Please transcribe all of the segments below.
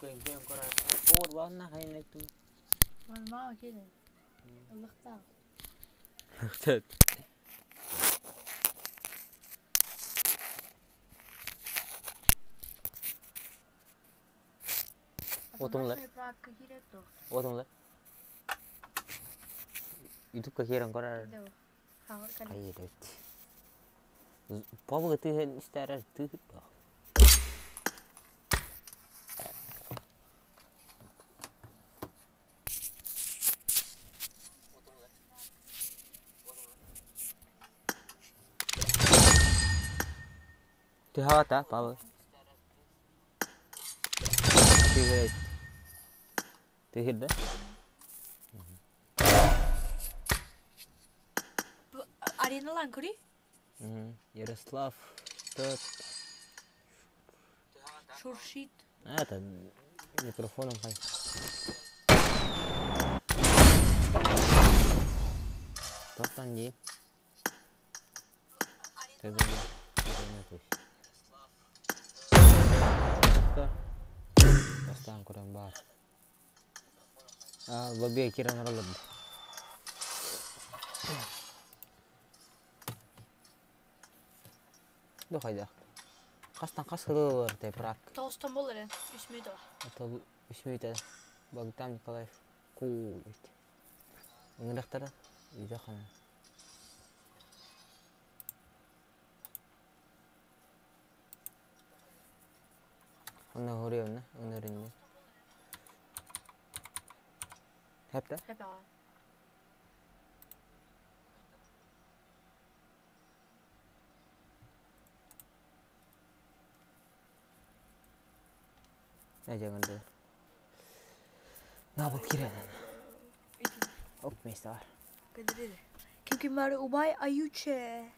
كان كرة فور وانا هاي نتو ما كده اللي اختار اخترت Otumlar. Otumlar. Itu kekiran korar. Kayak itu. Papa gitu kan istirahat itu. Itu hawa tak Papa. Itu Tehir dah. Arena Lankuri? Yaroslav. Tut. Шуршит. Это микрофоном хай. Топтан не. Ты думаешь? Бастан kurang бар. Бабе киран ролод. Ду хайда. Кастан касылыр тепрак. Толстом болар, 3 минут. Это 3 минут. Богдан Николаев. Кул. Ыңырактар. Үйдө кана. Она горевна, она рынна. Hep de? Hep ağa. Ne jangan dulu. Nabok kira. Ok, mesta var. Kadri. Kim var ubay ayuche.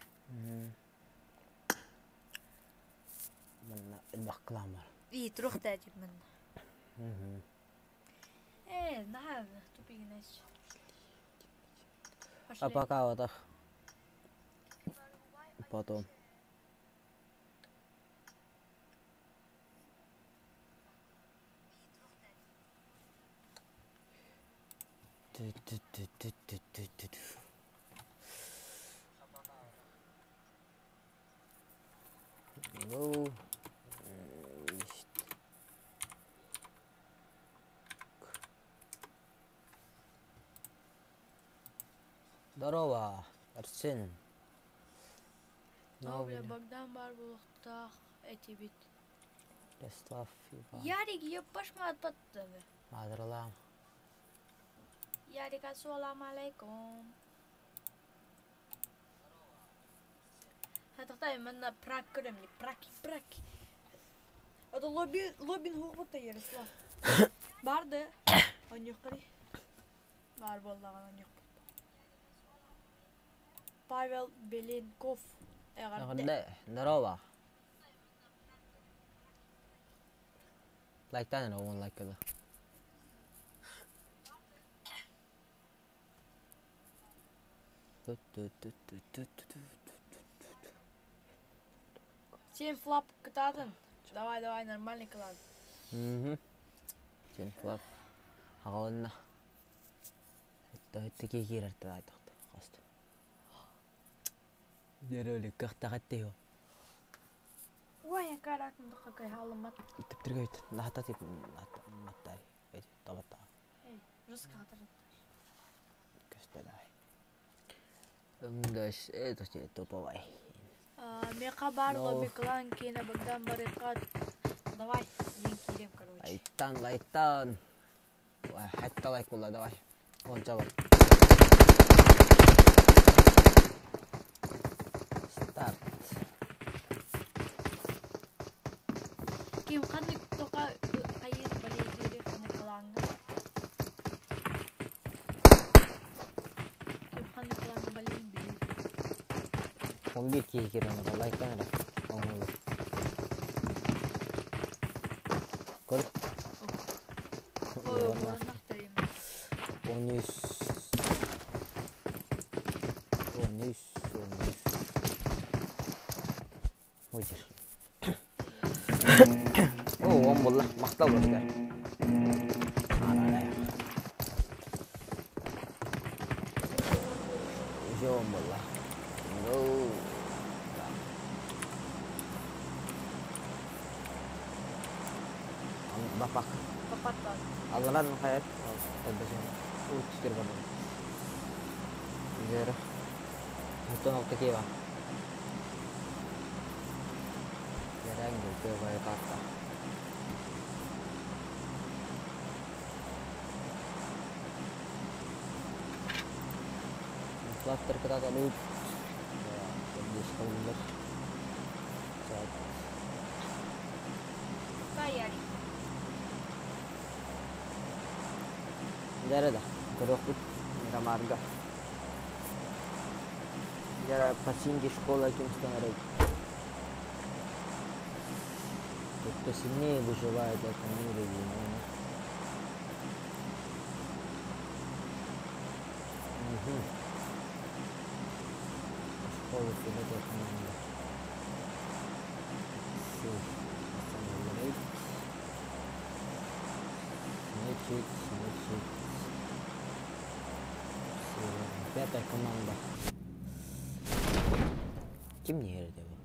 Men baklamar. İyi, troch dajib men. Нахав, тупик неш. А пока вот так. Потом. Ну. Здорово, Арсен. Новый Богдан бар булыктах эти бит. Ярослав. Ярик yapışmadı patladı. Мадралам. Ярик, ассаламу алейкум. هتختار من براك كرمني براك. هذا لوبين هو بطل يرسلا. بعد أن يقري. بعد والله أن يقري. Павел Беленков. Здорово. Like that and I won't like it. Сен флап катадын. Давай, нормальный клан. Сен флап. Агаванна. Это кекирер тадайдык. Дерөлүк кактагаттео. Ой, каракын дакай халымат. Типтиргөйт. Нахата тип маттай. Табата. Раскатыр. Кастадай. Даш, это че топовай. Мека бар лоби клан кине Богдан барыкат. Давай, линкирем, короче. Лайтан. Хатта лайк булла, давай. Он жабар. Kim kan ito ka kayo balidiri ka nagkalanga. Kim kan nagkalanga balidiri. Kung di kikira na like ka na. Cool. Oh, mura naktayin. Onis. Oy. Oo, 10 bollar. Maqtal bo'linglar. Уже 10 bollar. Bapak. Kapat lan. Aldılar mı hayat? Kardeşim. Uçtur bana. Güzel. Beton alttaki var. Yerden götür böyle kartta. Mutlak terkata dulu. Jadi sekolah. Kayak Jara dah, kerokut merah marga. Jara passing di sekolah kita mesti ada. Dokter sini bercoba ada kami lagi. Sekolah kita ada kami. Значит. Пятая команда. Темнее это было.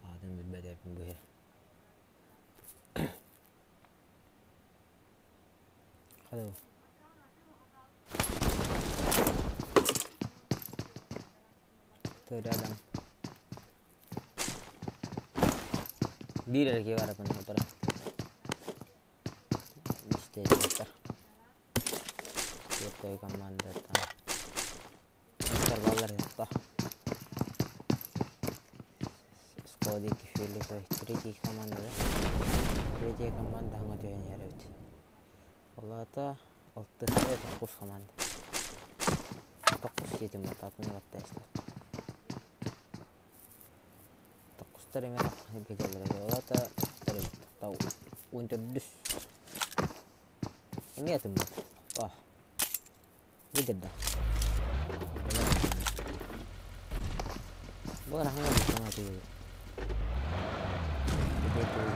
Adam bilmedi yapayım bu her. Hadi bu. Böyle adam. Bir erkeği var apın o taraf. İşte yeter. Yeter komanda tam. Intervaller yaptı. Skodaki şöyle koy. Tretий команда. Tretья команда hangi oynuyor evet. Vallahi da 9 komanda. 9 yedim atapını yaptı işte. 9 terima kasih kejalan. Vallahi da tahu untuk dus. Ini ya teman. Wah. Ini dah. Bukan hanya di sana tu. Betul.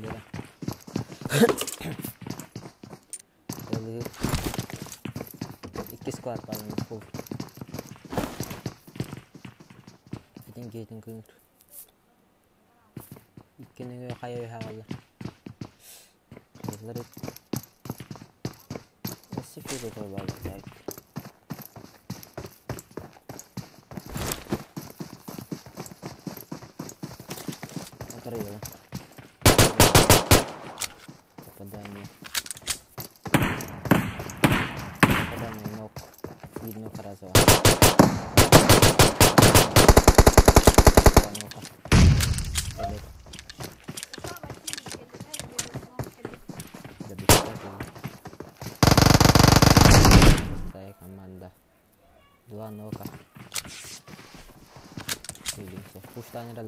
Dah. Kalau ikis kuat paling full. Tinggi. İkinin kayıyor havalı. Kızları sıfır da var belki. Oturuyor. Попадание. Попадание ног. Видно хорошо. Dua noka. Feeling so. Push tanya dah.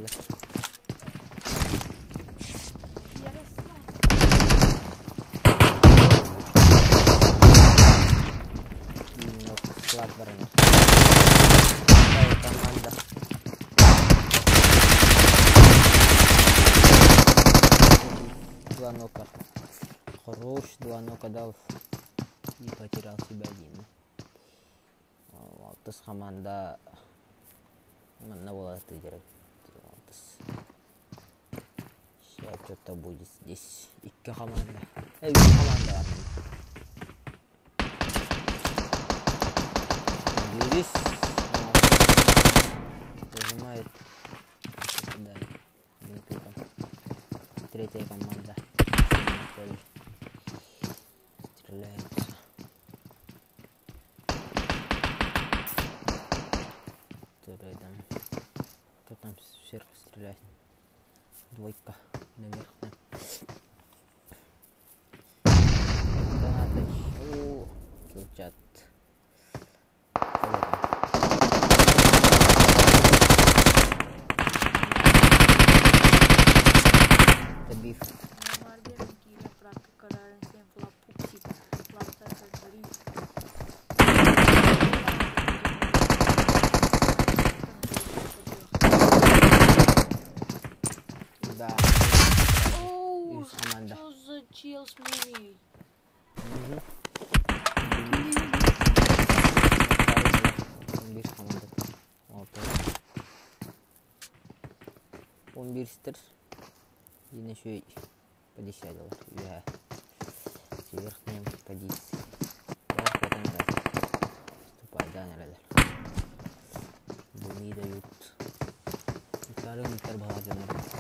Squad bareng. Komanda. Dua noka. Хорош, dua noka дал. И потерял себя один. Terus komanda mana bola itu jarak. Terus siapa tahu будет здесь. Ика команда. Команда. Здесь занимает. Третья команда. Стреляет. Кто там сверху стреляет? Двойка наверх. Килчат. Табив. Santos Mini. Hı. 11 komanda. 11 стер. Yine şu позиция var. Ya. Верхняя позиция. Верхняя нравится. Ступай, да, нравится. Бumi дают. Второй метр багажа нравится.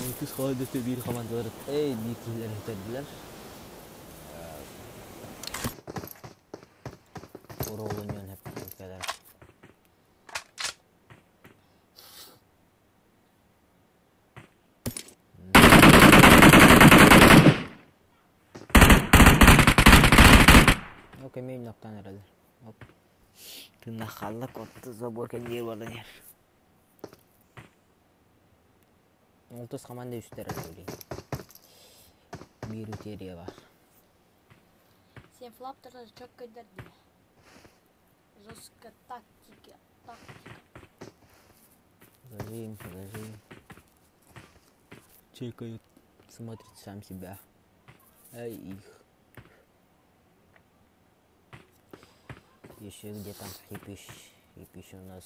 Mümkün halde bir komandalar büyükler ettiler. Orolunyon hep ülkeler. Oke, memnun noktan herhalde. Hop. Tırnak kaldık, ottu zabor kendi yer vardı yer. 30 komanda üstleri söyleyeyim. Bir üteriye var. Sen flaptırları çok kadar değil. Жестко тактика. Зажим. Чекают, смотрит сам себя. Ай их. Еще где там хипиш у нас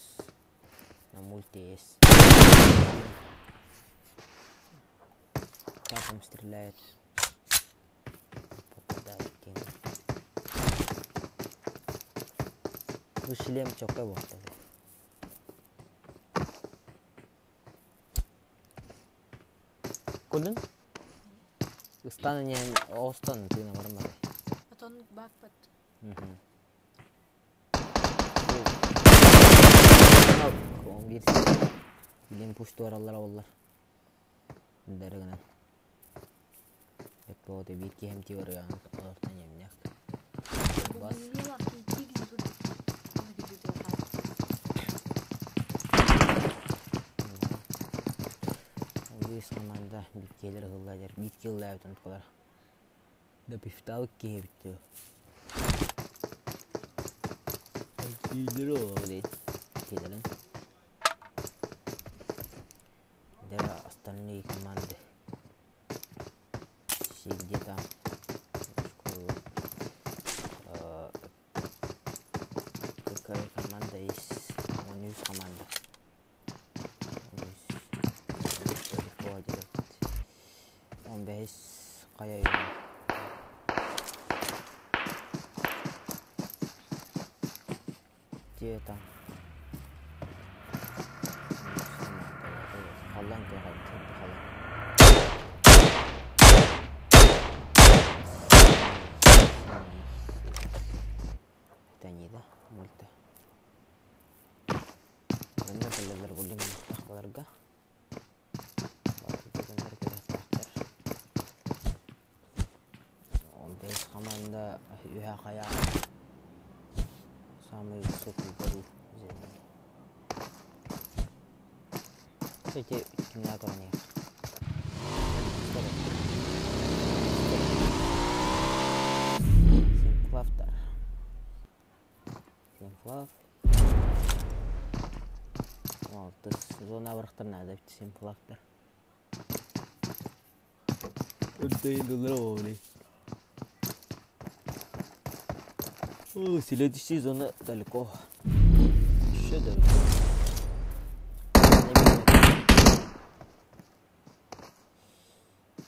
на мульте есть. Как он стреляет? Попадает кем. Bu шлем çok iyi baktı. Kudun? Istananya Austin itu nomor mana? Atau backpack. Kong bir bilim pushtu aralara ollar. Dari kanan. Eklo te bir ki hem ti var ya. Ortan yemnek. Bas. Команда биткелер гыллайдар. Биткеллай отонткалар. Да пифталык кие битти. Биткелер олай. Биткелерин. Дара остальные команды. Все где там. Какая команда есть? Он из команды. Без кая yok. Где там? Халан тегат, халан. Это не да, мульта. Бunda келелер булдым тахбаларга. 15 команда ЮХК самый высокий гору в земле. Кстати, киноэкране. Симплав. Вот, то есть зона врахтарна да симплавтар. Это и долларовый. Следующая зона далеко. Еще далеко.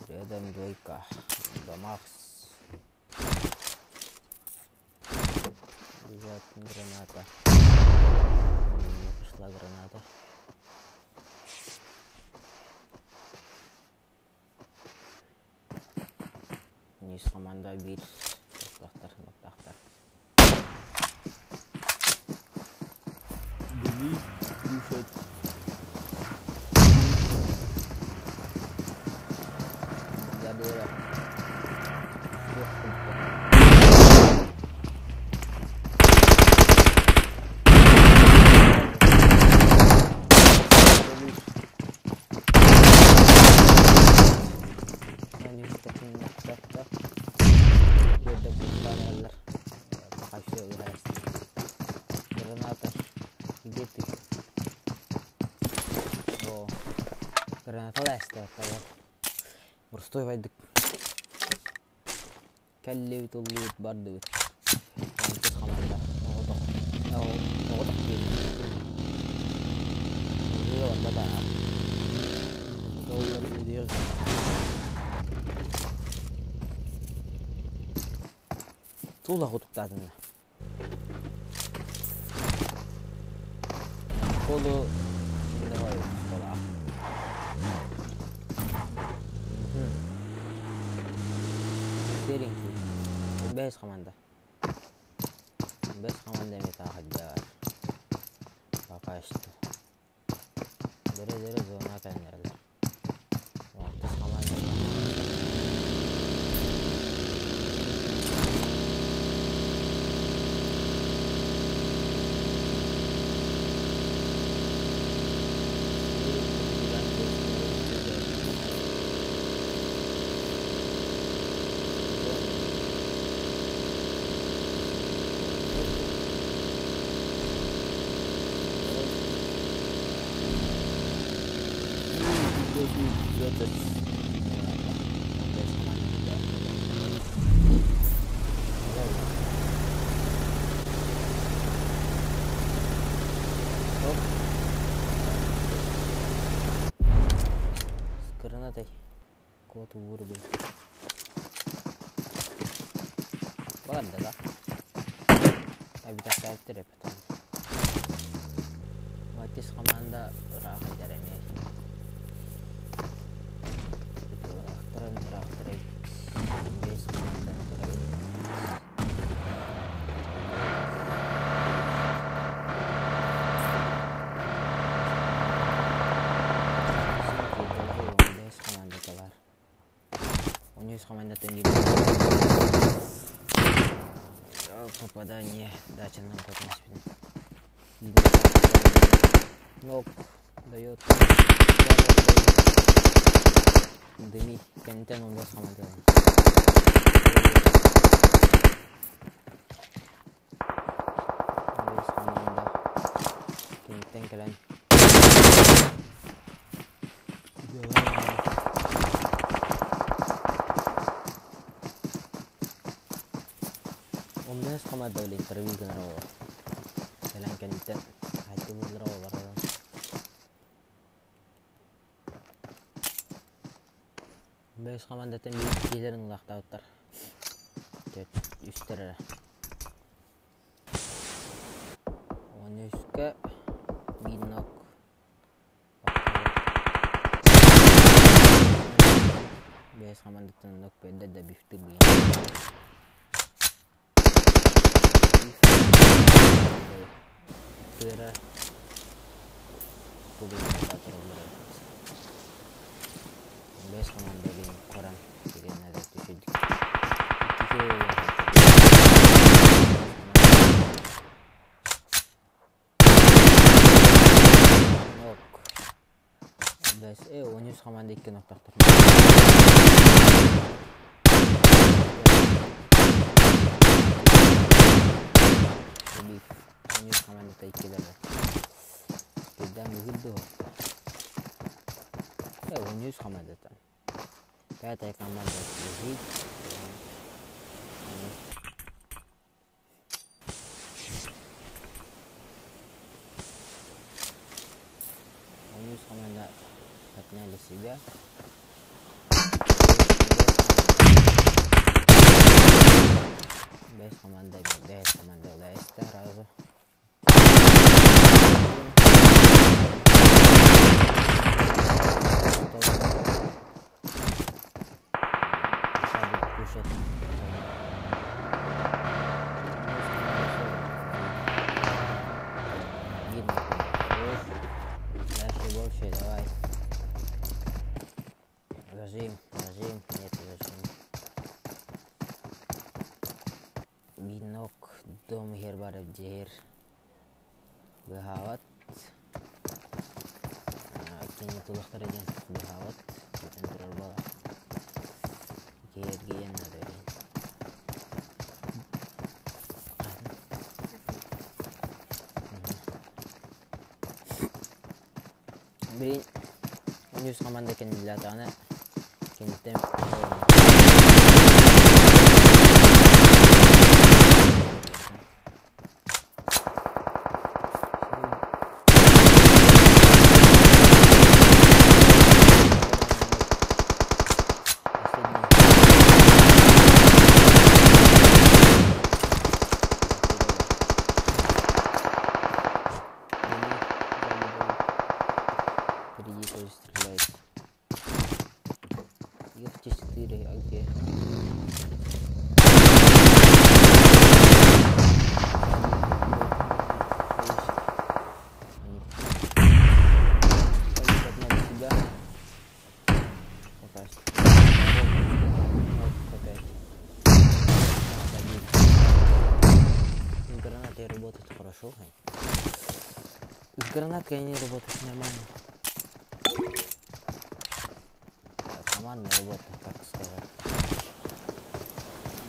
Рядом двойка. Дамакс. Лежат граната. Мне пришла граната. Низ команда бир. Ноктахтар. Били душат. Задора. Они такие ноктахтар. Где-то Флэшті оттағы. Бұрстой байдық. Кәлі өт ұлы өт барды өт. Антыз қаманда. Оғытық дейін. Оғытық дейін. Бата. Оғытық дейін. Тула құтықтадыңда. Қолы şimdi var ya kola. Derin ki. 5 komanda. 5 komanda metahadda var. Baka işte. Dere zona kendiler. Waktu komanda. Karena teh, kau tuh buru. Bagan dah. Habitat filter ya betul. Matis komanda rakyat jarane. Traktor. Base komanda traktor. Команда tinggi. Попадание дача нам космос. Нок дает. Дыми контент у нас команда. Контент калан. Omnes komanda oli intervju kan rawa. Jalan konten hati mul rawa barang. Omnes komanda tembi giderin laqta utar. Tet üstera. Onuska binok. Omnes komanda tenok beda da biftu bin. Kira kudu atur berapa? Bes komanda ini kurang, jadi ada tujuh. Nok. Bes onus komanda iki nokta atur. Ini komanda iki dah. Tidak begitu. Onus komanda tan. Kayak tay komanda ini. Onus komanda katanya lesiga. Bes komanda udah istirahat. Lazim, itu lazim. Binok dom her barab jer behawat. Kini tulak terajan behawat. Kontrol bawah. Gian ada ini. Beri Yüz komanda kendiler tane kendinden стреляет. Их 4, а где? Гранаты работают хорошо. С гранаткой они работают нормально. Командная работа, так сказать.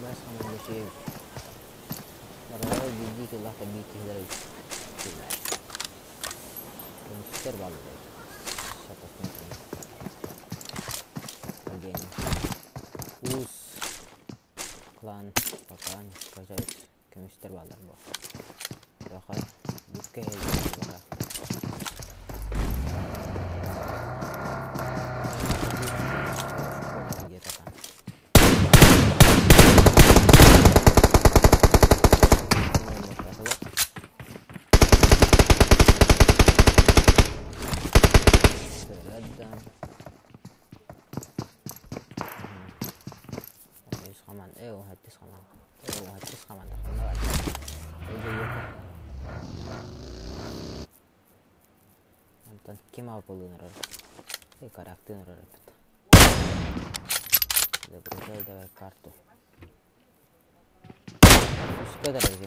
Без команды все. Наравне беги, лака беги, дорогой. Констер баллы. Сейчас посмотрим. Агент. Ус. Клан. Пока не скажет. Констер баллы. Bahkan bukan juga. Kim yapıldığını ararım. Karakterini ararım. Burada da kartu. Şu kadar önemli.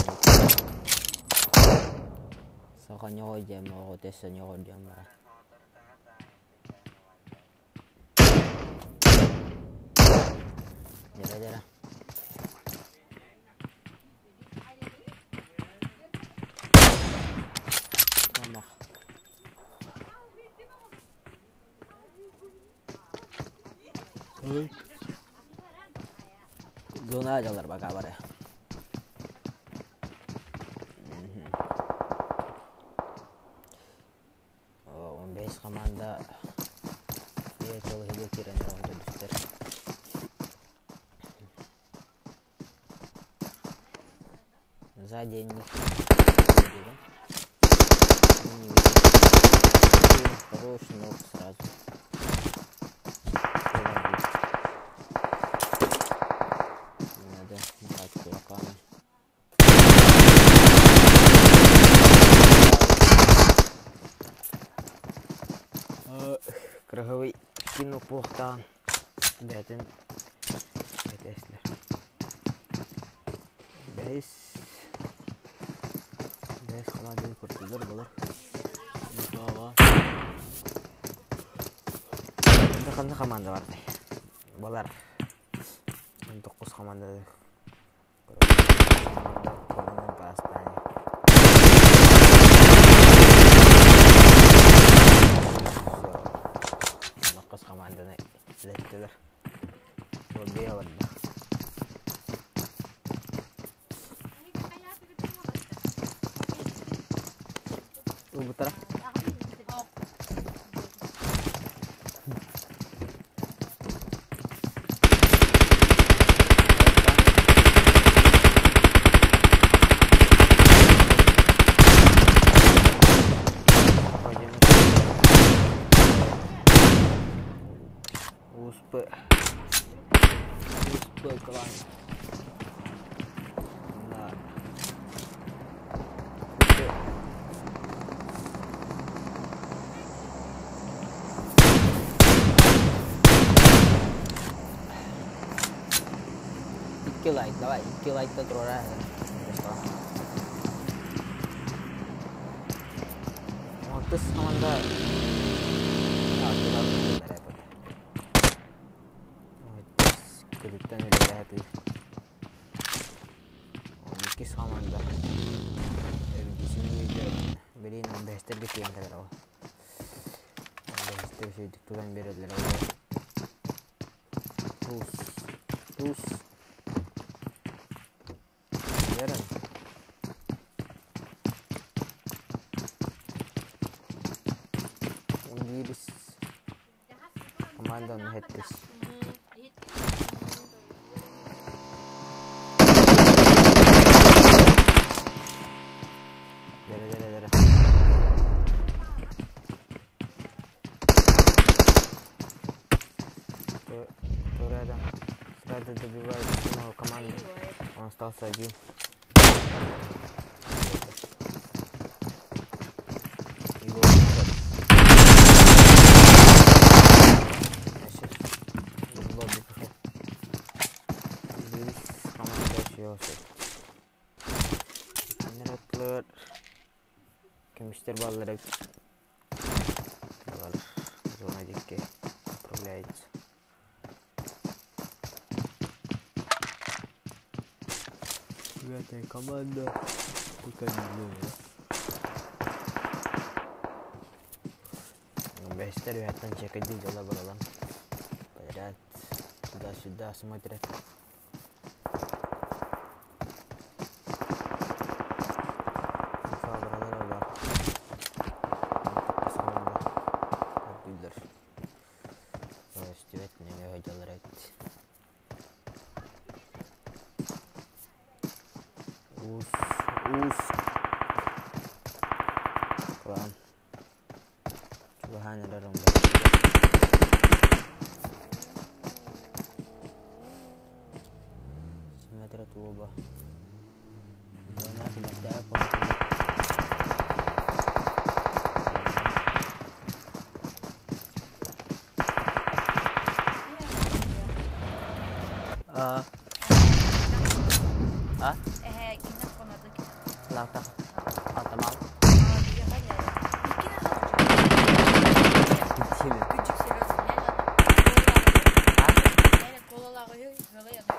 Sakın yoğuracağım, yoğuracağım, yoğuracağım. Jara. Tamam. Zona ajalar bak kabar ya. Oh, 15 komanda dia coba hidup kira untuk booster. Сзади них. Хороший ног сразу. Надо брать кулаками. Круговый кинул плохо. Бятин. Это если. Бейс команданың көрсетілер болар. Қандай команда бар? Болар. 9 команда. Dokuz komandаны izlettiler. Bolbey alındı. Bu taraf. Uspe kawan. Nah. Like, давай, 2 like-то трора. Вот this команда. Kedipten öyle hep. 12 komanda. Bizim video beri 15'te bitiyor kadar o. 15'te Köşeydikten beriler. Tuz. Yarın. Virüs. Komandanın hettes. Dere. Рядом. Сразу добивает одного команду. Он остался один. Его в лобби пошел. Здесь команда еще Нератлар. Комиссар баллары. Зона дикки отправляется. Девятая команда. Пока не знаю. Бестер ребятан чекать дела бралам. Подряд туда-сюда смотрят. Kurang cobaan ada domba Sumatera tua bah banyak tidak dapat Gitmek konadık. Lata Atamal Küçük sırası. Neyle kolalar koyuyor. Böyle yapıyor.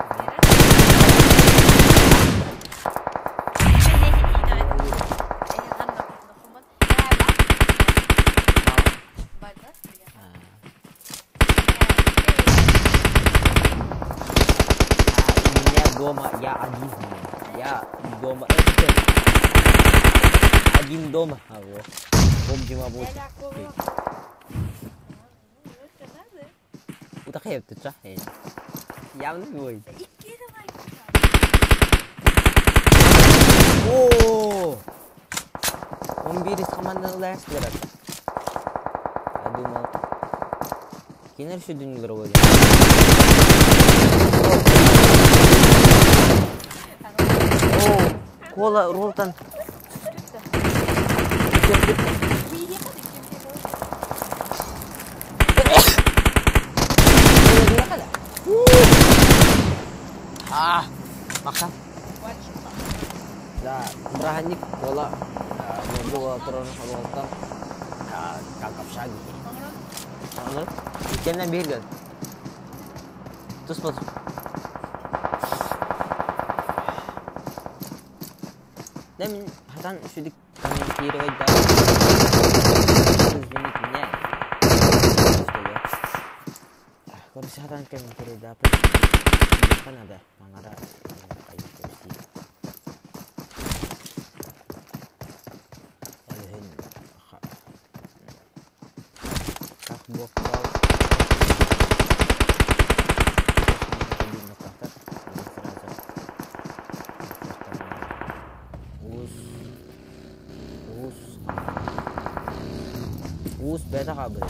Дома, я один. Я дома. Один дома. Помним об этом. Utak hep tuh cah. Явно бой. Oh. Он бирис команданың лайс береді. Я думал. Кинер şu dünyaları oluyor. Кола ролтан. Makan. Да, браник кола. Моbil turun roltan. Kakap sagi. Anladın? Kendine bir gel. Tuz patır. Demin hatan şudik kiri ve daha uzunliknya kalau hatan kiri dapat kan ada mangara kayu kursi alihin kak bokal Us beta kabel.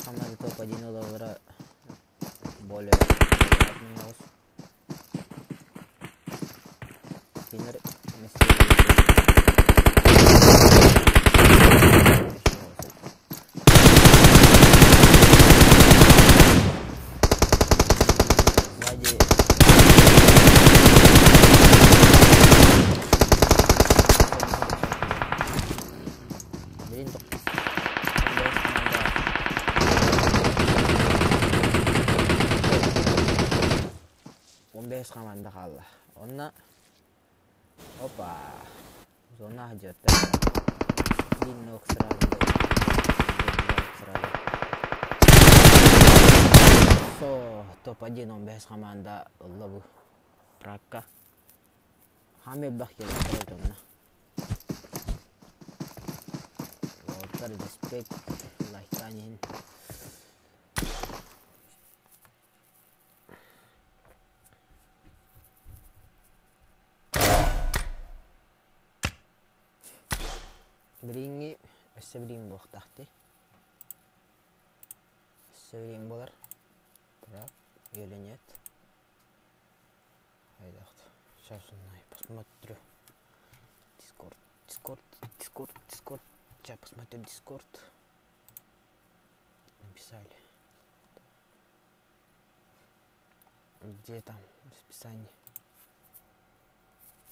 Sama itu pajino lavora boleh menaus dinner mesti Сзади Иншалла. Онна. Опа. Зона идет. Длиннок сразу. Со, топ-1 15 команда лобу. Пракка. Хамед Бахтин Калатона. Water respect лайканин. Бринги эсебрин бохтахты. Эсебрин болар. Бірақ или нет? Хайдахты. Сейчас посмотрю. Дискорд. Сейчас посмотрю Дискорд. Написали. Где там расписание?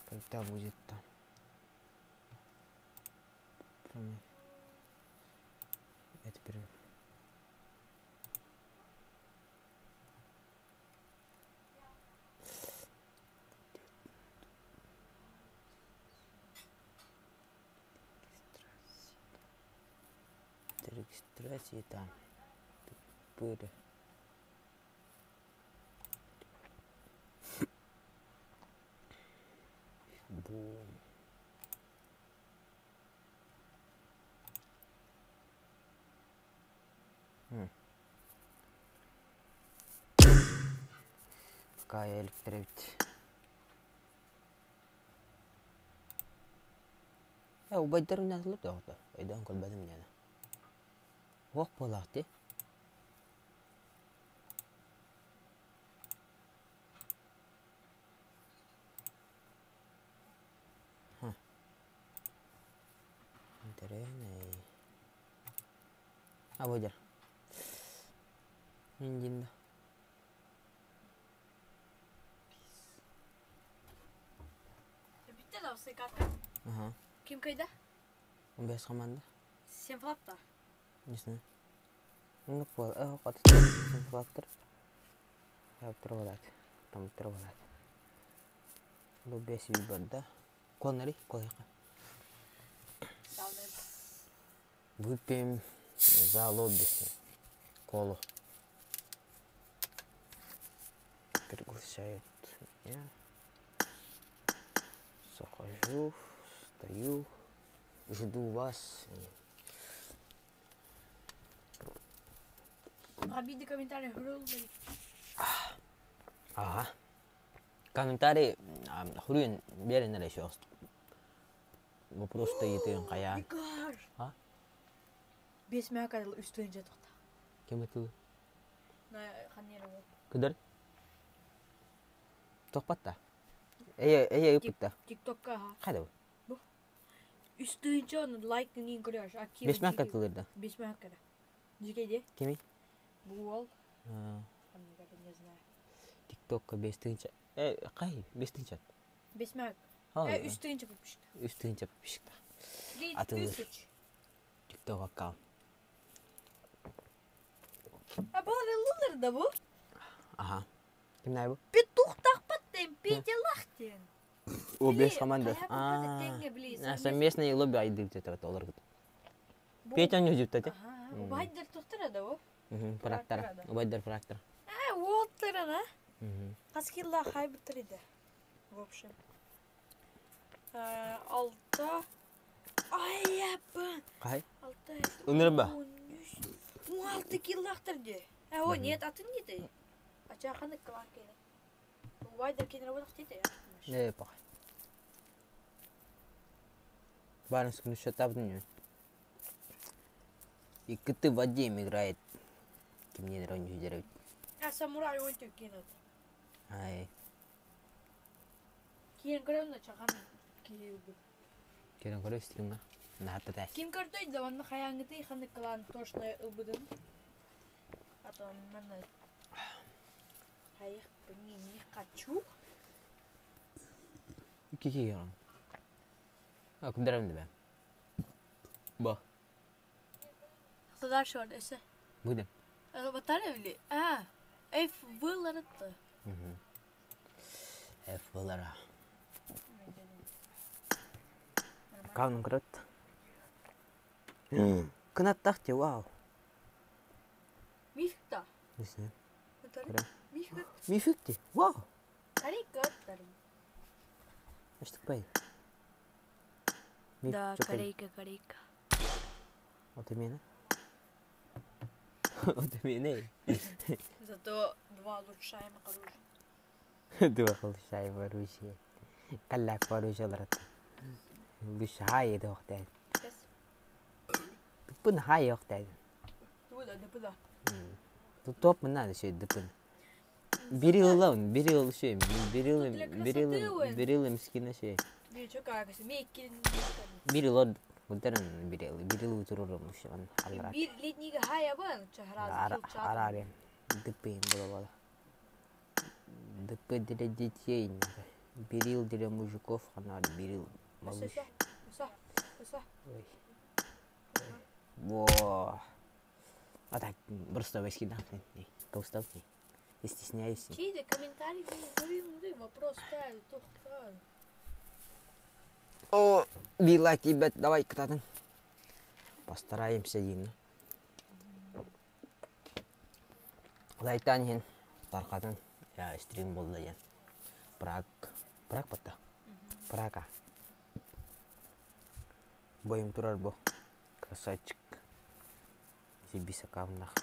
Когда будет там? Это первое. Регистрация там. Были. Бум. Кая электровит. وبدر الناس اللي بتاخده إذا أنكل بدم يعني وقت بلاغتي ها انترينا أبو جر من جنة Bitti de o sıkıntı. Aha. Kim kaydı? 15 команда. Sen Flatta. Не знаю. Ну, Sen Flatter. Я отрывать. Там отрывать. Bu 5 bir Konları koyaka. Выпьем за лобби. Колу. Приглашают меня. Захожу, стою, жду вас. Обиды комментарии хрулы. Ага. Комментарий хрюн берен еще. Вопрос стоит и кая. Бигар. А? 5 мәрі кәділ үстіген жатықта. Кем это? На қанері ол. Кыдар? Тоқпатта. Эйе үпітті. Тиктокка ха. Қайда бұл? Үстіген жаны лайкын ең көреш. 5 мәрі кәділерді. 5 мәрі кәді. Жекейде? Кеми? Бұл ол. Қанері не знаю. Тиктокка 5 тыңча. Қай? 5 тыңча? 5 мәрі. Үстіген жапып шықты. Үстігін жапып шықты. Атылыр. Тикток аккаунт. Бұл релулер да бұл? Ага. Кем най бұл? Петух тақпаттен, петелақтен. О, 5 команда. Совместные лобби айдырып жатат олар. Петя не жүзіп тәте. Байдер тұқтыра да бұл? Практор. Байдер практор. Уолтерана. Қаскилла қай бітіреді. В общем. Алта. Ай, япын. Қай? Алта. Өнірі ба? 16 киллақтырды. О, нет, атын деді. Ачақаны кылан келі. Байдер кенері болық деді. Не, пахай. Барнс күні счет табдың. И кыты Вадим играет. Кемнен роню жидерет. Самурай он тек кенет. Ай. Кен көрімді чақаны кейілді. Керен көрі істігін ба? Нағатты тәс. Кен көрдейді, оны қаяңыды қаны кылан тошны ұбыдың. Атон мәні қайық бұны не қачу? Ки керен. Күндерімді бәм. Ба. Қыдар шорды әсі. Бұйдым. Батар әвілі? Эйф выл арытты. F-lara. Kaunun kırıt. Kınattahti, wow. Мифта. Neyse. Кыра. Мифта. Mifükti, wow. Корейка. Açtık bay. Да, корейка. O temene. O temene. Зато два улучшаемых оружия. Dua kılıçay var o şey. Kallak var o şeyler. Luş hayır da okta. Yes. Dıpın hayır okta. Dıpıda. Top mu ne şey dıpın. Bir yıl şey. Bir yıl miskine şey. Bir çok arkası. Bir yıl muhtemelen bir yıl otururmuş an hallara. Bir летний хая бан чахраз. Ararım. Dıpın buralar. Dıpı dire детей. Bir yıl dire mujukov kanar bir yıl. Уса. Ой. Во. А так, просто выскидал. Толстов. Не стесняйся. Чей-то комментарий не вопрос ставит, только. О, била тебя, давай кто-то. Постараемся, Дина. Лайтанин, таркатын. Я стрим был да. Праг бата. Прага. Боим турар бо. Красавчик. Если bisa камнах.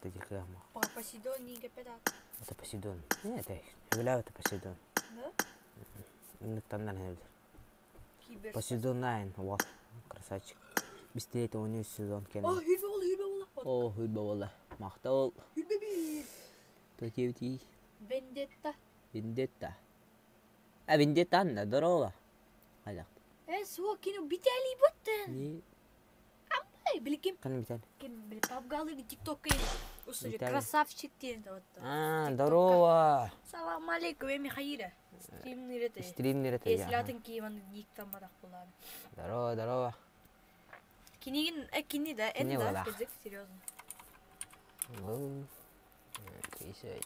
Ты дикама. Посейдон не гапетат. Это Посейдон. Нет, я бля, это Посейдон. Да? Ну там наверное. Кибер. Посейдон 9. Вот. Красавчик. Быстрее это у него сезон О, кенен. hülbe ola. О, худба валла. Мақтал. Hülbe bir. Тотевти. Vendetta. Vendetta. Vendetta anda дорога. Hadi. Суо кино битали боттен. Ni Биликим. kan bir tane. Ким бил пабгалы тиктокка. Услышь, Виталий. красавчик тен вот. Здорово. Салам алейкум, эми хайра. Стрим нирете. Стрим нирете. Если латын киван диктам бадак булар. Здорово. Кини да, Кини это бадак. да, язык серьезно. Кийсей.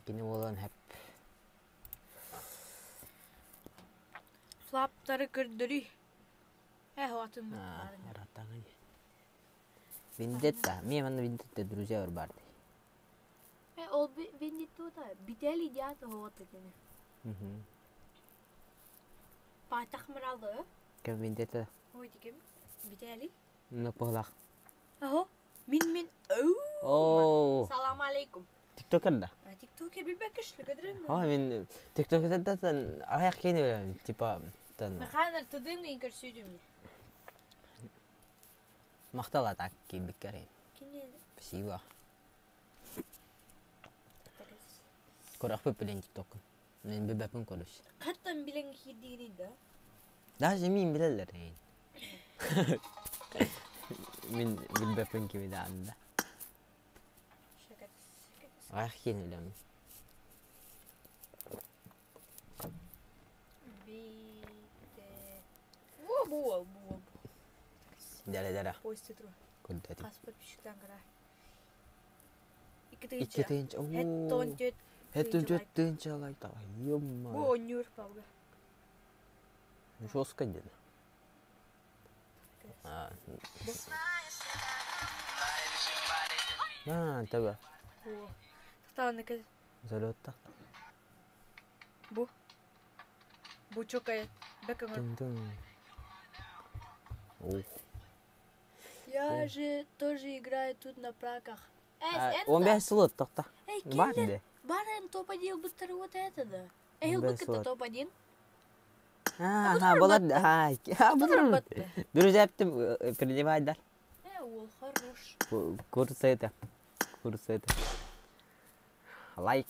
Kini olan hep. Флаптары көрдүрү. Хатым. Раттаган. Vendetta. Мне вон Vendetta друзья бар. Ол Vendetta да. Битали дята вот эти. Патахмыралы. Кем Vendetta. Ой, диким. Битали. Напылак. Ахо. Мин. О. Салам алейкум. TikTok'da. TikTok'e bir bakışlık ederim. Ben TikTok'da ayak yeni tipa Механер тудым не көрсөйдүм. мақтал атак gibi kere. Кини. Спасибо. Корах популен TikTok. Мен бебепин konuş. Каттан билен хидири да. Daha min bilerler yani. Min bebepin gibi de anda. Ayak yeni öyle mi? Во. Dere. Поезд тру. Kuddet. Кас подписчиктен кара. İki tınç. Хеттон төт. Heten töt tınç alay da. Yumma. Бу онюр павга. Жестко dedi. Tabii. О. Тактаны кез. Залетта. Бу чокай. Бекамер. Тын. Я же тоже играю тут на праках. 15 slot toqta. Эй, Бар Келлер, de. барен топ-1 быстро вот это да. Эй, Он быкыта слот. топ-1. Болады. Бұлар. Работа. Бір жаптым принимайдар. Ол хорош. Курс это. Лайк.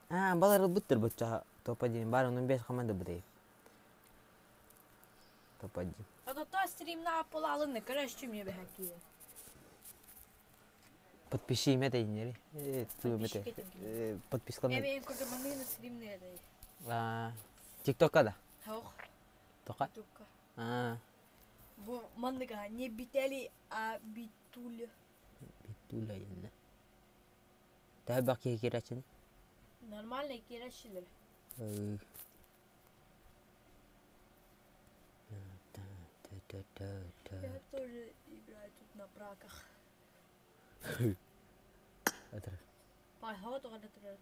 Балар бұттыр бұтча топ-1. Бар 15 команда бұдай. Топ-1. А то та стрим на полалыны, короче, мне бы хакие. Подпиши мете инери. Подписка. Эми курды маңына стрим не да. TikTok'ta da. Хох. Тоқа. Тука. Бу мандыга не битали, а битуля. Битула енді. Daha bakıya girersin. Нормально кирашилер. Я тоже играю тут на браках. Otur. Пахот оғада тұрады.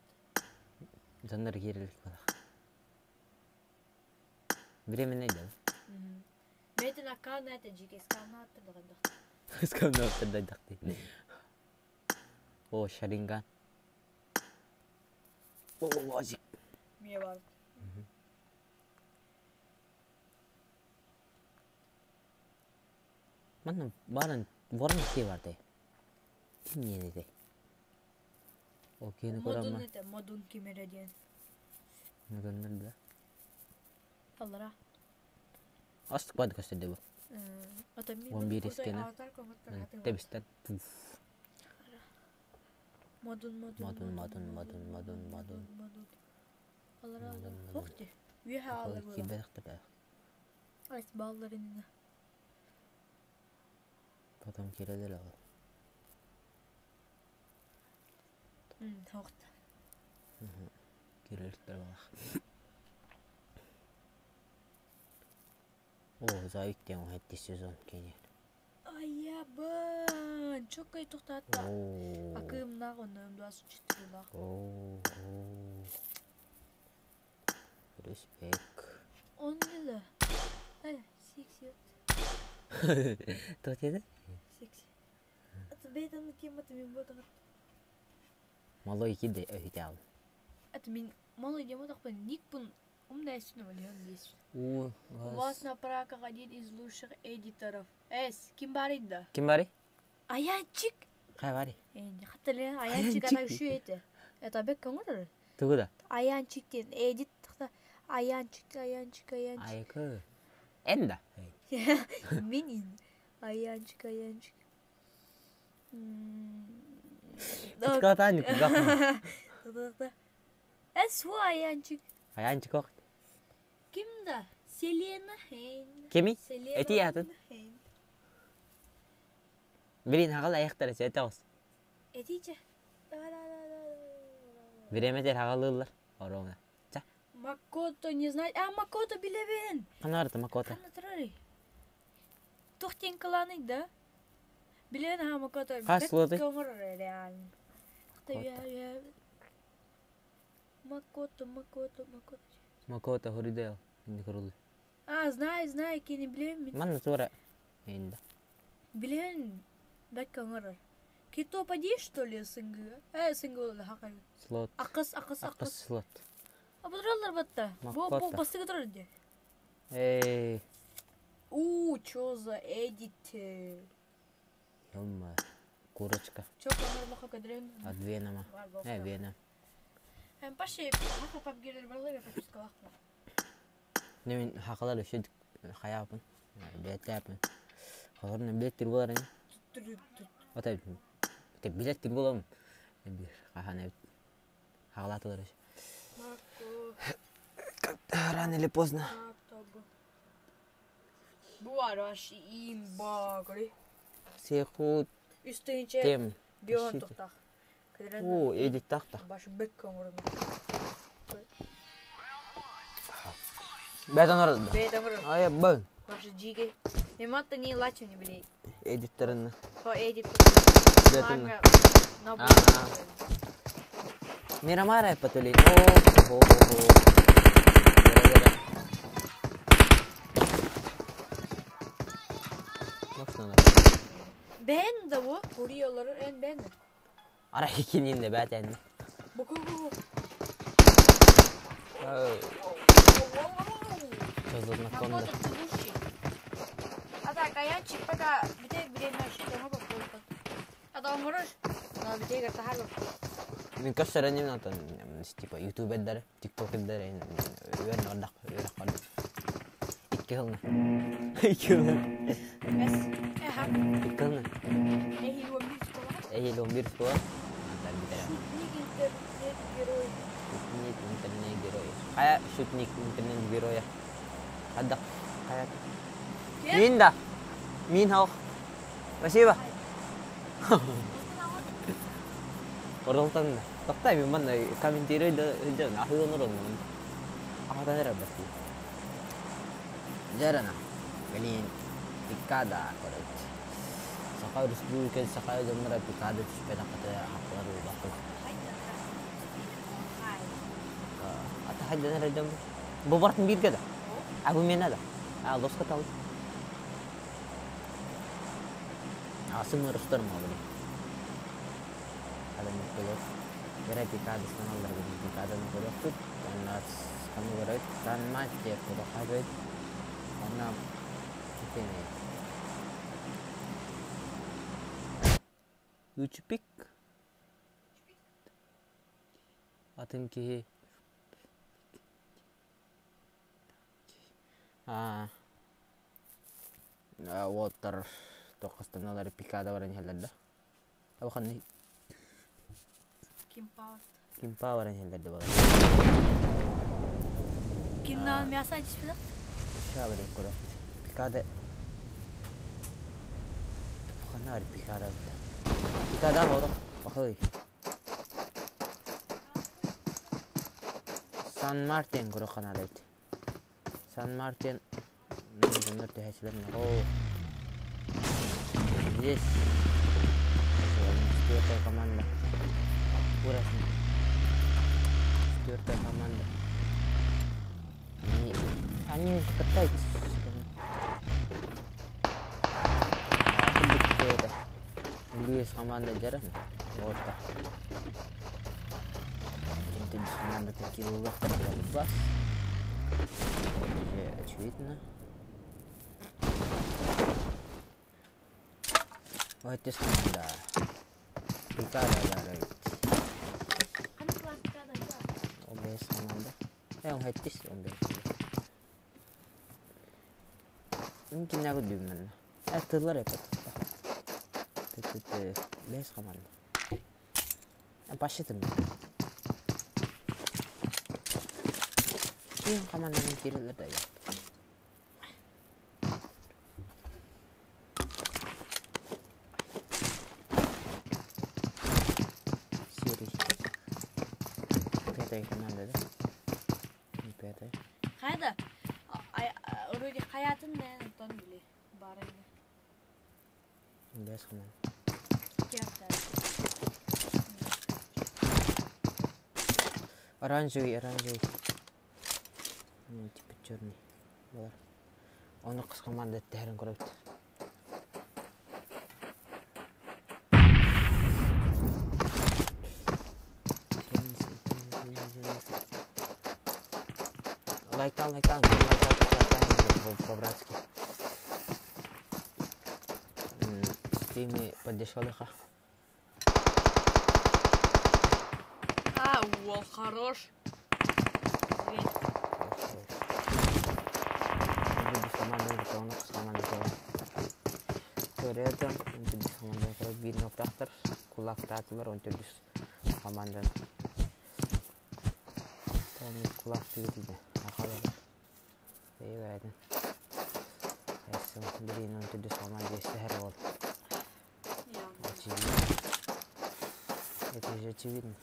Жандар керілік бала. Время нейді? Мейтін аққан әті жеке скамна аттырдығандық. Скамна аттырдайдық дейді. О, шаринган. О, лозик. Мие бар. Mana baren warna ke vardı. Kim yenidi? O kini koran Modun mı? nete, modun kimere diyen. Modun nerede? Allara. Astık badı gösterdi bu. Atami. 11 iskene. Tebisten. Modun. Allara allara. Hoştu. Üye alır bu. Kim bedakta da. Ayıs bağlarını. Potom kiredi la. Hoştu. Kirelikler var. O zayıf diyen o etti sezon kene. Ay yaban. Çok kötü tuhtata. Akım na konum da su çıtırla. Respekt. 10 yılı. Hadi 6 Tuh yedi? 6. Atı beydanı kim atı min bodan. Malo iki de öhüte al. Atı min malı yama takpan ник бун умная сюда валион здесь. У вас на праках один из лучших эдиторов. Ким баринда? Kim bari? Аянчик. Kay bari? Не хатırlayan Аянчик ана şu eti. Это бек каңыр. Tugu da. Аянчик ден эдит тахта Аянчик. Aykı. Enda. Минин. Аянчик. Kıtkatan yük. Su Аянчик. Ayağın çıkok. Kimda? Selena Hain. Kimi? Eti yatın. Birin hakal ayakları sete olsun. Etice. Biremeter hakalırlar. Orada. Ça. Макото не знает. Макото билебен. Kana arada makota. Kana trari. Тухтин кланы, да? Билебен Макото. Kaç slotu? Комор реально. Макото. Makota horideo. Indi kurulu. Знаю, кини билебен. Mana suara. Enda. Билебен. Бек комор. Кито поди что ли сынгы? Сынгы хакай. Slot. Акыс. Slot. Абыдралар батта. Бу бастыгы турар де. Чё за эдит? Yolma. Kurочка. Чё комор маха кадрен? От Венама. Вена. Паши, хака папгирler баралар паписка лахма. Nemin hakalar üşüdük. Hayapın. Bilet yapın. Hakarın bilettir bular yani. O tabi. Tabi bilettir bular mı? Bir kahane hakalatılır. Rano или поздно. Bu araş imba gri. Sehut Üstünce tem. biyon tuktak. Oo, edit takta. Başı bek komurun. Beton orada. Beyden vurun. Ay ben. Başı jige. Nematta ni laçı ni bile. Editlerini. Ho edit. Beton. Nabu. Miramar ya patulin. Oh. Baksana. Ben de bu. Vuruyorlar en ben de. Ara ikinin de zaten. Bu. Çözülme konuda. Ada Аянчик pada bite bilemez. Tamam bak. Ada umurur. Na bite kata halo. Min kasarnya nonton tipe YouTube dari TikTok dari udah kan. İkilna. Bes. İkilna. Ehi lombir sekolah. Antar kita. Шутник Internet gero ya. Kayak Shutnik internet gero ya. Ada kayak. Minda. Min hawk. Masih ba? Orang tan. Totta mi man commentary de na hu no ron. Apa tanya berarti. Jarana. Kali pikada korek. Sakay harus dulu kan sakay jamra pikada supaya kata aku harus bakal. Ata hadda na rajam. Bobart mbid kada. Aku menada. Allah sekata. Asım rüstar mı abi? Ada nih kalau kira pikada sekarang lagi pikada nih kalau tuh karena kamu berat kan macet kalau ada karena ini lucu pik atın ki water tokas tanah dari pikada orangnya halal dah apa kan nih kimpa orangnya halal dah Kimden biasa hiçbir şey. Siapa deh kalau pikada bukan ada pikada apa tuh pakai San Martin kalau kan ada itu San Martin ini benar deh hasilnya oh yes Stewart komanda puras nih Stewart komanda ini ketai Luis komanda jarang Mota ini komanda kecil lah bebas ya очевидно это команда Pikada dari Hani kelas Pikada ya? OBS komanda yang hetis OBS mungkin aku di mana teler ya OBS komanda pasti tuh ini komanda yang kiri ada ya Hayda. Oraya hayatın ne noktan bile barayla. Bes kaman. Gerçekten. Оранжевый. Типа черный. Бар. Оны қыз команда тәрін көріп. Лайктан по-братски. Стримы поддержали ха. Вол хорош. Көреді, untuk di команда көріп бирін оқтақтыр. Kulak tatılır, untuk di команда. Tani kulak tüyüdü. Akalı var. İyi verdin. Neyse, birinin untuk di komanda istihar oldu. Это же очевидно.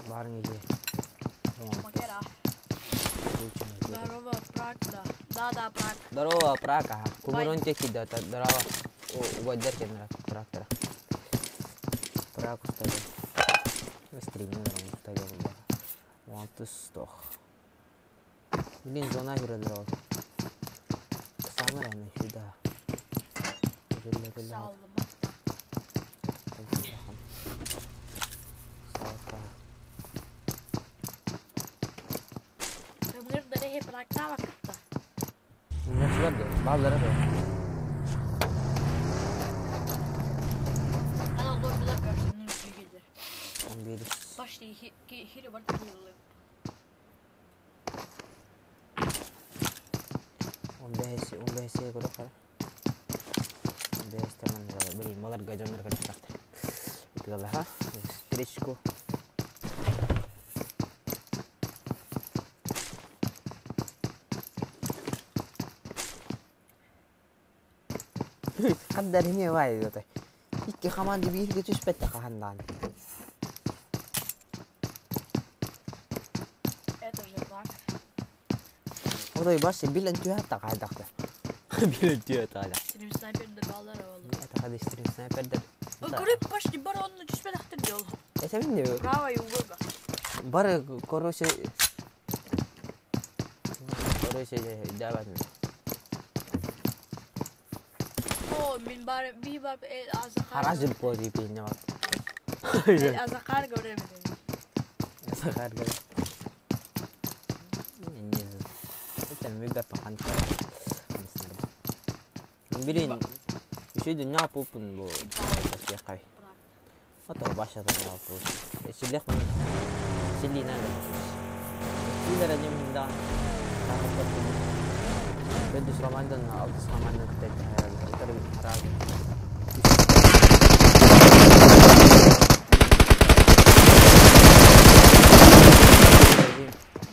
Барни где? Макера. Здорово, Праг, да. Да, Праг. Здорово, Праг, ага. Кумурон теки, да, здорово. Уводер кемера, трактора. Праг устали. Стример, устали. Вот ты стох. Блин, зона гирлер. Самая она сюда. Saldım. Ömür de hep Prag'da vakitte. Nasıl oldu? Bazıları da. Ana doğrular karşının üstüydü. Biri. Başta hiri var kıyılı. 15 ko dokar. 15 teman beri malar gajah mereka cetak. Itulah ha. Stretchku. Kan dari ini wah itu teh. Iki kaman di bihir gitu sepeda kahandan. Oday başı bilen tüy hatta kaydakta. Bilen tüy hatta kaydak. Stream sniper'da bağlar vallahi. Hatta kaydı stream sniper'da. Garip başlı bar onun düşme daktir diyor. Sen ne diyor? Bravo yumurga. Bar korose davet mi? O min bar bir bar azakar. Haracım koydu ne var? Azakar göremedim. Azakar göremedim. Sen bir pakan. Bilin bir şey de ne yapıyorsun bu? Şey kay. Atau başladı ne yapıyorsun? Silah mı? Silih nerede? Silah aja minta. Bedus Ramadan, August Ramadan kita harap.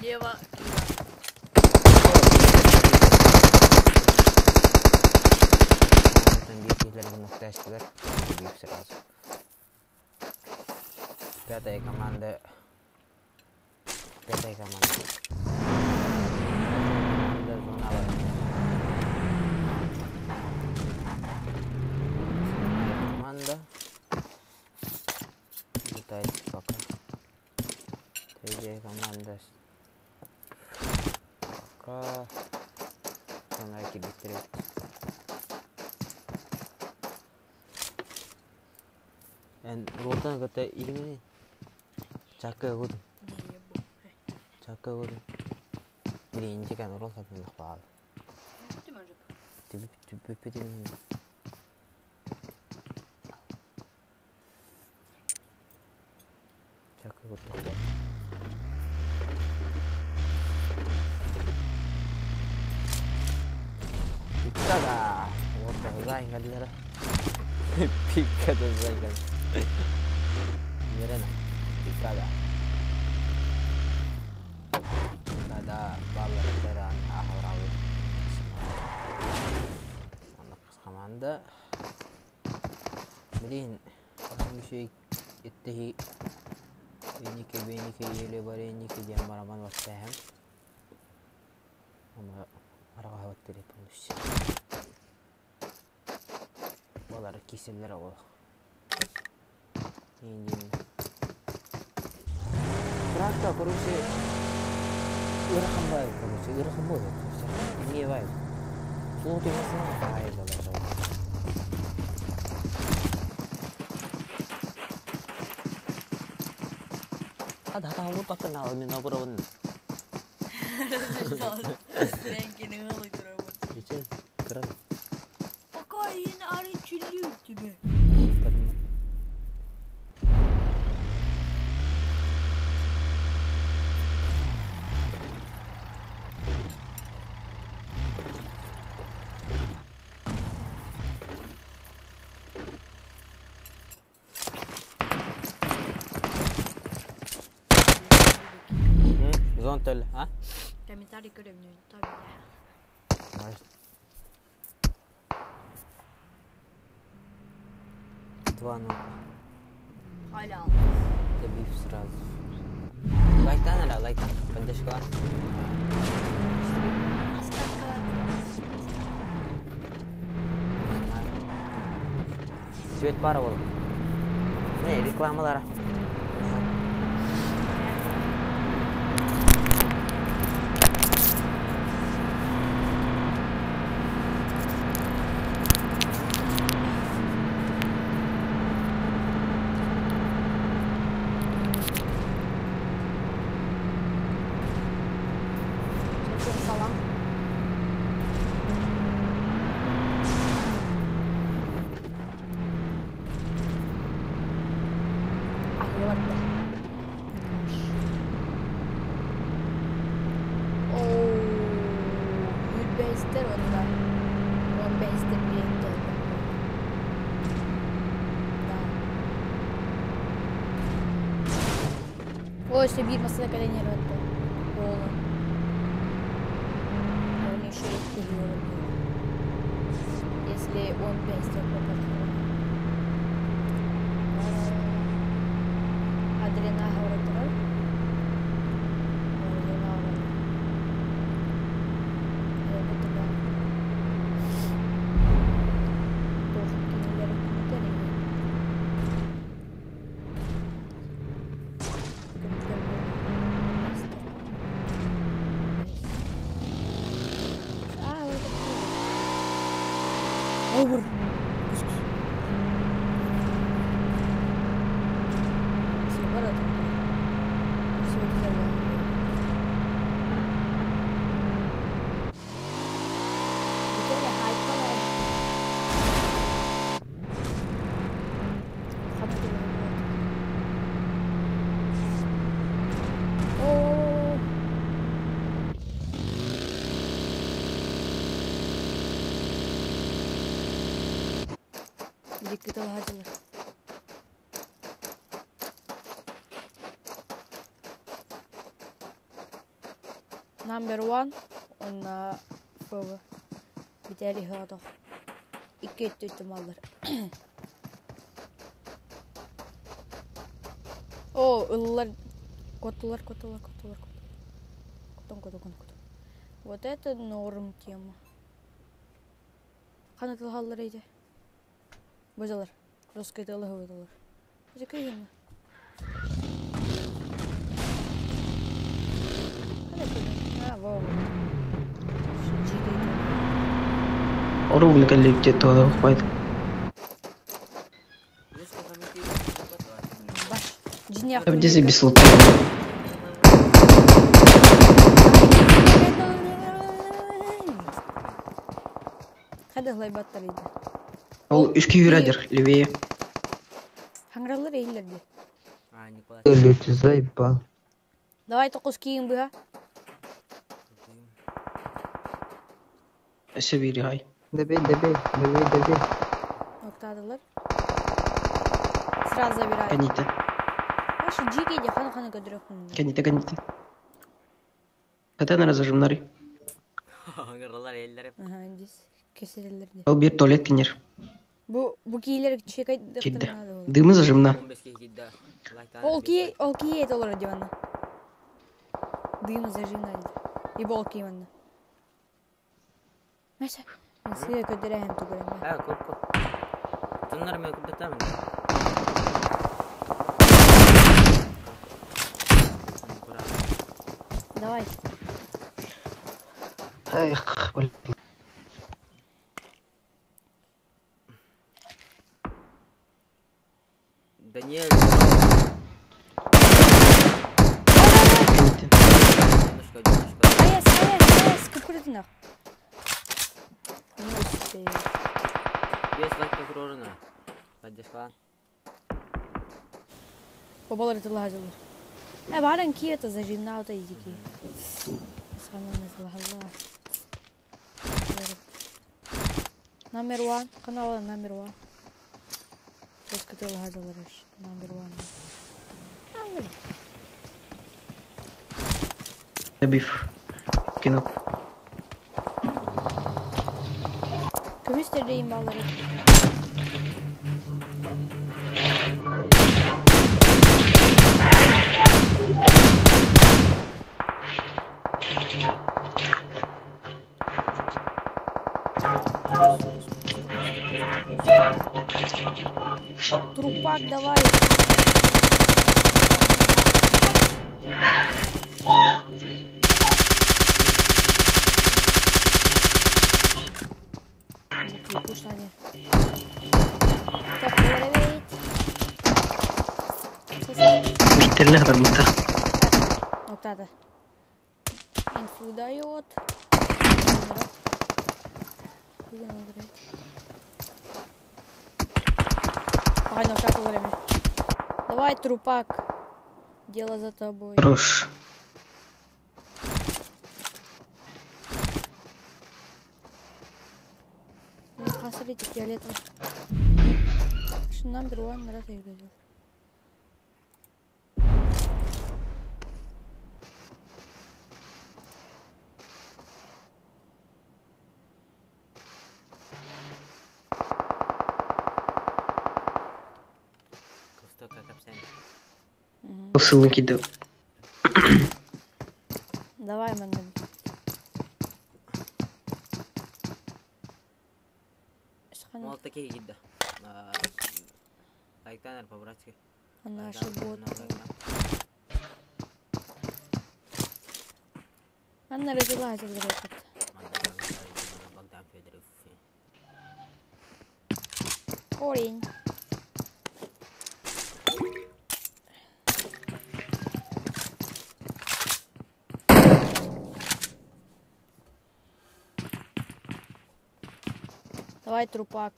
Leva. Muhtaçlar büyük sırası. Piyataya komanda. Zona var. Komanda. Kita bakın. TC komanda. Baka. Sonra bitirelim. En rotan kata ini cakap aku tu. Cakap aku tu. Jadi ini kan orang sampai nak faham. Tiba-tiba ni. Cakap aku tu. Kita dah. Orang lain kali lah. Pika tu lain kali. Mirena, picada bala teran ahrawi anak komanda bilin bir şey ittihi beni ke yele bare ini ke jamaraman wasahem ama araba hava telefon düştü balar kiseller o ini berapa korupsi irakam baik korupsi irakam baik ini baik semua timnas baik kalau ada tahu tak kenal ni nabrawan Rengi ne halı durabı. Geçen kral Bakay yine arı çillüyor gibi. Zontel, ha? Kami tadi göremiyorum tabii ya. Nice. Твану. Hala. Добив сразу. Лайта надо, лайта. Поддержка. Свет пара был. Не, рекламалар. Salam. Lewat dah. Oh, Udbester onda. Udbester bir tek. О, если бирмасы на колени ротта. Ола. Он еще и период. Если он бестер попадет. Adrenal horror. Over. Dikkat al hacılar. Number 1 on fırı. Bir tane hırda. 2 ihtimaller. O ıllar котулар. Котон. Вот это норм тема. Канатыл халлар иде. Бозалар. Роскайталы хаваталар. Закайма. Вау. Оружие коллектив todo хватит. Баш. Джиняк. А где забислуты? Хада глайбаттар иде. Ол үшке юрадер, левее. Хаңралар эйлерди. Николай. Лёте заебал. Давай токус кийин быга. Севири хай. Дебей. Октадылар. Сразу забирай. Канита. Ашы жигейде хана көдүрөкмүн. Канита. Катана разожимнари. Гырлар элдер. Ага, здесь кесерелерди. Ол бир туалет кинер. Bu kiyiler çekay Кидді. Дымы зажимна. 15 кидді. Ол kiyi et olur divanna. Dımı zajinaydı. И бол кийманна. Мәшә. Мен сыйга көдөрәм түгәрәм. Көп. Тыннар мен күдәтәмен. Давай. Эх, блин. Даниэль. Аяс, кыпырдынак. Не успею. Без лайкта курорына. Поддержка. Бабалар тылажылар. Баран ки это зажимнау та идики. Сананы злагалла. Номер 1, канал номер 1. Просто тылажылар иш. Номер 1. Забив. Кино. Kömüsterdeyim bağları. Трупак давай. Пушание. Так, проверить. Биттерле хабармыкта. Вот это. Инфу дает. Ага, ну как время. Давай, трупак. Дело за тобой. Хорош. Смотрите, фиолетовый. Номер 1 раз я говорил. Ссылки да. Давай, мэн. Мол такие гидда. Лайктанер по-братски. Она ошибот. Она родилась в этот. Корень. Давай трупак.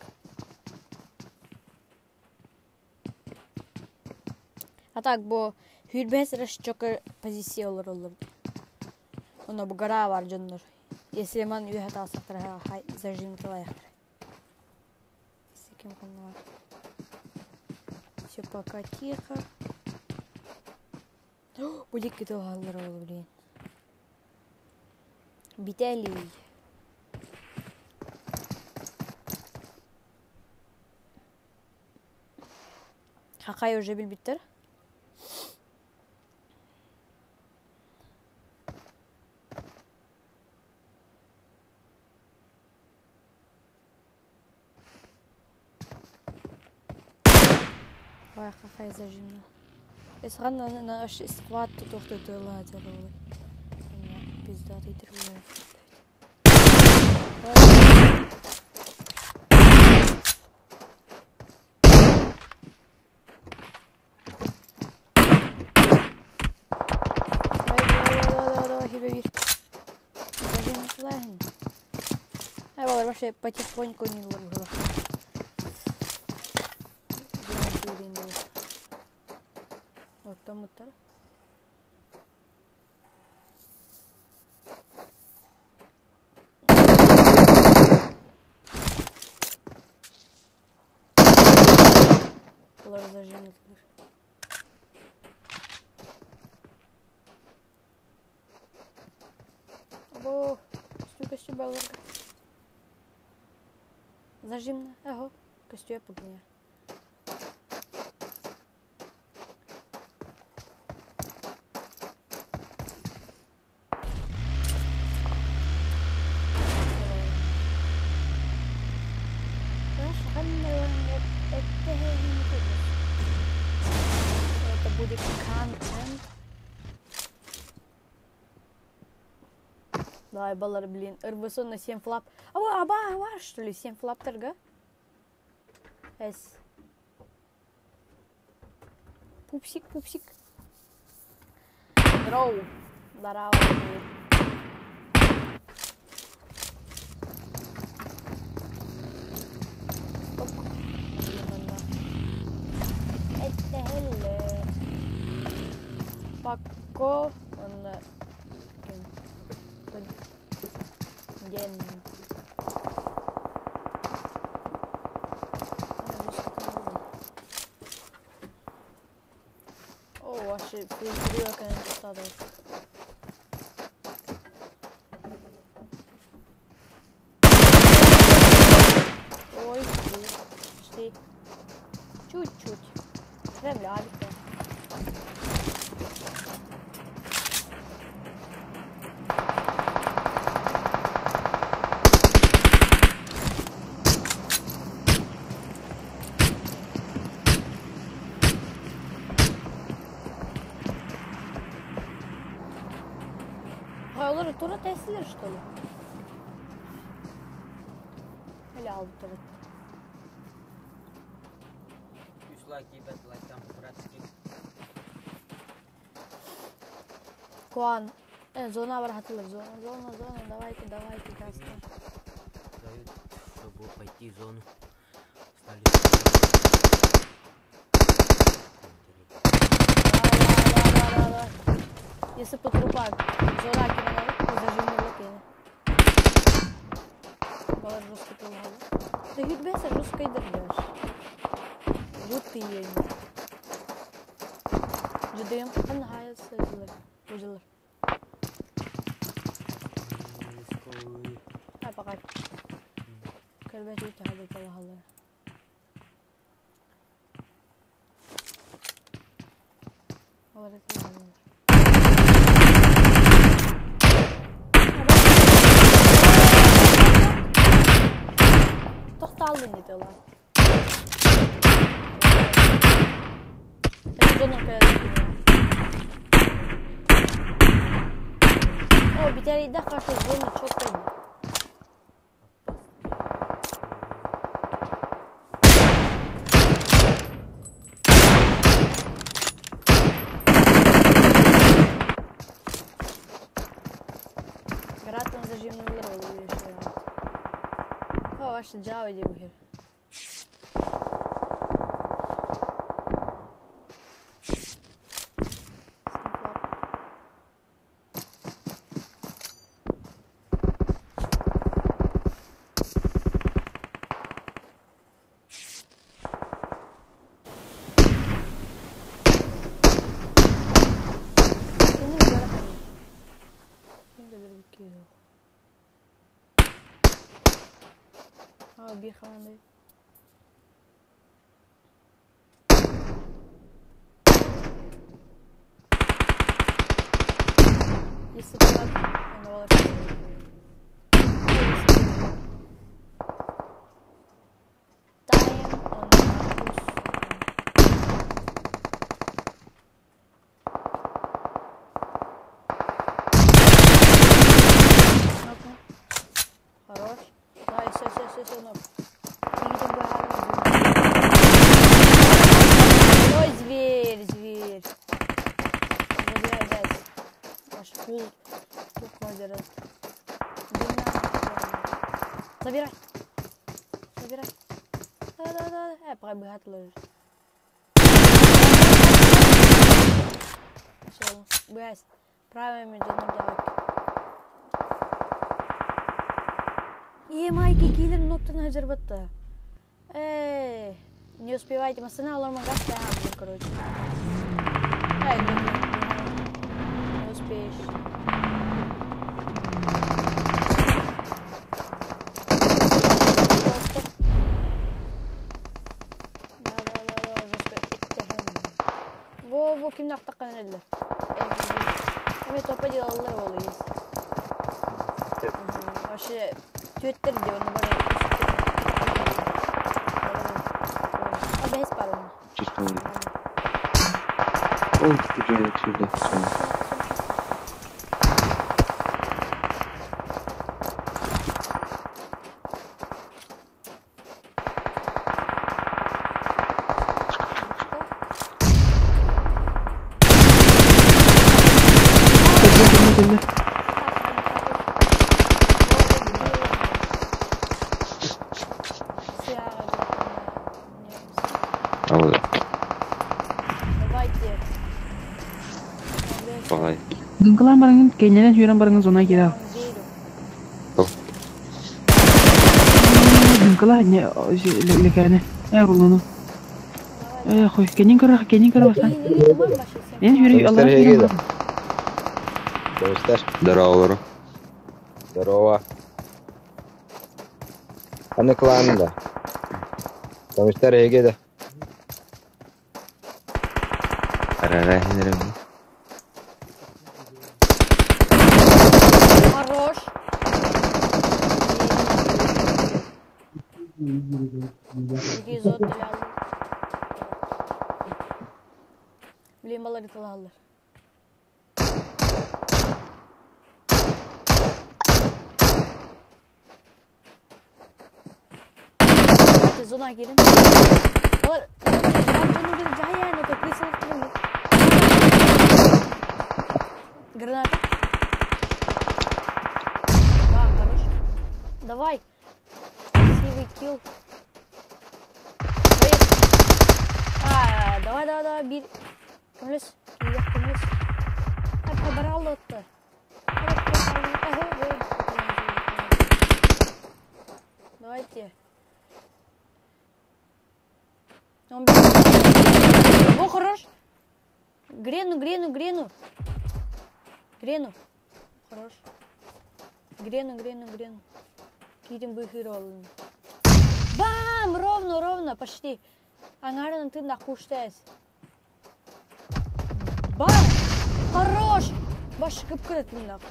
А так, бо hürbesire çok pozisyon olur. Ona bu gara var canlar. Yesleman üye hata saktar hay zajim tlayaktar. Sikim konu var. Все пока тихо. Будет кто галлар блин. Виталий. Хакай уже бил биттер. Vay kafayı zajimle. Esranla na aş squat tutuktu ладер. Пиздатый трубой. Давай, вообще потихоньку не ловлю. Вот там это. Лор зажимет. О, костюм балларга. Зажимна, ага, костюм погня. Это будет контент. Давай, баллар, блин. РБС на 7 флап. Аба, что ли? 7 флап торга? Пупсик. Здорово. Здорово. Это хелле. Пако. Он... Ген. О, ваши призрёк не достаточно. Ой, почти. Чуть-чуть. Справляемся. Oraları tura testiler что ли? Или алты. Куан. Зона var hatırlar. Зона. Давайте, краска. Дают, чтобы пойти в зону. Давай. Если по трупак. Зона кинула, зажиму лакина. Бала жестко пылгала. Да hürbese жестко идешь. Жуткий ей. Ждем. Он hayası Ucalır. Hay bakay. Kırbaç iyi tabi Allah. Olarak kullanılır. Toxtaldın ediyorlar. O bir tane de karşı zonu çok belli. ваши Java diye bu her. Bir kalan değil. Если бы она хорош. Давай, все, ног. Ой, зверь. Забирай. Ваш фул. Озеро. Забирай. Да. Пока бегать ложишь. Все, бегай. Правильно между ног. Майки киллер ноктаны hazır battı. Не успевайте, машина ломан гasta, короче. Не успеешь. Во, ким нақтаққан әлі. Мен топа делалар болуыз. Вообще, Twitter diyor onu bana. Abi hiç para mı? Чисто. Он стреляет сюда. Gengkelan barengin kayaknya syuran barengin zona kira. Oh. Gengkelan hanya lekarnya. Rulunu. Хоy, kenyin kara basan. Yani syuran Allah syuran. Здорово. Здорово. Аны кланында. Комиссар егеді. Хорош. Гизот алды. Блин, балар кылалар. Zona girin. Балар, bunu bir cahaya ne kapıyı Граната. Да, хорош. Давай. Красивый килл. Давай. Bir. Kömürüz. Kömürüz. Hep barallı attı. Давайте. О, хорош. Грену. Хорош. Грену. Кидим быхыр олын. Бам! Ровно. Почти. Аңарын ты нахуштайс. Бам! Хорош! Башы кып-кыры тыңдақ.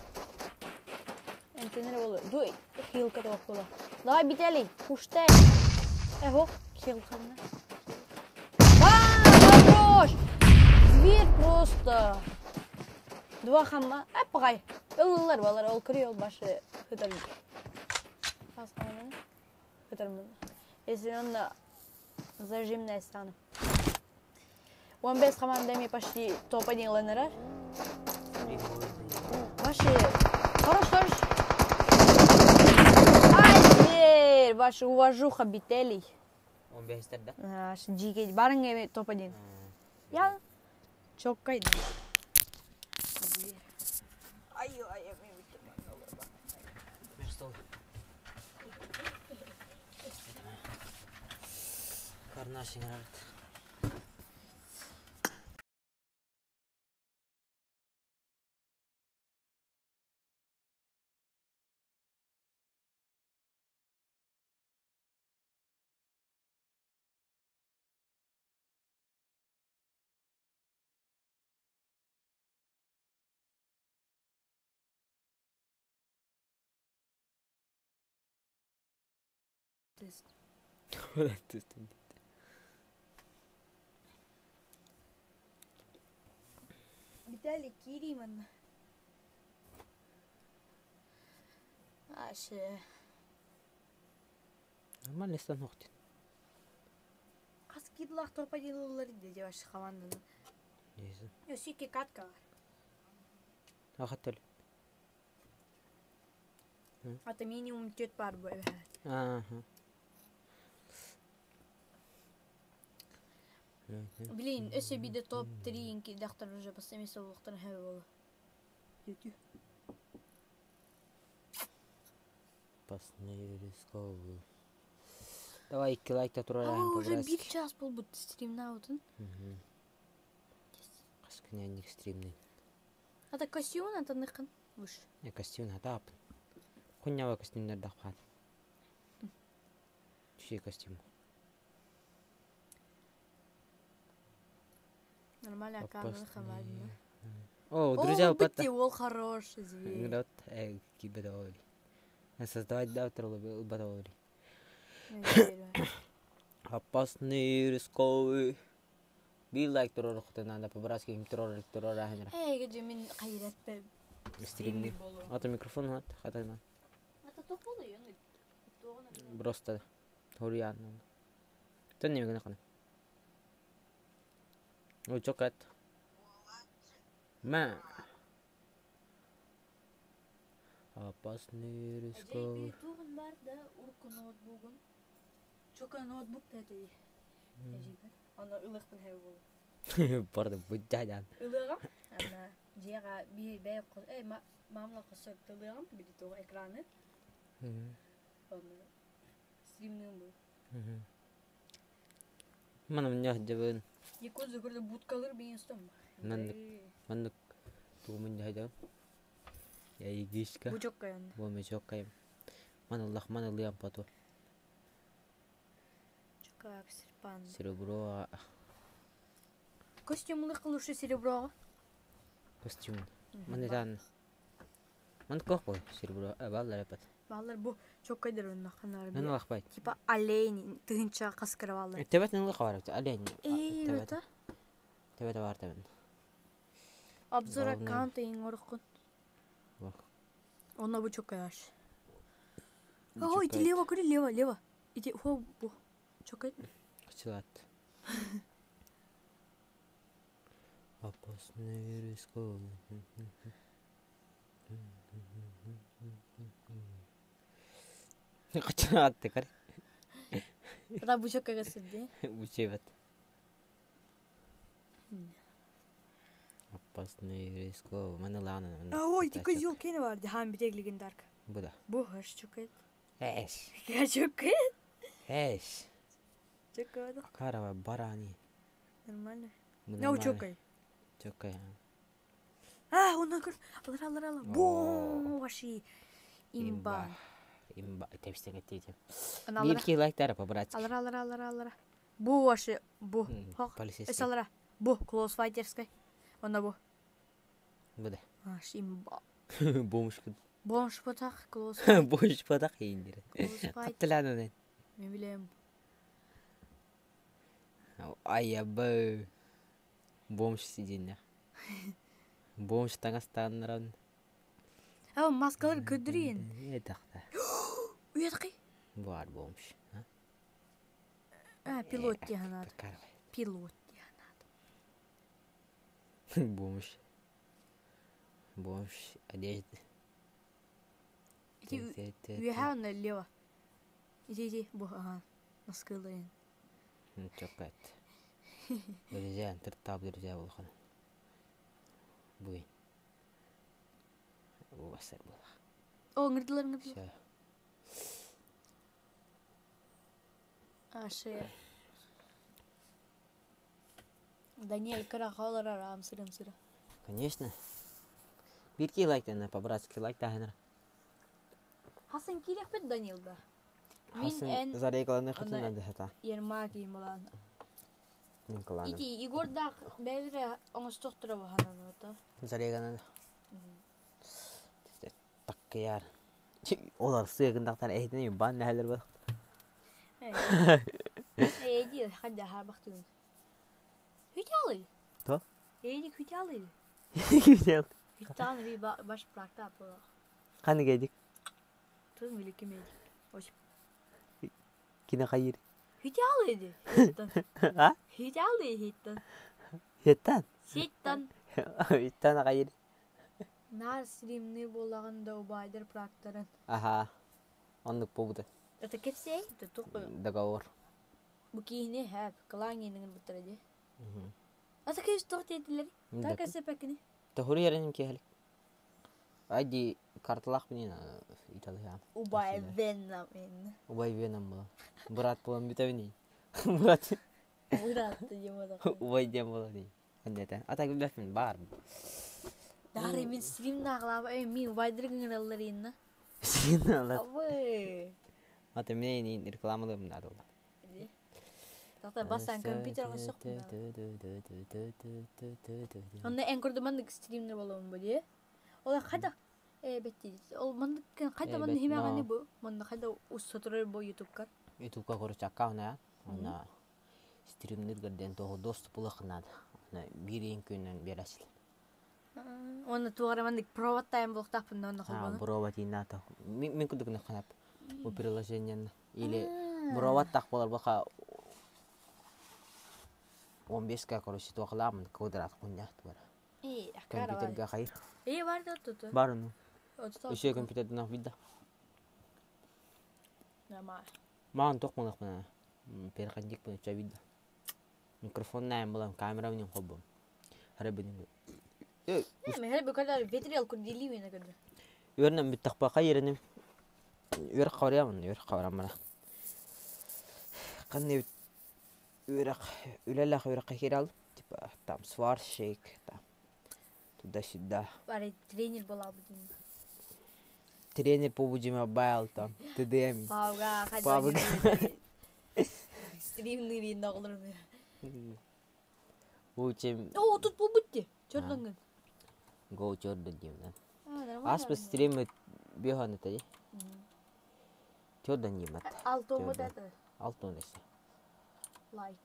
Энтенер болу. Дуй. Хилка тоқ бола. Давай битәли. Хуштайс. Эхо. Хилканы. Бам! Хорош! Зверь просто. Два хамма. Пағай. Ылылар балар. Ол күрей ол башы хытарым. Хытарым. Если он зажимная стану. 15 командами почти топ-1 ленера. Ваши. Хорош. Ай, зверь. ваша уважуха бителей. Он бехистер да? Жиге барың эме топ-1. Я чоккайды. Ай, Мерстол. Карнашин рарт. Виталий Кириман. Аше. Нормально станок. Қас кидлах топ-1 олары деде башы команданы. Несі. Өсіке катка бар. Ақаттөл. Ата минимум 4 бар бұл. Блин, өсі биде топ-3 инки дақтар уже басамесі олықтан хәбі болу. Ютю. Опасный рисковый. Давай 2 лайкта турар. Уже 1 час бол бұд стримна отын. Қаскүнәнік стримный. Ата костюмын ата нықын. Уш. Костюм атапын. Құннява костюмдер дақпад. Түшей костюм. Нормально аканы хамадина. О, друзья, бітті, ол хороший зверь. Играт, кибедовали. Создавать доктор Батовали. Опасный, рисковый. Бил лайк террор, надо по-братски им террор ахнера. Геджи мен қайрат бәб. Стримный. Ата микрофон вот, хатайна. Ата тоқ болды еңі. Просто Хуриан. Төн неме гына. Ой, чокат. Ма. Опасный, рисковый. Әжей туғын бар да, ұрқы ноутбугын. Чока ноутбук дәді. Әжей бар. Ана ылықтың хәбі болды. Барды, бұджадан. Ылыға? Ана жеға бәй қос... мамла қосып тылығым, біді тоғы экраны. Ана стримнің бұл. Mana menjahit Екі зүгірді бұткалыр бейін ұстым. Manduk tu menjahit. Ya igiska. Бұл жоқ қайынды. Bu mecok kayım. Mana liam patu. Чока серпан. Серебро Костюмлы қылушы сереброға? костюм. Mana tan. Man kok boy серебро. Баллар апат. Балар бұл жоқ қайдар онына қанар Наны лақпайт. Типа олень тығынша қасқыры балар. Тебет наны лақпайт. Олень. Өті? Тебет бар тебет. Обзор аккаунта ең орыққын. Она бұл жоқ қайаш. Ой, иди лево, көрі, лево. Иди, хо, бұл. Жоқ қайд? Качылат. Опасный рисковый. Качылат текар. Ата бұл жоқ қайға сүрді. Учебет. Опасный рисковый. Mana lana. Ой, ти козел кені бар, дехам бітеглігін дарк. Bu da. Бұл хаш жоқ қайд. Эш. Я жоқ қайд? Эш. Жоқ қайд. Карава барани. Нормально. Bu Не, жоқ қайд. Çok kaya. Оны көр. Алыр. Бом, ваши. Имба. Имба. Тепстен еттейдем. Алыр. 1-2 лайктар по-братски. Алыр. Бұл ваши. Бұл. Полицейский. Эс алыра. Бұл, клоус файтерской. Она бұл. Bu da. Аш, имба. Bomş kız. Бомж потақ, клоус Boş padak yiyindir. Клоус файтер. Kattılan ne? Мен білем. Ay ya bu. Bomş sидинler. Bomş tangastandırın. Маскалар көдірейін. Ne taktı? Уятқи. Var bomş. Пилот деген ады. Karvay. Пилот деген ады. Bomş. Bomş. Одежда. Уяха ана лево. иди, бу, ага, наскылын. Чоккат. Друзья, тыртап друзья болған. Буй. Бу басар болған. О, ңырдылар. Всё. Ашы. Даниэль карахалар арам сырым. Конечно. Бирки лайктан, по-братски лайктан. Хасын кирек бит Даниэлда. Хасын Мен зарейкаланы хатынан да хата. ерма кийим болан. Мен кыланым. Ити Игорда бәлре оңостуктура бахананы ото. Зарейкаланы. Таккаяр. Олар сыйгындактар эйтене бан нәлер бар. Эйди хадда харбактын. Хүталы. То? Эйди хүталы. Güzel. Хүтаны би баш практа по. Каны geldik? Тун великий медик. Оч. Kine hayır. Хүталы эди. Ha? Хүталы хиттан. Yetten. Ситтан. Yetten hayır. Нар стримны болаганда убайдыр практарын. Aha. Onluk bu da. Это кепсей, это тук. Договор. Bu kihne hep kılanginin bitirdi. Ata kez tuht edilir. Ta kasepekni. Tahuri yerenim ki helik. Aydi kartalak benim İtalya. Ubay Venom. Ubay Venom bu. Murat bulan bir tane. Murat. Murat diyemedi. Ubay diye bu değil. Anneden. Ata gibi lafın var mı? Dari min stream naklaba mi ubaydır gınırlarıyla. Şimdi Allah. Abi. Ata mene reklamlarım da oldu. Tata basan kompüter masuk. Onda en kurdumandık streamler olalım bu diye. Ola kada betti. Ol mandık kada mandı himagani bu. Mandı kada usatırır bu YouTube'kar. YouTube'ga koruç akkauna ya. Ona streamler garden toho dost bulaknada. Ona bir günden bir asıl. Onda tuğra mandık provat time bulak tapında onda Ha, kolbana. provat inata. Min kudu kena kanap. Bu приложение или provat tak polar baka 15 короче тоқыламын квадрат құнят бар. Компьютерге қайыр. Бар да тұты. Бар оны. Еще компьютерден ақ видда. Маған тоқ мұнақ бұна. Перқандик бұна үча видда. Микрофон найым болам, камера бұнен қол болам. Харабынен бұл. Мен бұл қадар ветрел күрделі мені көрді. Өрінен бүт тақпақа ерінем. Өрік қауыриямын, өрік қауырамын. Қанне Урак, улалах урак хирал, типа там сварщик, там туда-сюда. Бари тренер была бы. Тренер по мобайл там, ТДМ. Павга, Павга. Стримный вид нағылырмы. Учим. О, тут побудьте. Чёрдыңын. Гоу чёрдың деймін. Аспы стримі бейханы тәде. Чёрдың деймін. Алтын бұд әді. Алтын десе. Like.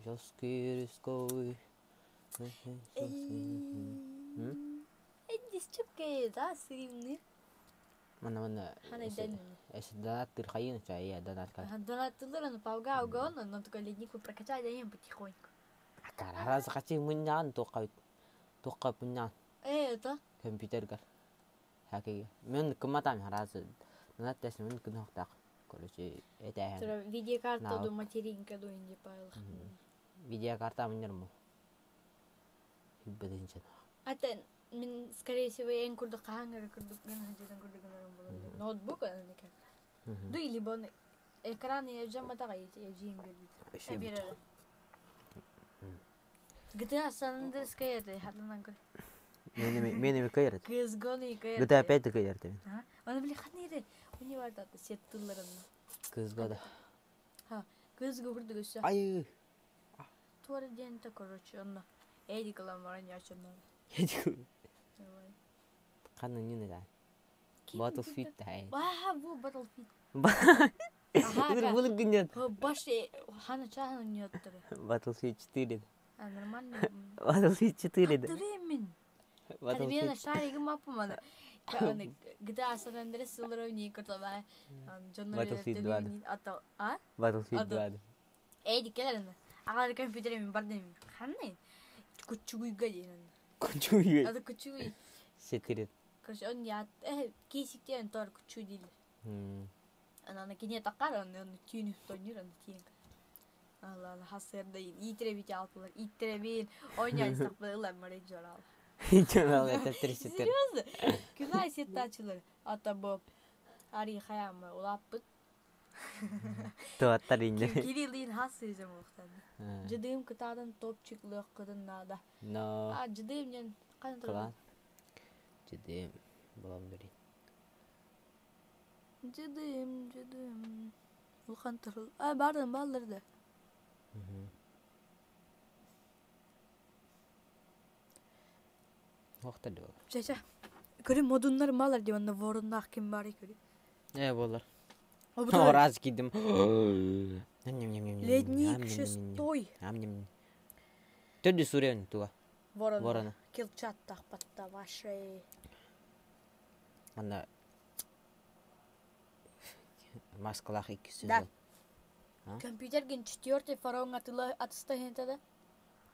Жёсткий рисковый. Эдис чөпке, да, стримный. Mana Хана дәнін. Донат тырхайын чая, донат кар. Донаттылырын пауга аугауна, но только леднику прокачай даем потихоньку. Раз хочу муньян тоққа пуньян. Это? Компьютер кар. Хакиге. Мен кыматам раз донат тәсін мен күн хоқтақ. Короче, это Тора видеокарта до материнка до инди пайлах. Видеокарта менер му. Хиббеден чана. Атен мен скорее всего ен курдук хангар курдук мен хаҗадан курдук болду. Ноутбук аныкы. Ду или бон экран я жамата гайти я жим берди. GTA San Andreas каярды хатынан көр. Менеме каярд. Кызгоны каярды. GTA 5 каярд. Ha? Аны биле хатнеде. Уни бар да сеттулларын. Кызгода. Ha, кызгы курдук өсө. Ай. Туары дента короче онна. Эди каламаран яшонна. Канын не да. Battlefield да. Ва, бу Battlefield. Игры было гнет. Баши хана чахана нёттыр. Battlefield 4. А нормально. Battlefield 4. Дремин. Hadi bir yana şarkı mı yapamadı. Yani GTA San Andreas sılırı kurtulma. Battlefield Canları var. Ata, ha? Battlefield 4. Dikkatlerinden. Ağlar kompüterim var demin. Kanne. Küçük geliyor. Konçuyu. Adı küçük. Сетирет. Короче, он я кейсиктен тор күчүү дейли. Ананы кине такар, аны түйүнүп тонир, аны тиен. Allah hasırda itre bir altılar, itre bir oynayan saklılar marayıcı oral. Hiç oral etettir setir. Seriyoz? Günay sette açılır. Ata bu ari hayamı ulapıt. Tuattar indi. Kiriliğin hasırıcı muhtemelen. Cıdığım kıtadan topçuklu kadınlarda. No. Cıdığım yani kan Kılan. Cıdığım. Bulam duri. Cıdığım. Ulkan tırıl. Bardan baldırdı. Vakti diyor. Çeçe. Görüm modunlar malar diyor. Onda vorunda kim var görüm. Болар. O bu da Ораз кидим. ледник шестой. Төдү сурен туга. Ворона. Ворона. Килчаттах патта вашей. Анда маскалах икisi. Да. Компьютерген 4 фаронга тыла атыста хентада.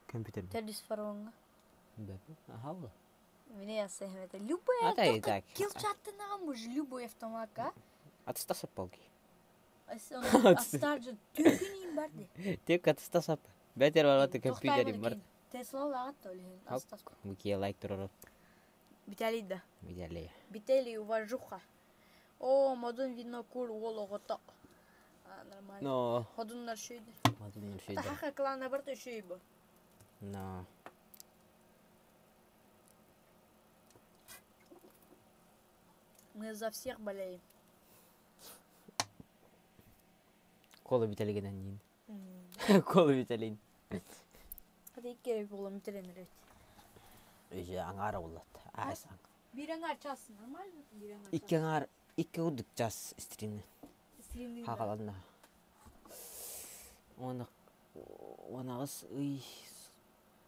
Компьютер. Тердис фаронга. Ахавла. Мне я сехвете. Любая Ата и так. Килчатты намуж любой автоматка. Атыста сапалги. Астаржы түгүнүн барды. Тек атыста сап. Бетер бараты компьютери бар. Тесла лагат толин астас. Муки лайк турар. Биталида. Видели. Бители уважуха. О, модун видно кур вологото. Нормально. Но. Ходунlar şeydir. Мадын шейдер. Таха клана бар то şey bu. Но. Мы за всех болеем. Кола бителигенен кийин. Кола бителин. Hadi ilk kere bulalım bitirenler evet. Уже аңар болот. Айсаң. Bir аңар çalsın normal mi? Bir аңар Икки аңар, икки удук жас стримни. çalsın. Хакаланда. Онагыз ый.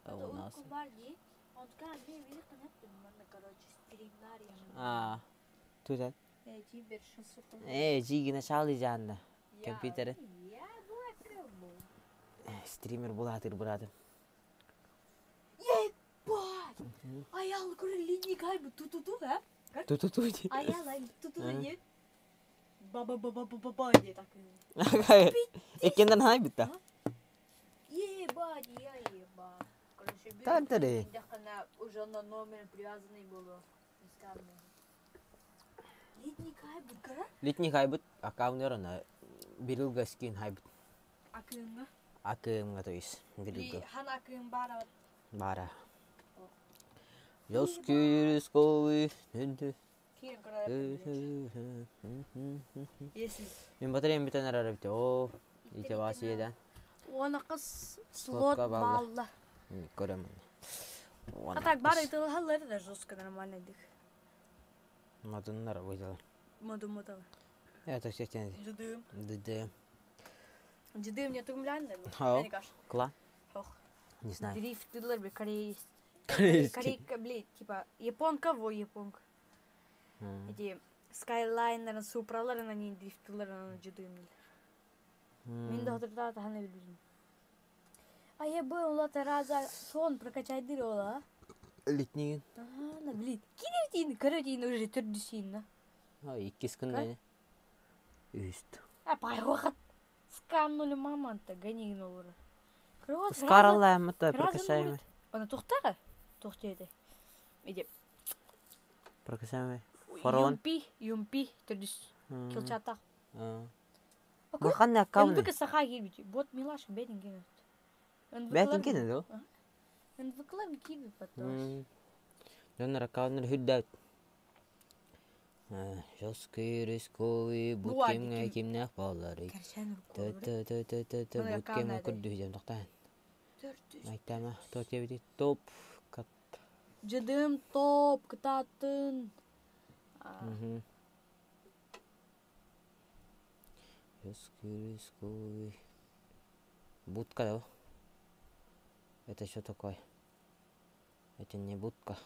Онагыз. Uyku var diye. Ontka bir kanıttım bana короче стримler yani. Тузат. Тибер шансу. Жигине шалы жанында. Компьютери. Я була Стример булатыр братым. Ебать! Ayağlı kuru linyi kaybı tututu ha? Ту-ту-ту. Ayağlı tututu ye. Baba diye takıyor. Экенден хайбытта. Ебать, я ебать. Короче, Так, да, да. она уже на номер привязанный был. Летний кайбы, кара? Литний хайбыт, акаунерына бирилга скин хайбыт. Акынга? Акымга то есть бирилга. Хан акын бара. Бара. Жос күйріс қолы үнді. Кирин кара. Если. Мен батареям бітен арара бітті. О, ите басы еден. Ona kız slot ballı. Көрем. Atak bari итыл халлары да жестко нормально дик. Мадыннар ойдалар. Моду. Это все тянет. Жидым. ДД. Жидым не тумляндыр. Хау. Кла? Хох. Не знаю. Дрифтылар бе корейский. Корейский. Корейка, блин, типа японка во японка. Эти Skyliner, Supra'ların hani drift'ların acıdığım. Мен да hatırda tahmin edebilirim. А я был на тараза сон прокачать дырола. Летний. Ага, блин. Кинертин, каротин уже төрдүсин. Иккис күннәне. Үст. Пайгохат. Сканнули маманта, ганин olur. Скаралаем это прокачаем. Она тухтага? Тухтеде. Иди. Прокачаем. Фарон. Юмпи, төрдүс. Килчата. Бакан аккаунт. Энбек саха кирбити. Бот милаш бедин генет. Бетин кене до. Энбеклар кирби потом. Донор аккаунт хүддәт. Жос күйріс көй бұткемге кемнәк балары. Бұткемге күрді жем тоқтайын. Айтама, топ ебеді, топ. Жыдым топ, кытатын. Жос күйріс көй. Будка да. Это что такое? Это не будка.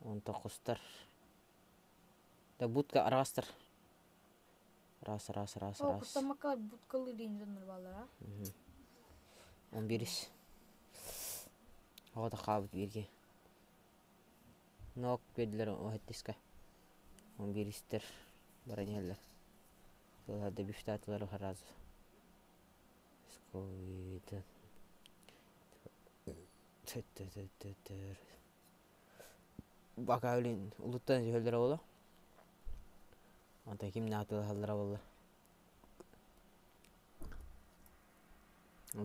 Он тоқыстар. Да будка арастыр. Раз. О, кустамака будкалы дейін жаныр балар, а? 11. Ода қабыт берге. Nok verdiler o hettiske. On biristler barın yerler. Sonra bifte atıları harazı. Skoydu. Bak öyle uluttan söyler oğlu. Anta kim ne atılı hallara oğlu.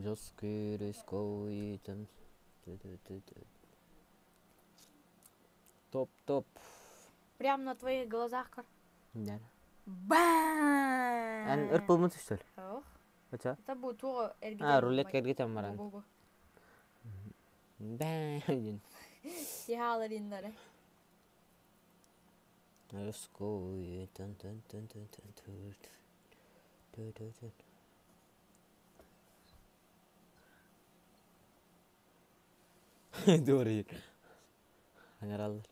Joskuru skoydun. Топ. Прям на твоих глазах. Да. Бам! Ан ырпылмыт что ли? Ох, Ача? это будет тура А, рулетка эргетем баран. Бу-бу-бу. Бэн. Сигалар иннары. Joskuru. Doğru. Hangar alır.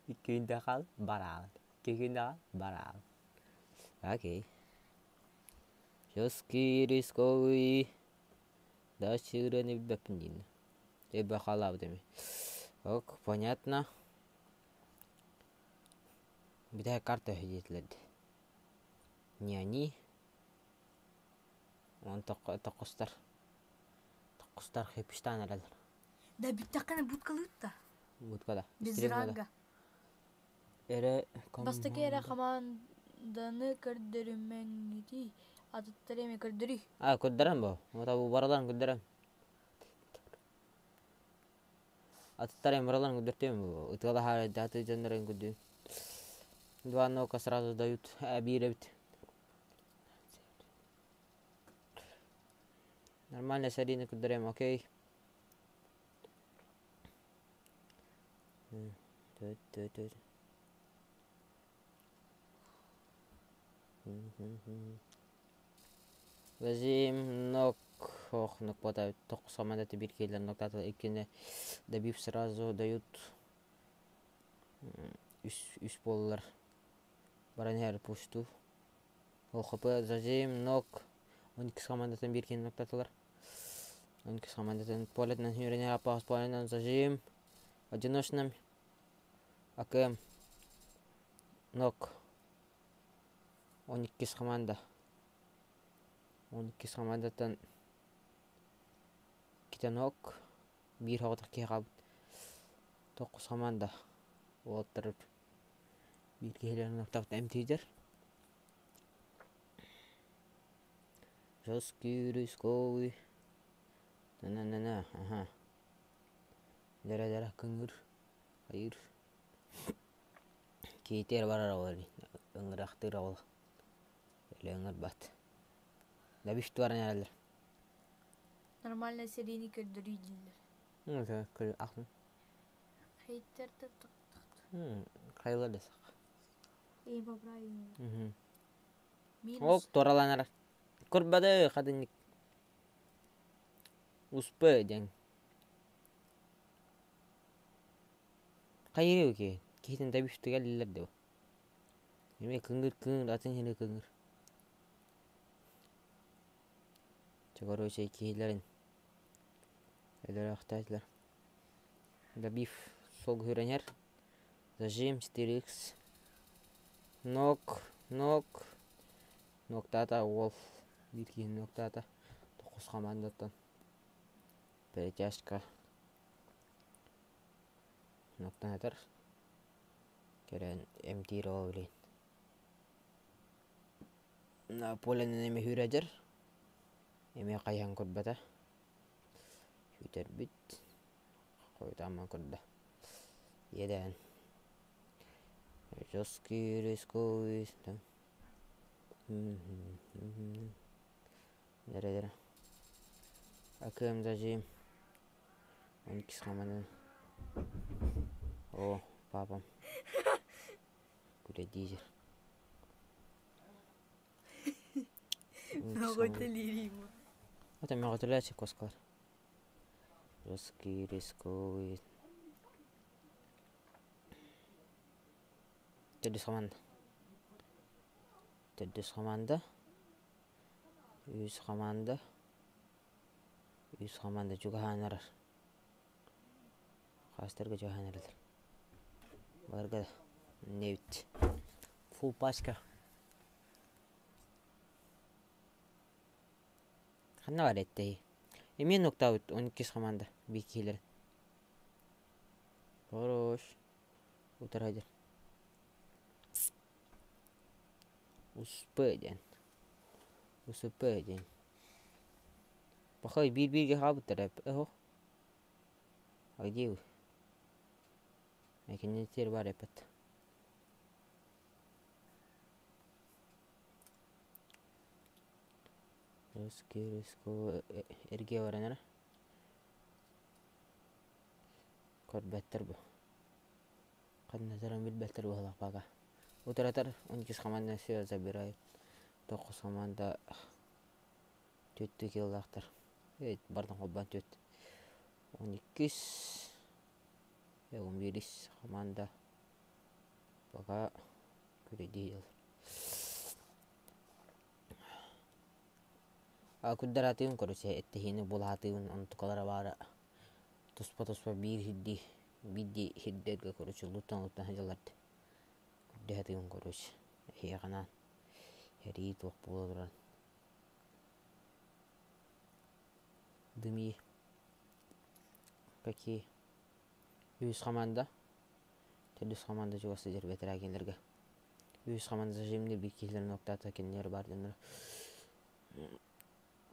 İki günde kal, baral. İki günde kal, baral. Окей. Жёсткий рисковый. Доширенный бепнин. Эба халав деми. Ок, понятно. Bir daha karta hediyetledi. Yani. Он тоқустар. Тоқустар хепиштан алалар. Да биттакана буткалытта. Будкада. Без ранга. Эре Бастаки эре команданы көрдөрүмөңүти. Атыттар эме көрдөрү. А, көддөрөм бу. Ота бу бараларын көддөрөм. Аттар эми бараларын көддөртөм бу. Утгала хары даты жандарын көддөрөм. Два нока сразу дают. Абиребит. Нормально серийно көддөрөм, окей. Вазим нок. Ох, нок потают. Только командаты bir келер ноктаты экене добив сразу дают. Үс боллар. Баран her пушту. ОХП зажим нок. 12 командатын bir келер ноктатылар. 12 командатын полетнан юрене апас полетнан зажим. Одиночным. АКМ. Нок. 12 команда. 12 командатан kita nok bir hawta ki qab 9 команда отырып bir келерин ноктап эмтижер. Жёсткий рисковый. На. Ага. Дара кынгыр. Hayır. Кейтер барар авали. Ыңырактыр авал. Эле ыңыр бат. Да бишт баран алар. Нормально серийни көрдөрү дилер. Да, кыр ахын. Хейтер тык. Кайлар десак. Эй, поправим. Ок, Минус. тораланар. Көрбөдө кадынник. Успе ден. Кайры ке. Кейтен да бишт келдилер деп. Эме кынгыр атын хеле кынгыр. Короче, кейлерин. Элер актайлар. Добив сол хүренер. Зажим 4x. Нок. Ноктата Wolf. Bir keyin ноктата. 9 командаттан. Перетяжка. Ноктатар. Керен эмтир олин. На поленен эме хүрежер. Эме кайхан көрбөтө. Хүтер бит. Койдаман көрдө. Еден. Жёсткий рисковый. Дара. АКМ зажим. 12 команда. О, папам. Куда дизер. Много делирима. Это много телячек Оскар. Жёсткий рисковый. Тедис команда. Үз команда. Üst komanda juga hanar. Хастырга жаханарлар. Барга невт. Фул пачка. Ханна бар этти. Эмен нокта 12 команда бикилер. Хорош. Утырайдыр. Успэден. Бахай бир-бирге хабыттыр. Эхо. А где вы? Мекенеттер бар эпет. Рыско эрге баранар. Код беттер бу. Кадназаран бил беттер бу халак бага. Утаратар 12 команда все забирает. 9 команда төттү киллактар. Бардын колбан төт. 12 11 команда бага күрөдү. Куддаратыын көрүсө эттехини булатыын онтукалара бара. Туспа бир бидди хиддерге көрүсө луттан хажаларды. Куддаратыын көрүсө хеганан хери ток болор. Дыми какие Үз команда. Төдүс команда жуасы жер ветерагендерге. Үз команда жемде бикилер ноктата кеннер бардыныр.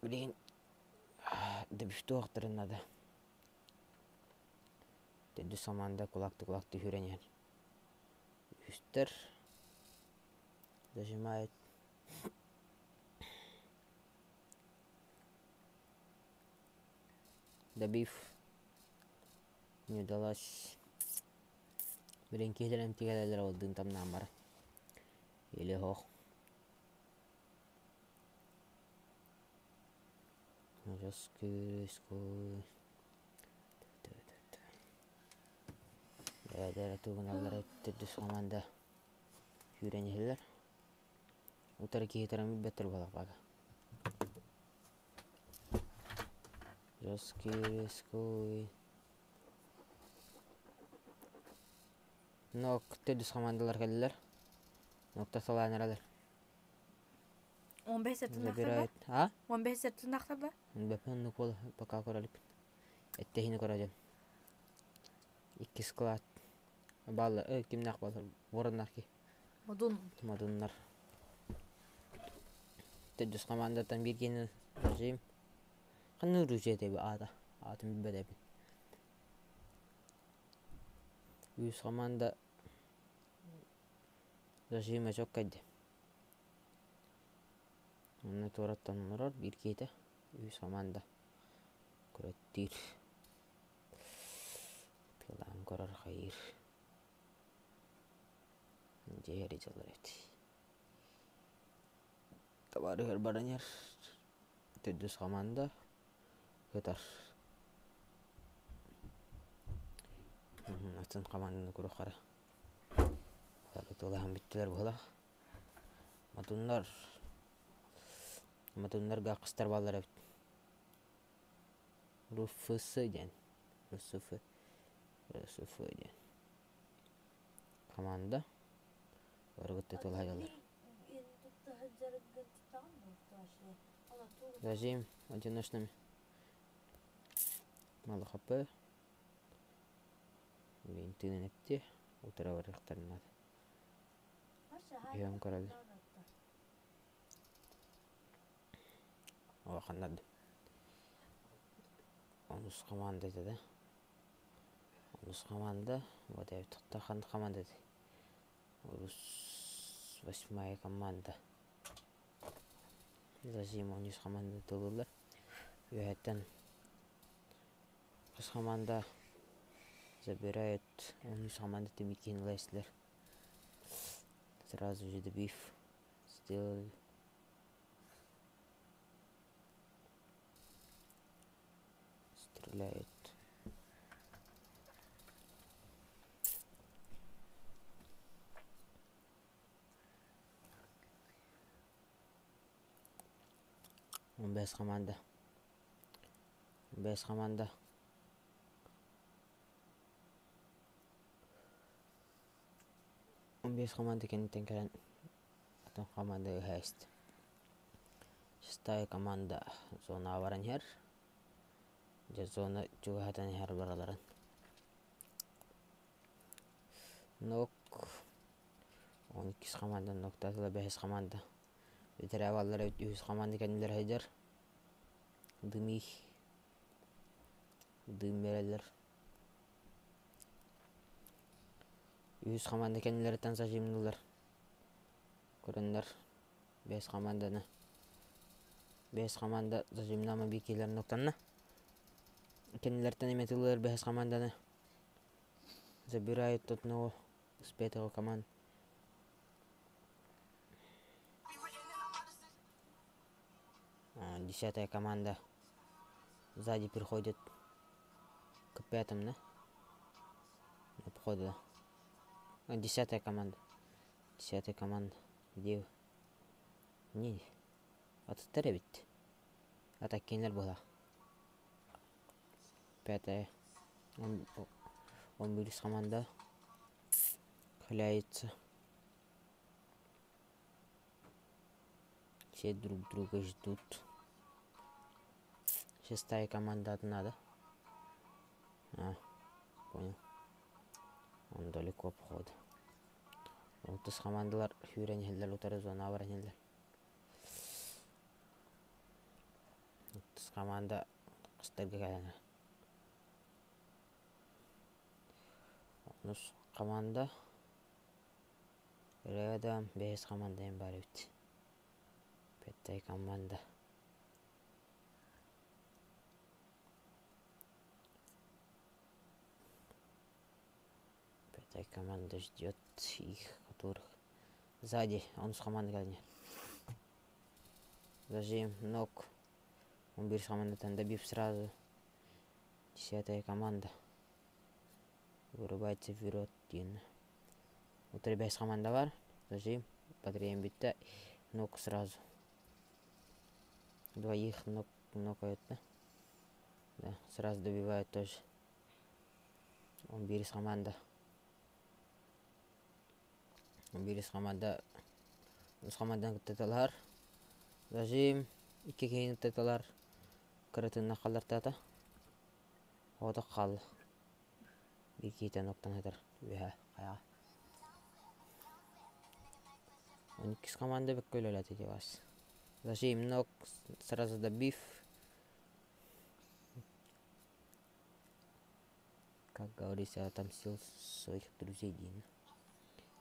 Билген дебифту актырынады. Төдүс команда кулакты хүренен. Үстер зажимает. Добив не удалось. Блин, киселем тигелер олдун тамнан бар. Или хох. Жаскырыской. Дәре тугуналар төдүс команда хүренелер. Утар киетерем беттер балак бага. Жаскырыской. Нок төдүс командалар келдилер. Нокта саланыралар. 15 сертынактарда? А? 15 сертынактарда? Бепен нукол пока коралип. Эттехини коралим. 2 склад. Баллы, кимнак баллы? Вороннарки. Мадуннар. Төдүс командатан биргени режим. Каны ружете ада. Атым бедебин. Үз команда режиме жок кайды. Оны тураттан урар бир кейте. Үз команда көрөттүр. Тылан көрөр хайыр. Жери жалырет. Табары баранер. Төдүс команда көтөр. Атын команданы көрө кара. Тулаан биттилер була. Матундар кыстар балдар эп. Руфысы ден. Команда өргөттө тулайдылар. Режим одиночными. Мало хп. Винтинен этти. Утра варыктарына. Ям корал. Ваханад. Онус команда да. Онус команда, вот я тут команда. Рус 8-я команда. Зажим онус команда тулулар. Юхеттен команда забирает онус команда тимикин лайслер. Сразу же добив. Сделали. Стреляет. Без команда. 5 команда. Он 5 команд екендіктен кейін потом команда есть. 6 команда зона баран хер. Же зона чугатан хер бараларын. Нок 12 команда ноктатыла 5 команда. Битер аваллар 100 команда кенилер хайдар. Дымих. Дым берелер. 100 команда кенилер танса жимдылар. Көрөндөр 5 команданы. 5 команда зажимнама бикелер ноктанна. Кенилерден эметилер 5 команданы. Забирают одного с 5 команд. Десятая команда сзади приходит к 5, да? Походу, да. 10 команда. 10 команда. Где вы? Не. Аттары бит. Атаккенер была. 5. Он будет команда. Хляется. Все друг друга ждут. 6 команда одна, да? Понял. Он далеко, походу. Вот с командалар хюрен хеллер утары зона баран хеллер. С команда кыстырга калана. Нус команда рядом 5 команда им бар бит. 5 команда. Команда ждет их, которых сзади. Он с командой гоняет. Зажим, ног. Он берет команду, там добив сразу. 10 команда. Вырубается вперед. Вот 5 команда бар. Зажим. Подреем битта. Ног сразу. Двоих нокают, да? Да, сразу добивают тоже. Он берет команда. Бирис команда. Үз командан кытталар. Зажим 2 кейин кытталар. Кырытына калдыртата. Ода кал. 2 ноктан хатар. Беха, кая. 12 команда бек көйлөлөт эти вас. Зажим нок сразу добив. Как говорится, отомстил своих друзей, дейін.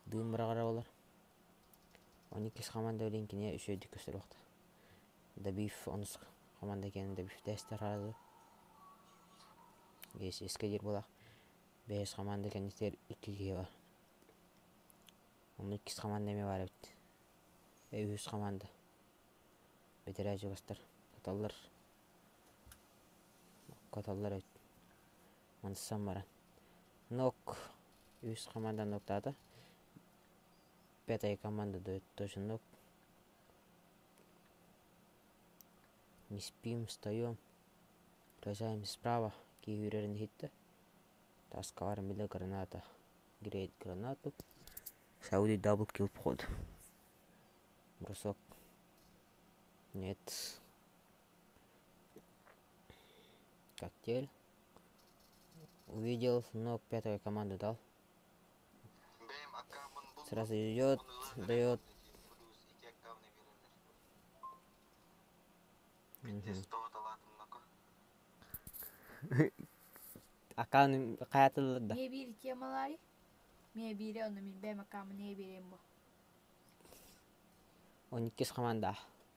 Дым барагара болар. 12 команда өлеңкіне үшөйдік көстер вақты. Добив 10 команда екенін добив дәстер разы. Еске дер болақ. 5 команда екеністер 2-ге бар. 12 команда еме бар өтті. 100 команда. Бетер әжі бастар. Каталлар өтті. Мансам баран. Нок. 100 команда ноктады. 5 команда дает тоже ног. Не спим, встаем. Бросаем справа. Киюрерин хитта. Таскавар миля граната. Греет гранату. Сауди даблкил вход. Бросок. Нет. Коктейль. Увидел, ног 5 команду дал. Сразу идет, дает. Акан каятылды да. Не бир темалары? Мне бире оны мен бәм акамы не берем бу. 12 команда.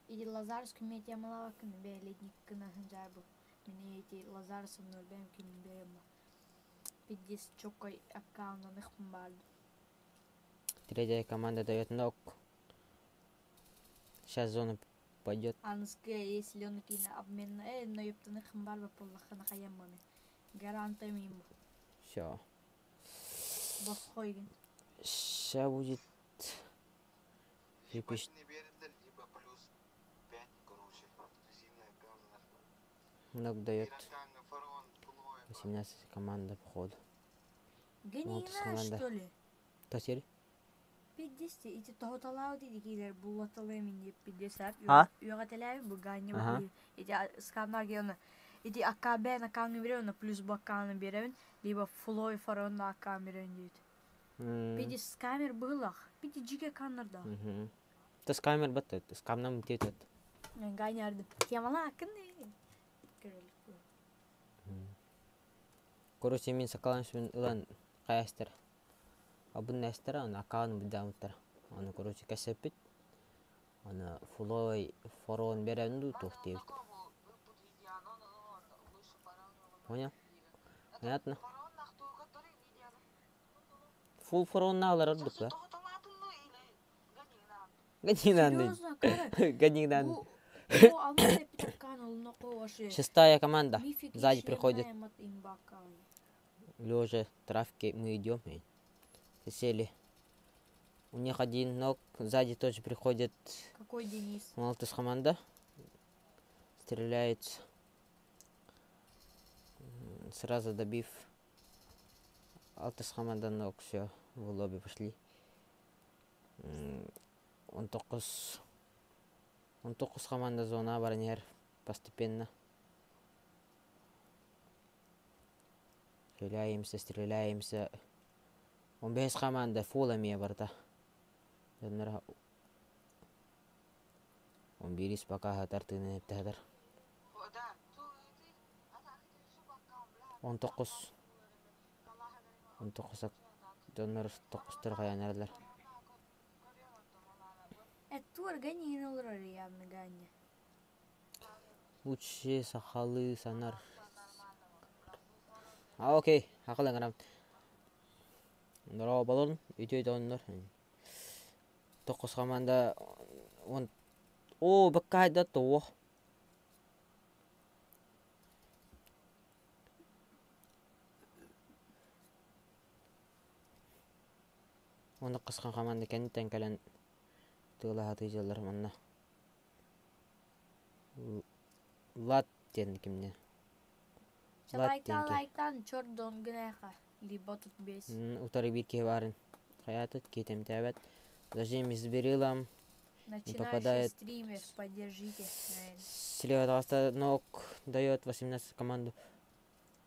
Иди Лазарс күме темалары күн бәлетник кына хынжар бу. Мен эти Лазарс оны бәм күн берем бу. 50 чокой аккаунтын ихпын барды. 3 команда дает ног. Сейчас зона пойдет. Анская, если он кино обмен, но ёптаны хмбар ба поллахана хаям маме. Гарантия мимо. Все. Бахойген. Сейчас будет. Припишет. Ног дает. 18 команда, походу. Генина, команда. что ли? Кто серия? 50. Эти тохоталау дедикилер буллаталы мен деп 50. А? Югателяви бу ганни Ага. бу. Эти скамнар геона. Эти акабе на камни берем, плюс баканы берем, либо флой фарон на камеру нет. 50 камер было. 50 джига канарда. Тас камер бат, скамнам тетет. Мен ганярдым. Темала акынны. Короче, мен сакаланшмен ылан каястар. Абын настар, аны акааны бидамыттар. Аны, короче, кәсеппет. Аны флой фарон беренду тухтебит. Понял? Понятно? Фул фаронна алар ордук, да? Ганинан. Серьезно, кара? Ганинан. Бу алмаз эпитакан олно кооши. 6-я команда. Сзади приходит. Лёжа, травки, мы идем. Сели. У них один ног. Сзади тоже приходит. Какой Денис? Молотос команда. Стреляет. Сразу добив. Алтыс команда ног. Все, в лобби пошли. Он только с команда зона барнер постепенно. Стреляемся. Он без команды фулами барта. Он берись пока хатар не тахдар. Он только донор токустер гаянарлар. Это органин олар явно ганя. Лучше сахалы санар. Окей, хакалан гарам. Нора балон, үйдей донор. Токус команда он баккайда то. Он кыскан команда кенттен келен тыла хатыжалар манна. Лат ден кимне. Лайтан чордон гнеха. Либо тут бес. Утары бир ке барын. Хаятыт кетем табат. Даже изберилам. Начинающий стример, поддержите. Слева от ног дает 18 команду.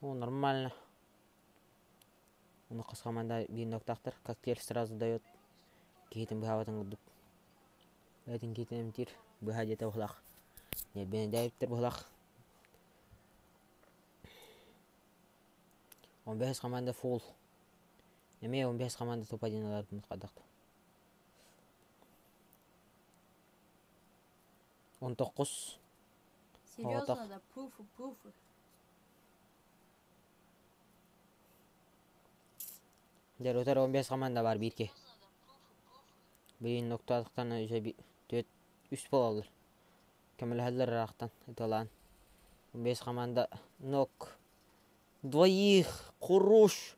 О, нормально. Он кыс команда бир ног тахтар. Коктейль сразу дает. Кетем бахаватын гудук. Этин кетем тир. Бахадета ухлах. Не бен дайптер ухлах. Он без команда фул. Неме он без команда топ-1 аларды мукадакта. Он токус. Серьезно, да, пруфы. Дер отар 15 команда бар бирке. Бирин ноктадыктан уже 3 бол алыр. Кемел халлар рахтан италан. 15 команда нок. Двоих хорош.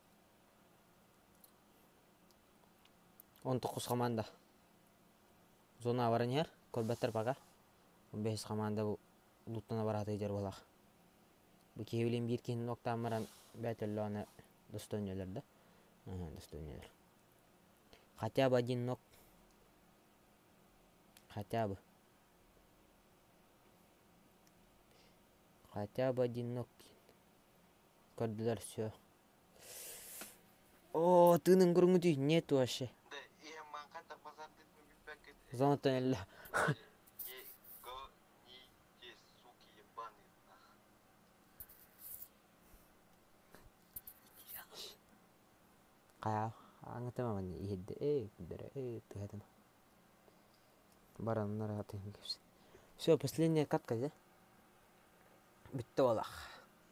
Он токус команда. Зона баранер, колбаттар бага. 15 команда бу луттана бараты жер болак. Бу кебилен бир кен ноктамаран бәтелланы достойнелер да. Достойнелер. Хотя бы один нок. Хотя бы один нок. Көрдүлөр все. О, тынын көрүңүдүй нету вообще. Зонтон эле. Кая, аңытыма мен ийди. Кудере, тыгатым. Баран наратын кепси. Все, последняя катка, да? Битти болак.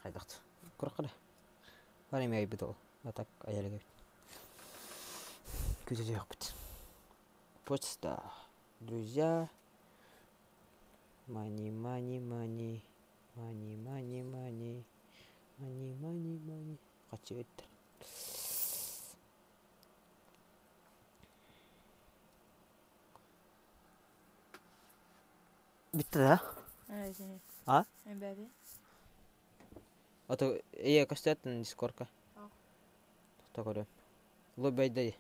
Кайдакты. Куракыда. Время ай битол. А так аялга. Күзөж жакпыт. Почта. Друзья. Money. Качып өттүр. Bitti da. Evet. Ha? Bebe. Ото кастеттен дискорка. Токорем. Лобайда.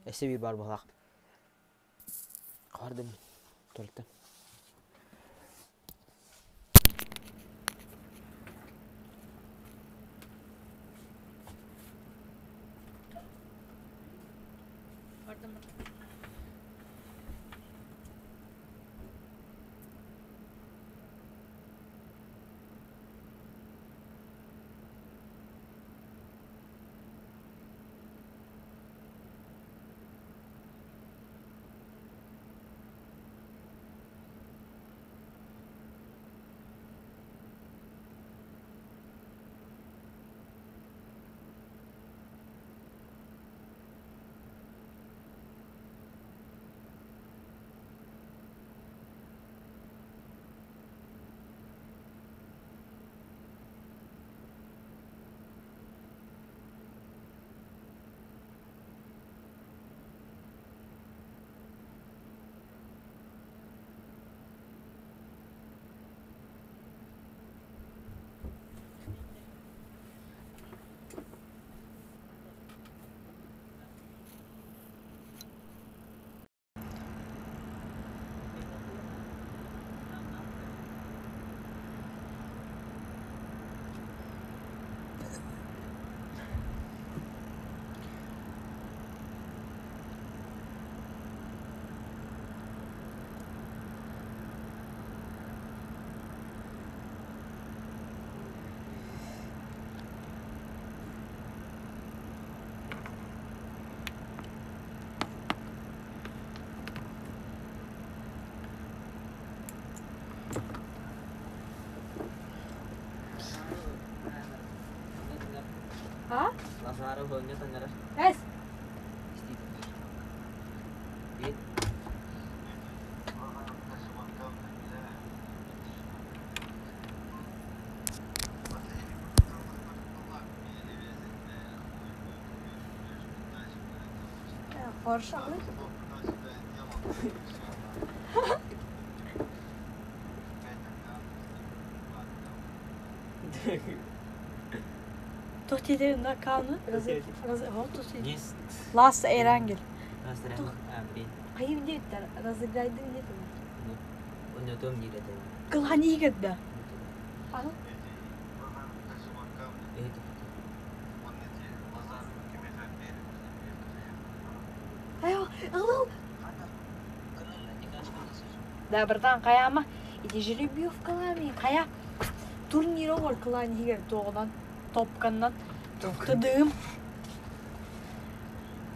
Эсеби бар балак. Кардым. Толта. Ha? Lasara baunya tanyaras. Es. Хорошо. Toch die er naar kamer? Wat toch die? Yes. Laatste erangel. Lasara abi. Hayır değil de razı gaydın değil mi? Onu tom di dete. Kılhani gitti. Ana. Itu. Ayo, al. Да, братан, каяма. Иди жеребьев калами. Кая. Турнир olur kılani higer toğdan. Topkandan. Тыдым.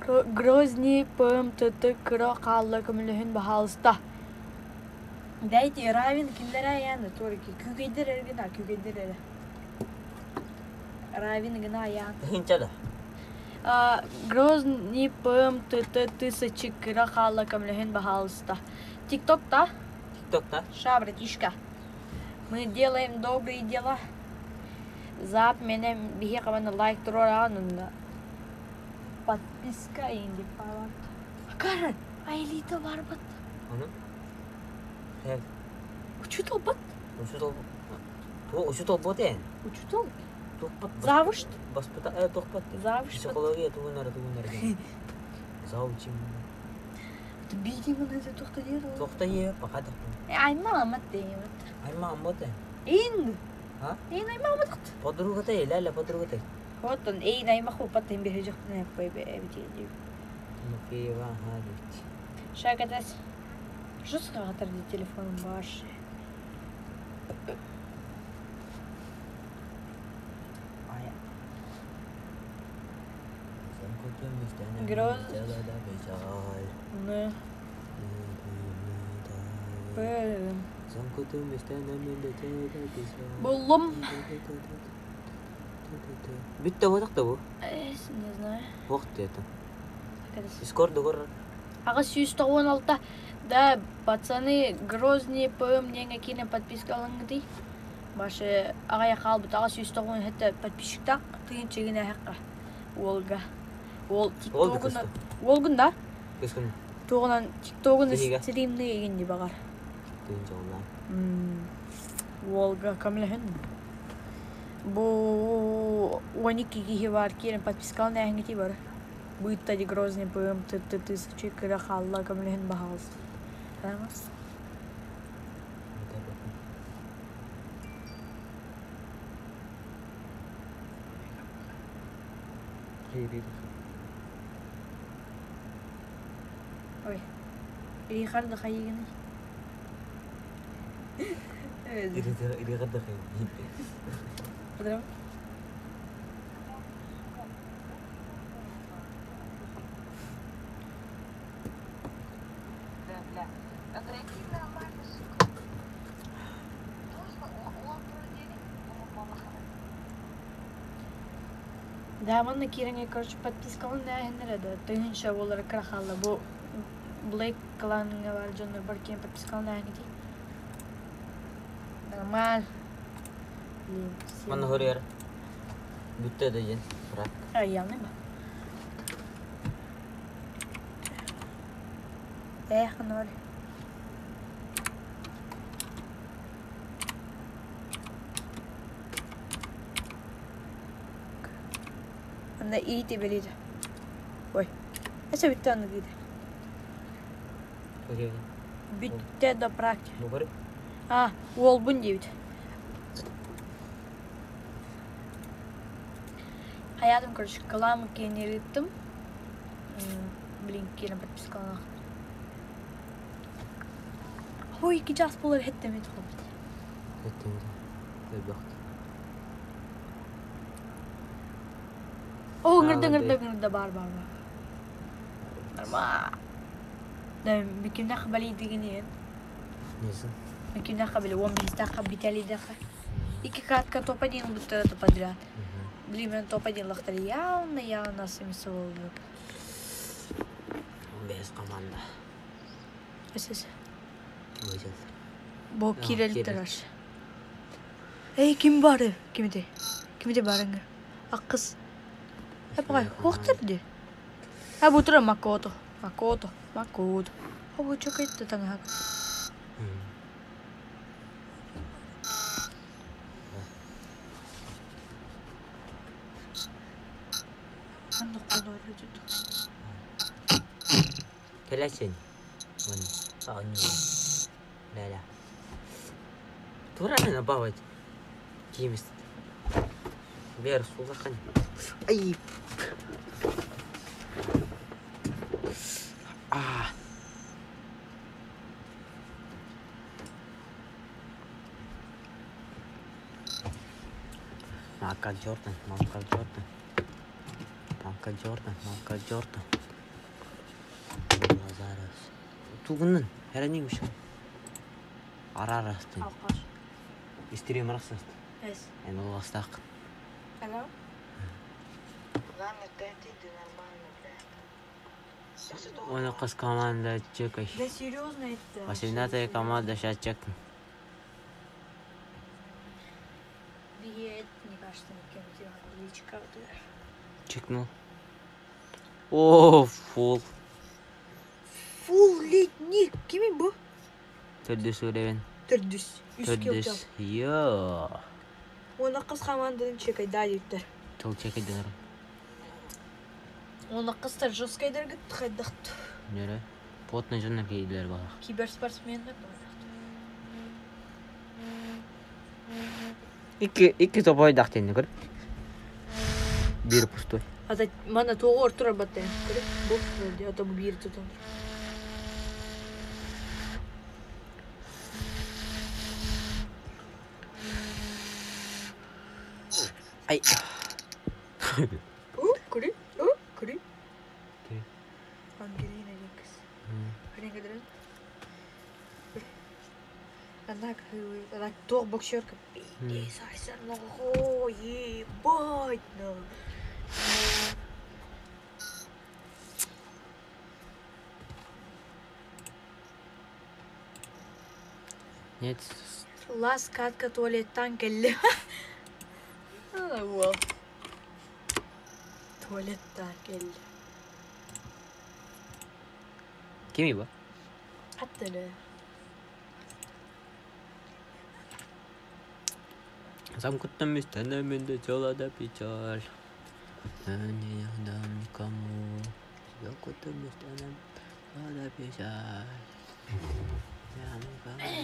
Грозный пым тыты кыра қаллы көміліхін бағалыста. Дәйті равин кілдері аяны торики. Күгейдер әргіна, күгейдер әрі. Равин гына аян. Хинчада. Грозный пым тыты тысячи кыра қаллы көміліхін бағалыста. Тиктокта. Тиктокта. Ша, братишка. Мы делаем добрые дела. Зап мене бихе кабана лайк туроран. Подписка инди палат. Акаран, айлита бар бат. Аны? Хәл. Учутал бат. Учутал боте. Учутал. Тохпат. Завуш. Баспыта тохпат. Завуш. Психология тугунар. Заучим. Ты биди мына за тохта дер. Тохта е, пока тохта. Айма амат дейм. Айма амботе. Ин. Ha? Айма амат. Подруга те, ла подруга те. Вот он, айма хопат им бирежек не пойбе эвтиди. Муфеева хадит. Шагатас. Жуска хатырды телефон баш. Ая. Гроз. Не. Бэм. Буллум. Битте вот так-то. Не знаю. Вақт это. Дискорд гор. Ага, 116. Да, пацаны, Грозный ПМ неңе кине подписка алыңды. Башы ага якал бит ага 190 хетте подписчиктак тыйынчыгына хакка. Олга. Ол тиктогуна. Олгунда. Кескін. Тогунан тиктогуна Тиги. стримны эгенди багар. Тыйынчы олла. Волга камлехен. Бо 12 кихи бар, керен подпискал нәңгети бар. Бұйттади Грозный бөм тысячи кыра халла көмлеген бағалыз. Тарамас? Ой, Рихардо хайгені. Рихардо хайгені. Подырам? Да, манна киреңе, короче, подпискалын нәхендер еді. Түйін шау олары крахалла. Бұл Блейк кланыңа бар, жондар бар кейін подпискалын нәхендер. Нормаль. Манна хөрер. Бүтті дейін. Бірақ. Явный ба? Қаны бар. Анда иіте белейді. Ой. Әсі бітті аны дейді. Көреген. Бітті да практи. Бұл көрі? Ол бұн дейбіді. Hayatım короче, каламы кейін ереттім. Блин, кейін подпискалын ақ. Ой, 2 час болар хеттемейді қол біді. Хеттемейді. Өйбақты. О, ыңырды бар. Нормал. Да, мекемді қабали деген ең. Несін? Мекемді қабали 15 даққа бітәлі даққа. 2 кратка топ-1 бұтты подряд. Блин, мен топ-1 лақтары явно смысл болды. 15 команда. Өсіз. Өйзел. Бұл керелі тұраш. Эй, кім бары? Кімде барыңы? Аққыз. Бұғай, хоқтырды. Бұл тұры Макото. Бұл чөк етті таңы хақ. Андық қолы өйді. Келесен. Оны. Ля. Тураны набавать. Киміс. Бер сулақан. Ай. Майкл Джордан. Лазарес. Туғынын, әрәнен мүші. Ара-арастың. Алқаш. Истерия марақсасты. Әс. Ән ол астақ. Алло? Оны қыз команда чекай. Да серьезно это? 18-я команда сейчас чекнем. Мне кажется, никем не личка. Чекнул. О, фул. Фул летник. Кими bu? Төрдіс өревен. Төрдіс. Төрдіс. Йо. Оны қыз команданың чекай дайыптар. Тол чекай денерім. Оны қыздар жескайдар күтті қайдақты. Нері? Потны жонар кейділер бағақ. Киберспортсмендер бар. Iki топ ойдақ тені көр. Бері пустой. Ата мана тоғыр тұра баттайын. Көріп, бұл түрде, ата бұл бері тұтын. Ай. Көріп. Кері? Ангелина Линкс. Көрен кедірін? Она тоқ боксерка. Бейдес, айсан, ого, ебать, ну. Нет. Лас катка туалеттан келді. Ол. Туалеттан келді. Кеми ба? Аттылы. Sangkutan istana minta jolada picar. Hanya dan kamu. Sangkutan istana jolada picar. Dan kamu.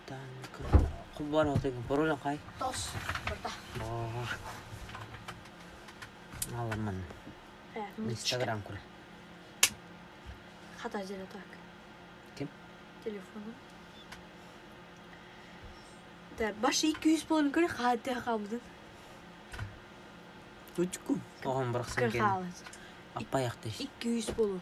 Dan kamu. Kubuan waktu itu baru lah kai. Tos, bertah. Oh. Ngalaman. Instagram kur. Kata aja tak. Kim? Telefonu. Der başı 200 puan göre hadi kaldı. Ucku. Oğlum bıraksın Kır kendini. kaldı. Apa yaktı işte. 200 puan.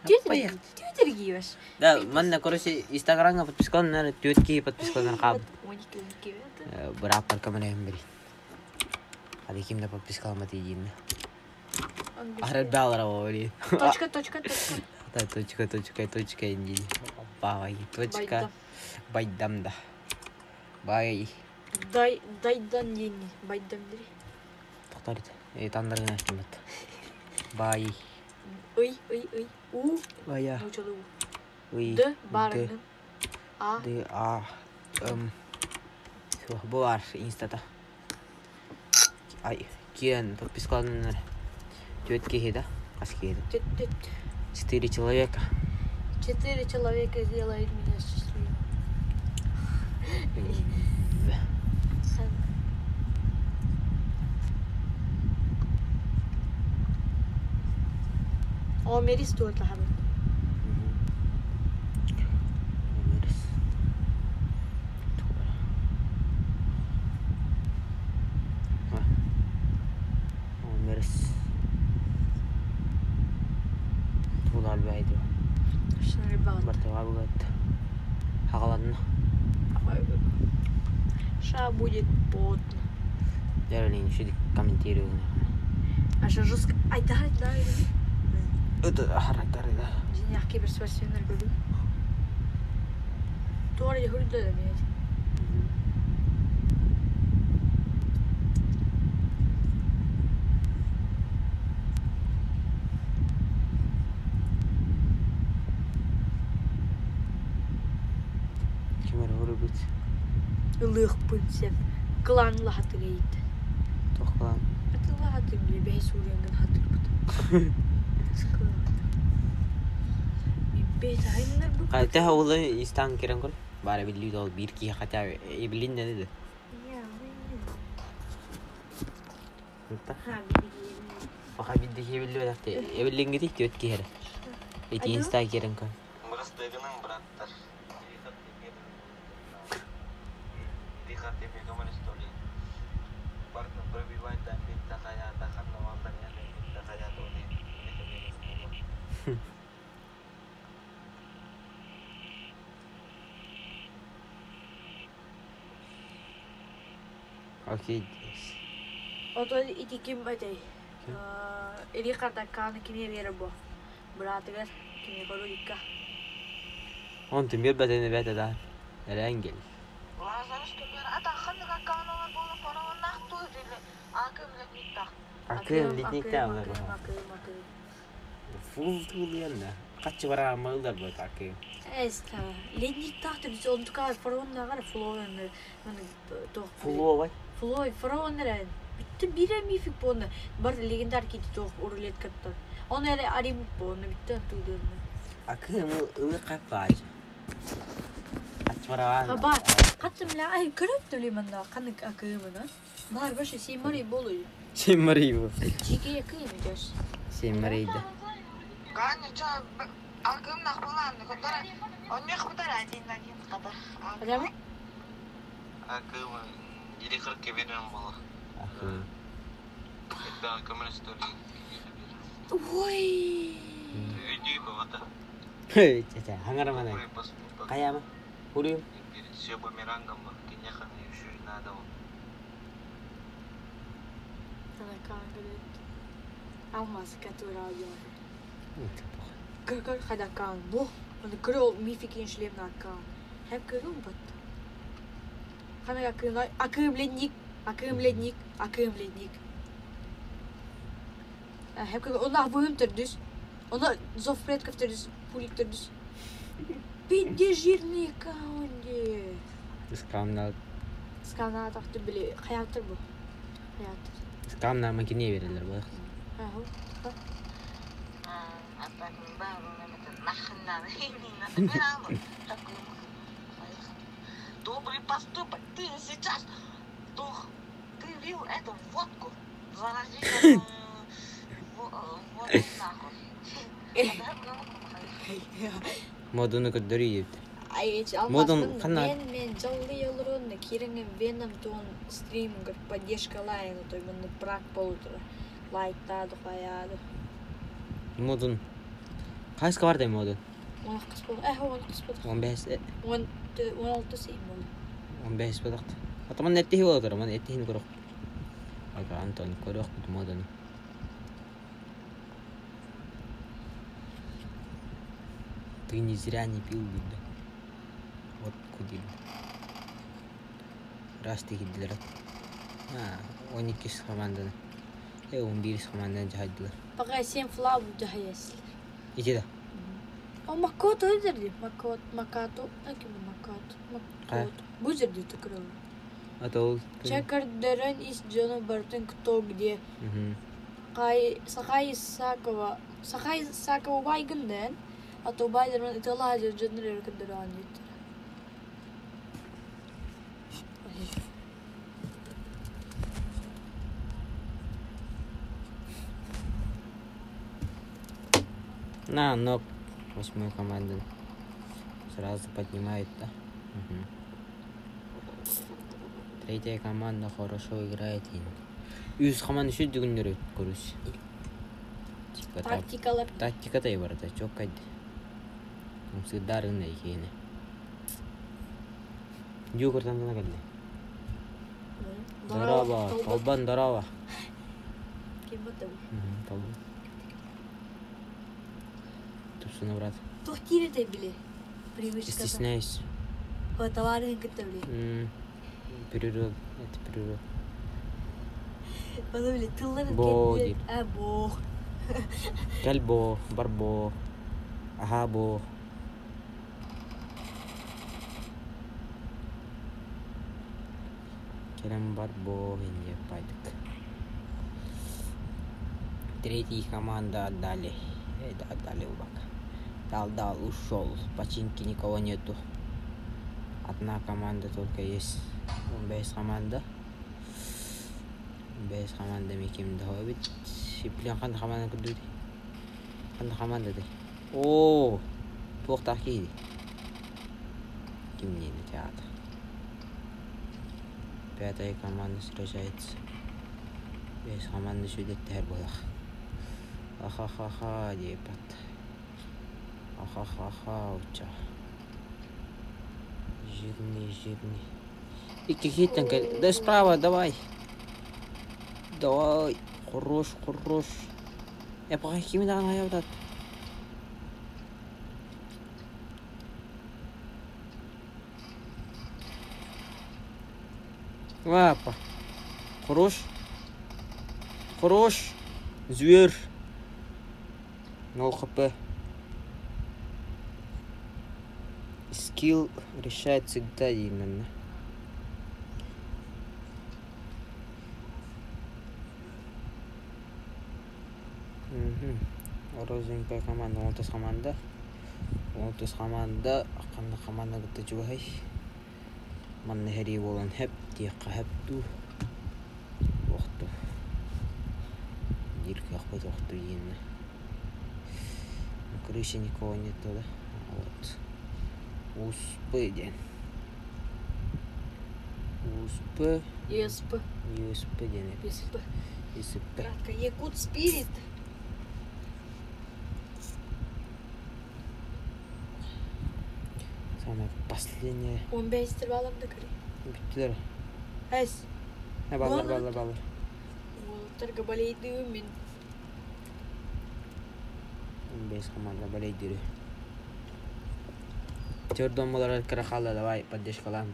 Apa ya? Twitter giyiyor. Да, манна короче Инстаграмга подпискован на тетки подпискован каб. 12 Berapa kemarin beri. Ada kim da подпискован дейін. Ахрет балара oli. Точка. Да, точка инди. Бай, точка. Байдамда. Бай. Daydan yeni. Baydan diri. Тоқтар еді. Тандырын аштым бат. Бай. Uy. Бая. Uçalı u. Уй. D barının. A. Д А Bu var Insta'da. Ay, kian подпискован на тетки да. Каски. 4 человека. 4 человека сделают меня счастливым. Omeri стоит лахабы. Tuğlar bəydi. Şunları bağlı. Bartığa bu qattı. Haqalanına. Ша будет потно. Дәрілейін үшеді комментируіне. А что жестко? Ай, да. Өті характары да. Женяхки бір спортсменler görüyor. Doğru ya hırda da ne? Кемер ұры бүт. Ilıq pınsep. Klanla hatırlaydı. Тоқылан. Hatırla hatırlıyor. Behi Suriye'nin hatırladı. Behi hayırlar bu. Қайта олы инстан керен көл. Бары білді ол бір кей қатя ебілін не деді. Оқа білді ебілді өтәқті. Ебілін кетейік те өтке хері. Эти инста керен көл. Мырыстығының браттар. Дихат тебе коммунист толи. Партнер пробивает там бит такая, тахан на вантан я бит такая толи. Это мне не Окей. O da itikim ötey. Eli kartakkanı kime verir bu. Bıratılar. Kime koru dikka. Он түмер бәтені бәті да. Әрән кел. Лазарус түгер атахан каканалар болу параван нахту дили. Акым летникта. Акым летникта олар. Akım. Фул тұғыл енді. Қатшы бара мағылдар бұд акым. Esta. Letnik tahtı biz onu tukar faronlar var. Flow'un. Фулуа бай. Flow faronlar. Bitti bire mi fik bu onu. Bar legendar kiti toh urulet kattan. Onu ele arim bu onu bitti tuğduğunu. Акым ылы қапқа ажы. Қатшы бара Habar. Kattım la ay kırıp tulimanda kanık akımına. Var başı simari bolu. Семмарей бұл. Çiki yakayım diyoruz. Семмарейді. Ганя, чё, акым нахбуланды, который он не хватает один кадar. Adamı? Акым или кырк берем было. Акым. Это коммунист толи. Oy. Иди бавата. Чача, хаңарама най. Ури посмотри. Қаяма? Хурим? Все бумерангом, киняхан еще и надо. Sana kanka dedi. Almaz katura alıyor. Kır hadi kan bu. Onu kırıl mi fikin şlem na kan. Hep kırıl bat. Kana akım lednik. Hep kırıl onlar bu düz. Ona zofret kaftırız, pulik düz. Bir de jirni kandı. Скандал. Skana taktı bile hayatır bu. Hayatır. Kamlar makineye verirler bu. Ha ho. Ataque baru namanya nahna ini nahna. Добрый поступок, ты сейчас ты вил эту водку, заразил вот нахуй. Modunu gönderiyor. Ay hiç Modun almazdım. kanal. Ben canlı yollarında kiranın benim ton stream gör поддержка лайна, то именно брак полутора. Лайктады, қояды. Modun. Kaç var da modun? 10 қыз болды. 10 қыз болды. 15. 16 сейм болды. 15 بدقت. أتمنى نتهي وأقدر ما نتهي نقرأ. أقرأ أنتون كوريخ بدمودن. Ты не зря не пил, видно. Вот кудил. Раз ты гидлер. 12 с команданы. 11 с команданы жахадылар. Бага сен флау жахаясыз. Иди да. О Макото өздерде. Макато. Аким Макато. Макото. Бұл жерде тікірі. Атол. Чакардерен из Джона Бартен кто где. Сахай Сакова байгынден. Ато байдермен италажы жөнрер кендеран еттер. На, но 8-й команды сразу поднимает, да? Третья команда хорошо играет. Үз команда şu düğünleri görüş. Тактикалар. Тактика да бар, да, çok кайdı. Всегда рынок yine. Югортан да geldi. Здорово, Толбан, здорово. Кем бата bu? Толбан. Тупсуна, брат. Тохтирете били. Привычка. Стесняюсь. Товары кыта били. Перерыв, это перерыв. Bana bile tılların Bo kendine... deyip. Bo. Gel bo, bar bo. Aha bo. Kerem бар bo, инде пойдык. Третья команда отдали. Отдали убак. Дал, ушел. Починки никого нету. Одна команда только есть. 15 команда. 15 команда мекемде хоббит. Шиплен қандай команда күрді? Қандай команда де? О, тоқтақ кейді. Кимнені театр. 5-я команда сражается. 5 команда шүдеттер болақ. Ха-ха-ха, депат. Ха-ха-ха, уча. Жирный. Икки хиттен кел. Да справа, давай. Давай. Хорош. Я пока кимден аябдат. Лапа. Хорош. Зверь. 0 хп. Скилл решает всегда именно. Розовенькая команда, 16 команда. 16 команда, қандай команда күтті жуай. Манны хәри болан хәп, тиекқа хәп ду. Оқты. Дирка ақпайт оқты ені. На крыше никого нету, да? Вот. Успы ден. Успы. Юспы ден. Юспы. Кратко, Якут Спирит. Самое последнее. 15 тырбалам да кіре. Бүттілер. Әс. Балар. Олтарға балейді мен. 15 команда балейдері. Төрден болар кіра қалды, давай, поддержка қалам.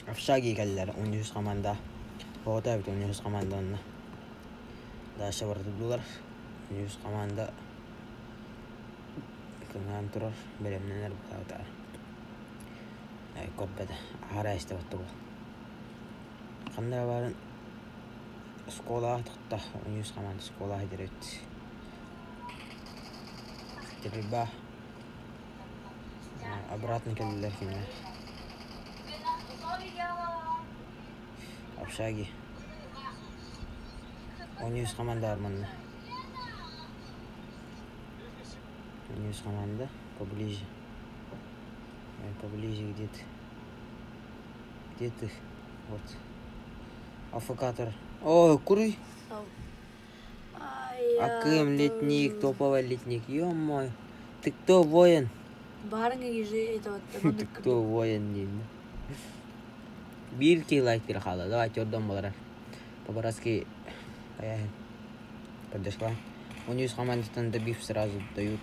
Общаги келділер, 13 команда. Оғыта бит 13 команда онына. Даша барды бұлар. 13 команда. Kıngan turur. Belemneler bu tavta. Kobbada. Hara işte battı bu. Kanda varın. Skola tıkta. 10 komanda skola hidiret. Теперь обратно келдилер кине. Общаги. 10 команда бар мында. 10 команда поближе. Поближе где-то. Где-то вот. Аффокатор. О, куры. Акым летник, топовый летник. Ё-моё. Ты кто, воин? Барыңа кежі это вот. Ты кто, воин, деймін. Бір лайк бері қалды. Давайте ордан болар. По-бараски аяғын. Поддержка. 10 командатан добив сразу дают.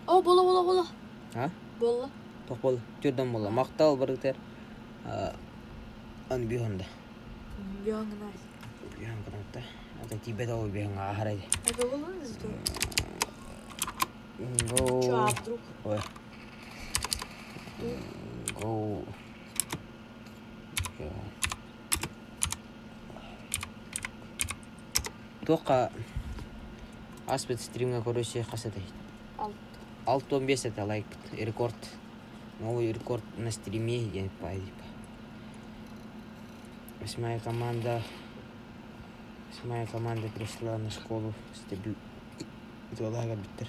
О, бола. А? Бола. Тоқ бол. Жордан бола. Мақтал біріктер. Аны бүйонда. Бүйоңын ай. Бүйон қанатта. Ата тибет ой бүйонға ағарайды. Это болыңыз да. Go. Чё, а вдруг? Ой. Go. Тоқа аспет стримға көрөше қасады. 6-15 это лайк. Рекорд. Новый рекорд на стриме. Я не понимаю. 8 команда пришла на школу. Стебл. Это лагерь биттер.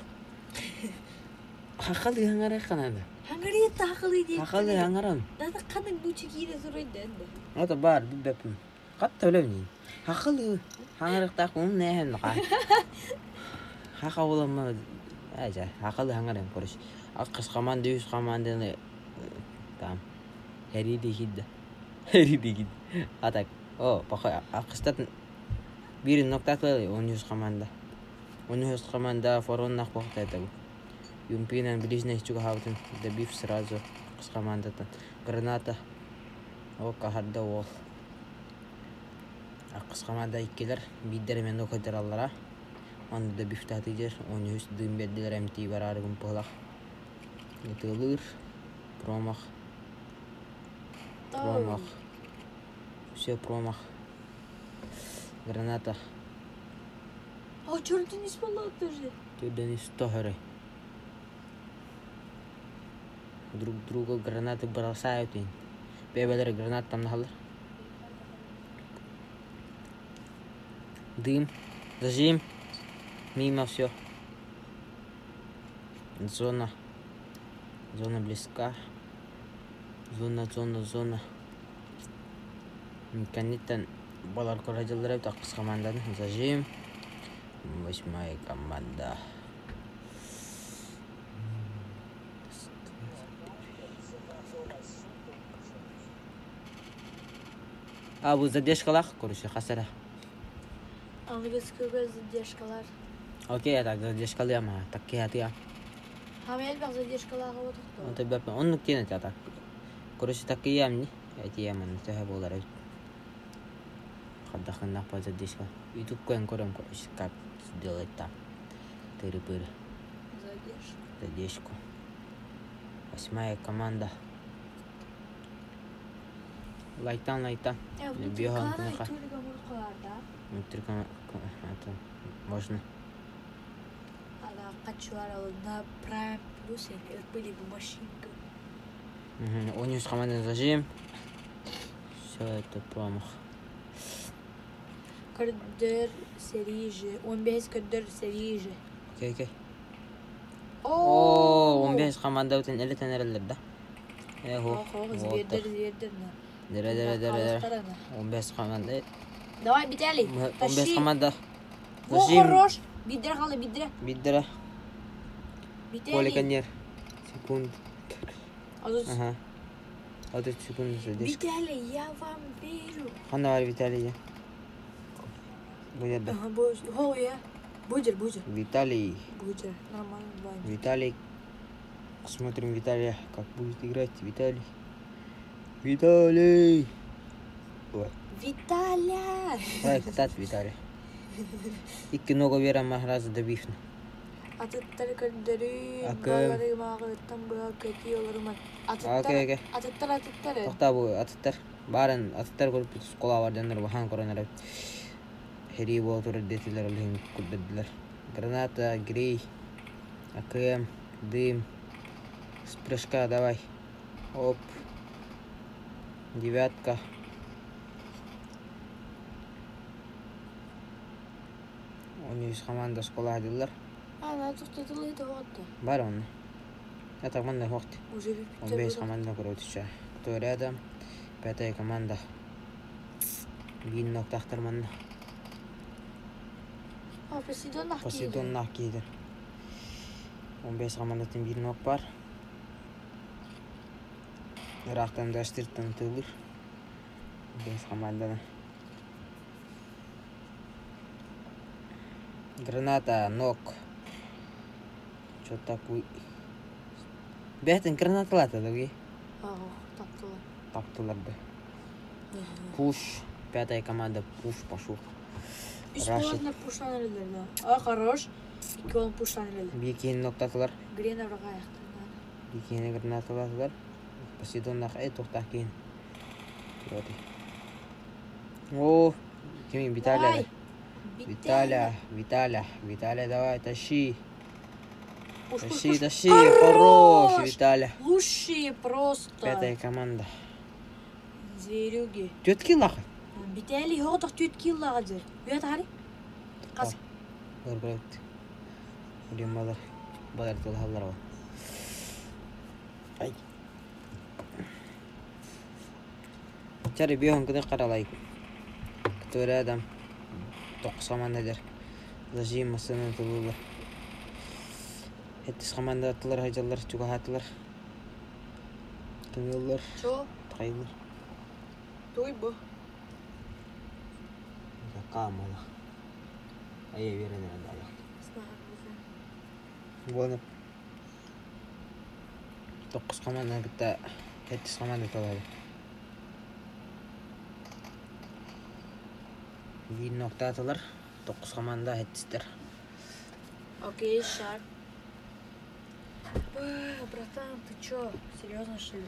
Хақалы хаңара қанады. Хаңары етті хақалы дейді. Хақалы хаңарам. Дада қаның нучы кейді сұрайды әнді. Это бар, бәпім. Қатты өлемнейін. Хақалы хаңарықтақ оның нәхін қа. Хақа оламады. Әжа, хақалы хаңарам көріш. Аққыз команда, 100 команданы там. Әриде кеді. Атак. О, пақай. Аққыстатын бірін ноқтақлады 10 команда. 10 команда фороннақ бақта етті. Юмпинан ближний чуга хаутын добив сразу с командата. Граната. Ока харда ол. Аққыз команда иккелер биддермен оқыдыр аллара. Оны добив татыдер. Оны үст дым берділер әмтей бар арығын пұлақ. Етілір. Промах. Все промах. Граната. А чёрт не спала тоже. Туда не стохеры. Друг друга гранаты бросают. Бебелер гранат там нахал. Дым. Зажим. Мимо все. Зона. Зона близка. Зона. Каниттан балар кораджилар так кыз команданы. Зажим. 8 команда. А bu задержкалар, короче, хасара. Английский задержкалар. Окей, я так задержкалы ама, такие атия. Хамел бак задержкалар вот. Он тебе он кинет я так. Короче, такие ямни, эти ямны тебе болар. Хадахна по задержка. И тут коин кором, короче, как сделать так. Тыры-пыры. Задержку. 8 команда. Лайтан. Бьёхан кынака. Можно. Она качуара на прайм плюс были бы машинка. 10 команда зажим. Все это промах. Кадр сериже. 15 кадр сериже. Окей. О, 15 команда өтен элетен эрелерде. Эхо. Звердер. Дere. 15 команда. Давай, Виталий. 15 команда. Во, хорош. Бидре халы, Бидре. Поликонер. Секунд. Ага. 1 секунд задержка. Виталий, я вам верю. Ханавар Виталий. Будет. Ага, О, я. Будер. Виталий. Будер. Нормально, Ваня. Виталий. Смотрим Виталия, как будет играть. Виталий. Ой. Виталя. Ай, кстати, Виталий. И киного вера махраза добивна. Atıttar köndürün, Akım. balları mağırıttan bırak kötü olurman. Okey. Atıttar. Toxta bu atıttar. Baren atıttar korup skola var janlar bahan koronlar. Heri bu otur dediler olhin kuddediler. Granata, grey, akım, дым, спрыжка, давай. Оп. Девятка. Они из команды школа ходили. Ana tuhtadılıydı o hatta. Бар он. Это команда Хохти. Уже Он без команды короче. Кто рядом? Пятая команда. Биннок тахтарман. Посейдон нахкиді. Посейдон нахкиді. 15 командатын биннок бар. Ирактан да штирттан тылыр. 15 команданы. Граната, нок. Что такое? Бәтін гранаталады дәуге. Таптылар. Таптылар да. Пуш. Пятая команда пуш пошел. Üç Рашид. puanla puştan elirler da. Хорош. 2 puan puştan elirler. Бекені ноқтатылар. Грена врага яқтырдан. Бекені гранаталатылар. Посейдоннақ тоқтақ кейін. О, кемін Виталия. Виталия, давай, тащи. Тащи. Хорош, Виталия. Лучшие просто. Пятая команда. Зверюги. Тетки лақы. Битали хоғдық 4 киллаға жүр. Үйет ғари? Қасы. Көргілікті. Өлем балар. Балар тұлғалар бар. Ай. Чары бейон күні қаралайық. Күтөрі адам. 9 командадар. Зажим масының тұлғылар. Әттіс команда аттылар, хайжалар, чуға хатылар. Кемеллар. Чо? Тайылар. Той бұ. Камала. Ая верен аяқ. Bueno. 9 команда бітті. 7 команда толады. Един нокта атылар. 9 команда 7-тер. Окей, шаг. Братан, ты чё? Серьезно, что ли?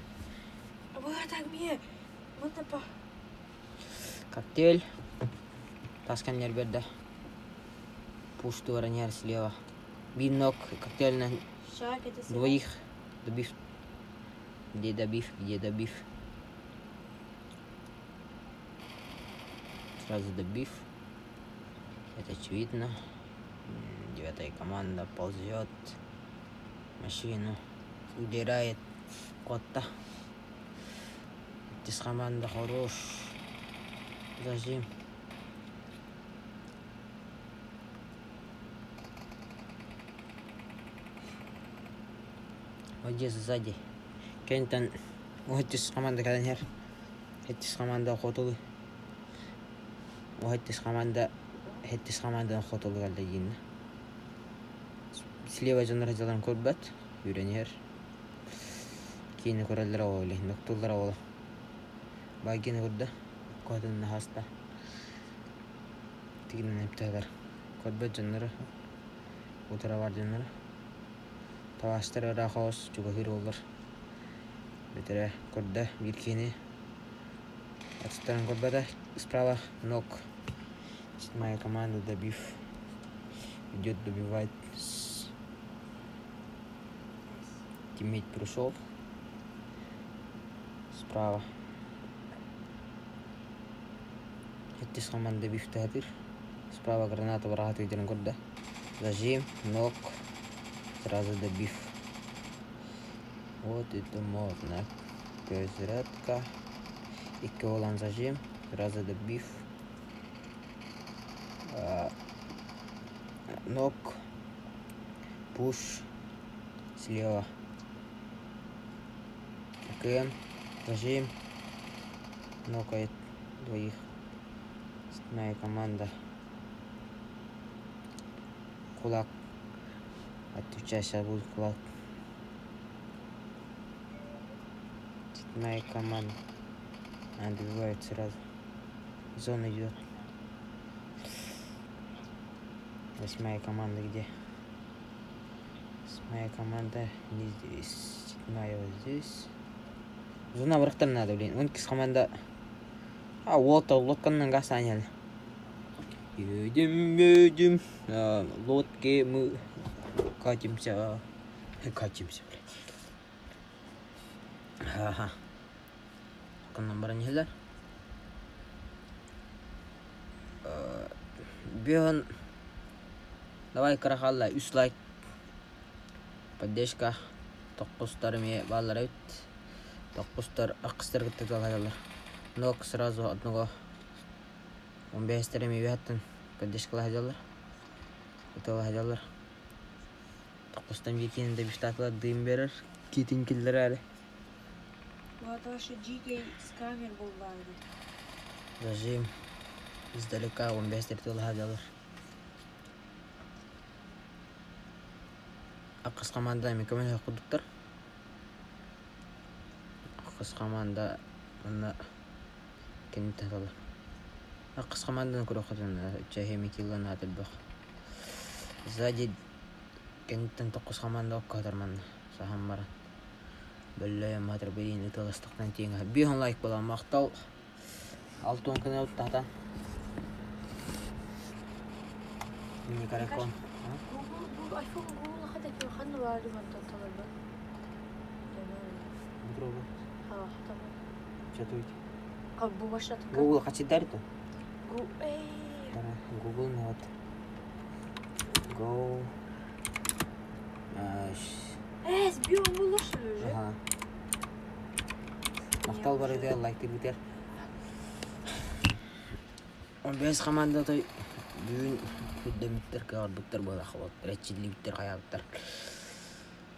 Так мне. Вот по... Коктейль. Тасканер берді. Пушты воронер слева. Бинок коктейльна Шаг, это двоих добив. Где добив. Сразу добив. Это очевидно. 9-я команда ползет. Машину удирает. Котта. Здесь команда хорош. Зажим. Вот здесь сзади. Кентон. Вот здесь команда каданер. Здесь команда хотулы. Вот здесь команда хотулы калдагин. Слева жанр жалан көрбөт. Үйренер. Кейіні көрелер ауылы. Ноктулар ауылы. Багені көрді. Көтінің хаста. Тегінен ептеғдар. Көрбөт жанры. Утыра бар жанры. Таваштар өра қауыз. Чуғахир олар. Бетере көрді. Bir кейіні. Отстан көрбөді. Справа нок. 7-я команда добив. Идет добивать. Тиммейт пришел. Справа. Эттис команда бифтатир. Справа граната врага идем горда. Зажим, нок. Сразу добив. Вот это можно. Перезарядка. И колон зажим. Сразу добив. Нок. Пуш. Слева. КМ. Зажим. Нокает двоих. 7-я команда. Кулак. Отвечай, сейчас будет кулак. 7-я команда. Она добивает сразу. Зона идет. 8-я команда где? Моя команда не здесь. Моя вот здесь. Зона врахтар надо, блин. Он кис команда. Лодканнан гасанял. Едем. Лодке мы катимся, блядь. Ага. Каннан бараньхилар. Бион. Давай карахалла 3 лайк. Поддержка. Тоққустар ме баллар өт. Тоққустар аққыстар кеттік алайалар. Нок сразу одного 15 ме вяттын поддержка лайалар. Это лайалар. Тоққустан викенде биштатла дым берер. Кетин келдер әлі. Вот ваши GK с камер бывают. Зажим. Издалека 15 лайалар. Аққыс команда мекемен құдықтар. Аққыс команда оны кенді талар. Аққыс команданы көрі құдын чахеми килланы атыл бұқ. Сзади кенттен тоққыс команда оққа атарманны. Сахан баран. Бөлләйім атыр бейін ұтылыстықтан теңі. Бейін лайк болам мақтал. 6 күні өттақтан. Мені каракон. iPhone Google хата كيف خلنا بعد ما تطلع بقى. Микробы. Tamam. Чатуйте. Bu başlatın. Google қачы дәрді? Google. Google не вот. Go. Сбил булышы уже. Ага. Мақтал бар еді, лайктер бітер. 15 команда той бүгін хүддеметтер кағарбыттар бола қылып. Ретчидліктер қаябыттар.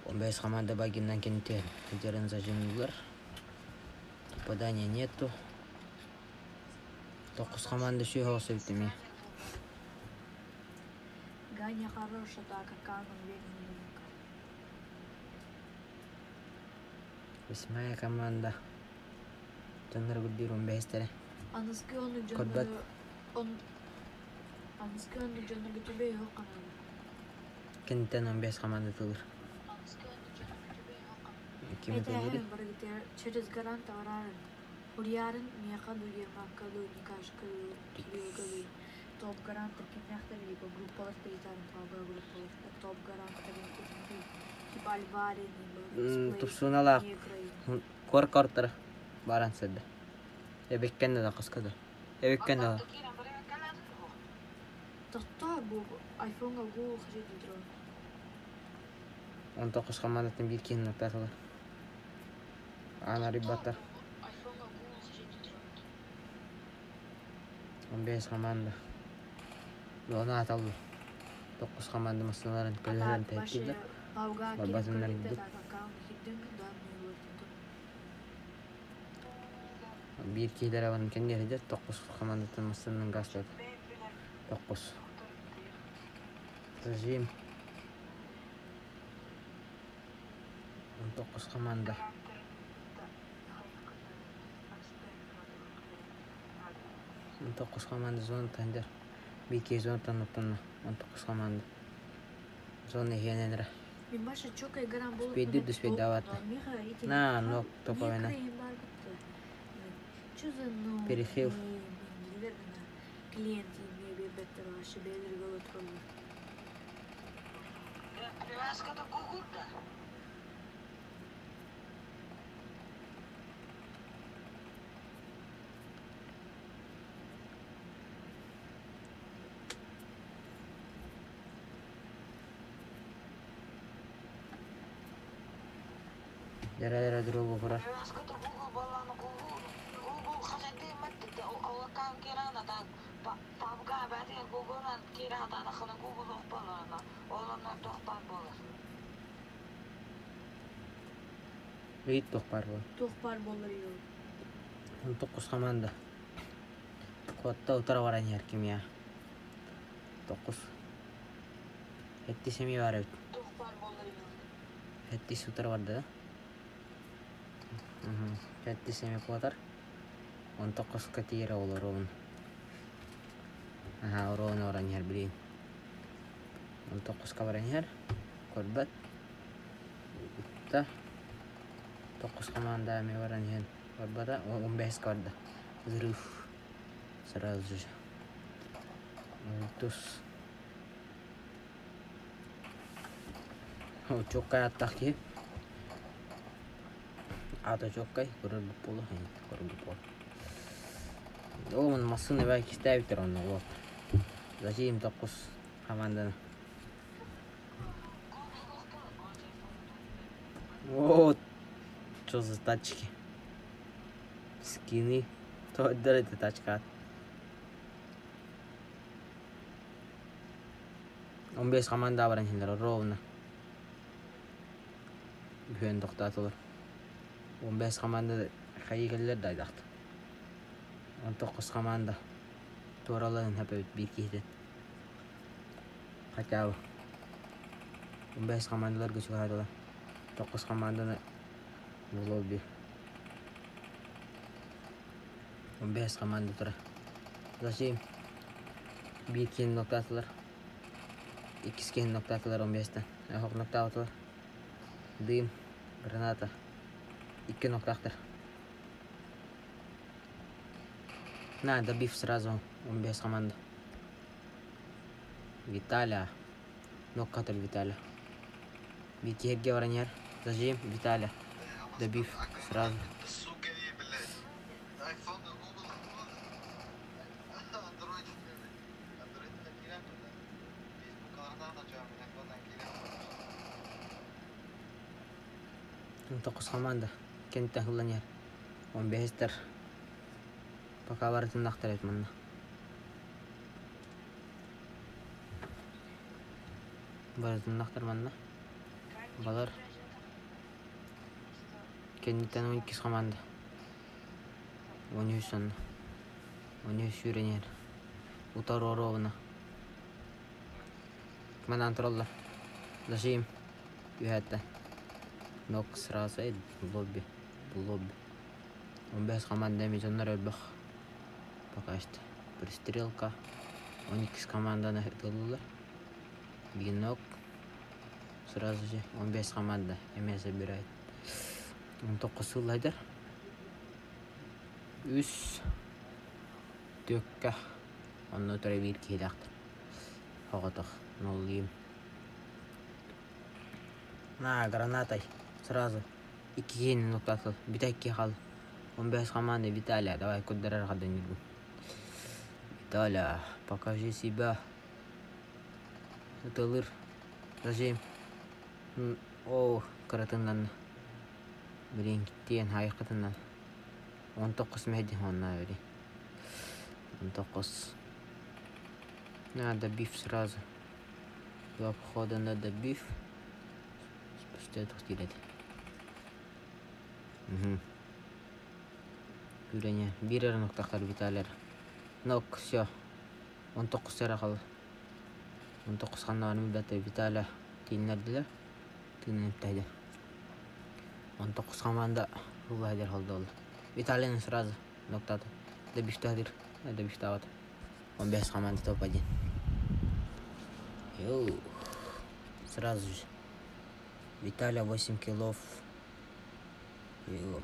15 команда багиннан кенте. Күдерін зажимдылар. Попадания нету. 9 команда шүй хосы бітіме. Ганя хорошая, так как он верный. 8 команда. Жандар күддер 15 тәрі. Анıskı onu Kodbat. canı Anıskı onu canı götürüyor yok kanalı. Кенттен 15 команда тылыр. Кеме Это тәлері? я говорю, через гарант аврарын. Урьярын мияқаду ермақаду никашкаду кибилгаду. Топ гарант кемяхтар либо группалар перетарын пага группалар. Топ гарант кемяхтар кибальварин. Тупсуналақ. Кор картыр баран сәді. Эбеккенді да қысқады. Эбеккенді да. Тохта bu iPhone'a Google хажет дидро. 19 командатын bir кенін ұттатылыр. Ана рибаттар. 15 команда. Оны аталды. 9 команда мұсыларын көлерін тәйткілді. Бабасынларын бұд. Bir кейдер аванын кендері де 9 командатын мұсылының ғастады. 9. Режим. 19 команда. Он 9 команда зона тандер. Bir kez zona tanıttığında 19 komanda. Zona hiyenenre. Мен баша чока играм болуп. Спейдир даватты. На, ног топовина. Перехил. Клиент имею беттер ваши белер голотроллер. Привязка до Гугурда. Дера другу курар. Привязка до Гугл баланы Гугл хажете маттыда алакан керанадан пабга бәден Гуглдан керадан хана Гугл оқпалана. Оларнан тоқпар болар. Рейд тоқпар бол. Тохпар болар yok. 19 команда. Котта утара баран яр кимия. 9. Хетти семи бар өт. Тохпар болар yok. Хетти утара барды да. Хетти семи кватар. 19 катира олар он. Орон баран яр билейн. 19 баран яр. Kodbat. команда. 9 команда ми баран ен. Барбада 15 калды. Взрыв. Сразу же. Тус. Чоккай аттаки. Ата чоккай көрөр болу. Көрөр болу. Олмун массыны бәки ставитер онны вот. Зачем 9 команданы? Вот. Что за тачки? Скины. То это тачка. 15 команда бар ендер ровно. Бүйен тоқтатылыр. 15 команда хайгелер дайдақты. 19 команда тураларын хәпәбет bir кейден. Хотя 15 командалар көчі қайдылар. 9 команданы бұл бір. 15 команда тұра. Зачем? Bir кейін ноқтатылар. 2 кейін ноқтатылар 15-тен. Әхоқ ноқтатылар. Дым, граната. 2 ноқтақтыр. На, добив сразу 15 команда. Виталя. Ноккатыр Виталя. Битерге баранер. Зажим Виталя. Добив сразу. Тоқыз команда. Кенттен хыланер. 15-тер. Пока барытын нақтар ет мұнна. Барытын нақтар мұнна. Балар. Кенттен 12 команда. 13 сонна. 13 юренер. Утар оровна. Кманан троллар. Зажим. Юхетті. Нок сразу ед. Лобби. 15 команда миллионер өлбөх. Пока что пристрелка. 12 команданы тылылар. Bir нок. Сразу же 15 команда эме собирает. 19 сылайдар. Үс төккә. Онны төрә bir кейдақтыр. Хоғатық. Ноллиим. На, гранатай. Сразу. 2 кейін ноқтатыл. Битәкке қал. 15 команда Виталия. Давай куддарар қадан жүргін. Виталя, покажи себя. Утылыр. Зажим. О, қыратыннан. Бірен кеттен хайқытыннан. 19 мәді онна өре. 19. Надо биф сразу. Два похода надо биф. Спустя тухтилет. Юрене. Бирер ноқтақтар Виталер. Нок, все. 19 сәрі қалы. 19 қаннағаны мүлдәті Виталя тейінлерділер. Тейінлер тәйді. 19 команда рулайдер қалды олды. Виталияны сразу ноқтады. Добифтадыр. Добифтават. 15 команда топ-1. Йоу. Сразу же. Виталия 8 килов. Ё-моё.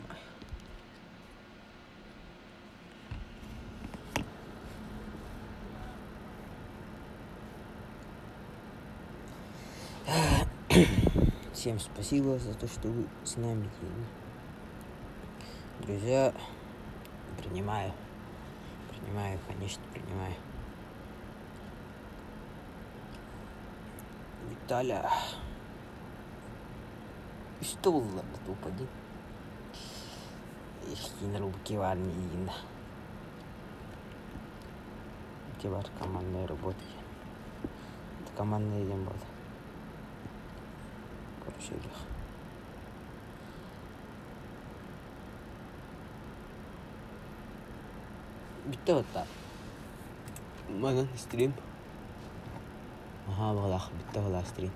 Всем спасибо за то, что вы с нами. Друзья, принимаю, конечно, принимаю. Виталя. Что было топ-1? Их рубки в армии. Кивар командной работы. Это командный день был. Короче, bitti hatta. Mana stream. Aha vallahi bitti vallahi stream.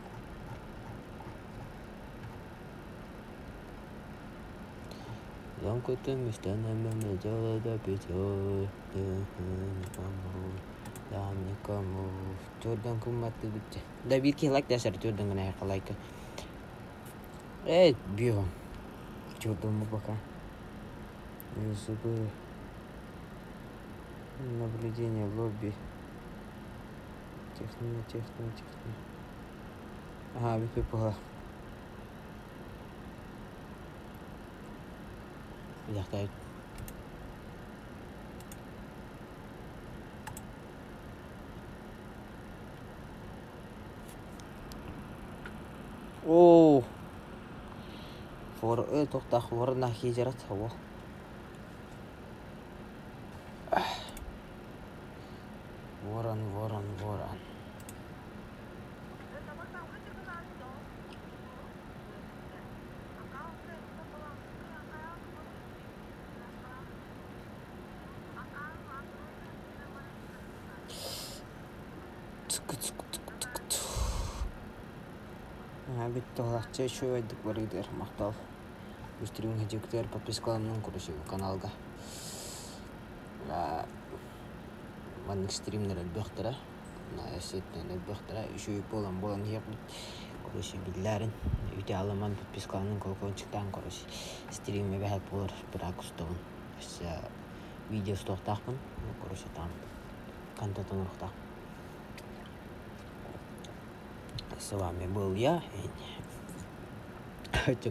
Long kötü müstenememe jolada bitiyor. Kamu Jordan kumat bitti. Da bir ki like dasar Jordan gana like. Бьем. Чего думаю пока. ЮСБ. Наблюдение в лобби. Техно. Ага, выпила. Яхтает. О. Тоқтақ орына хижарат хава. Ворон. Битті олақча шөй айдық барыдыр мақтал. Үстірің хәжіктер подпискаламның көріші каналға. Манның стримнер әлбіқтіра. Әсеттен әлбіқтіра. Үші болан епілт. Көріші білдерін. Үте аламан подпискаламның колкончықтан көріші. Стримме бәхет болар бірақ ұстауын. Видео стоқтақпын. Көріші там. Контентін ұқтақ. С вами был я. Короче,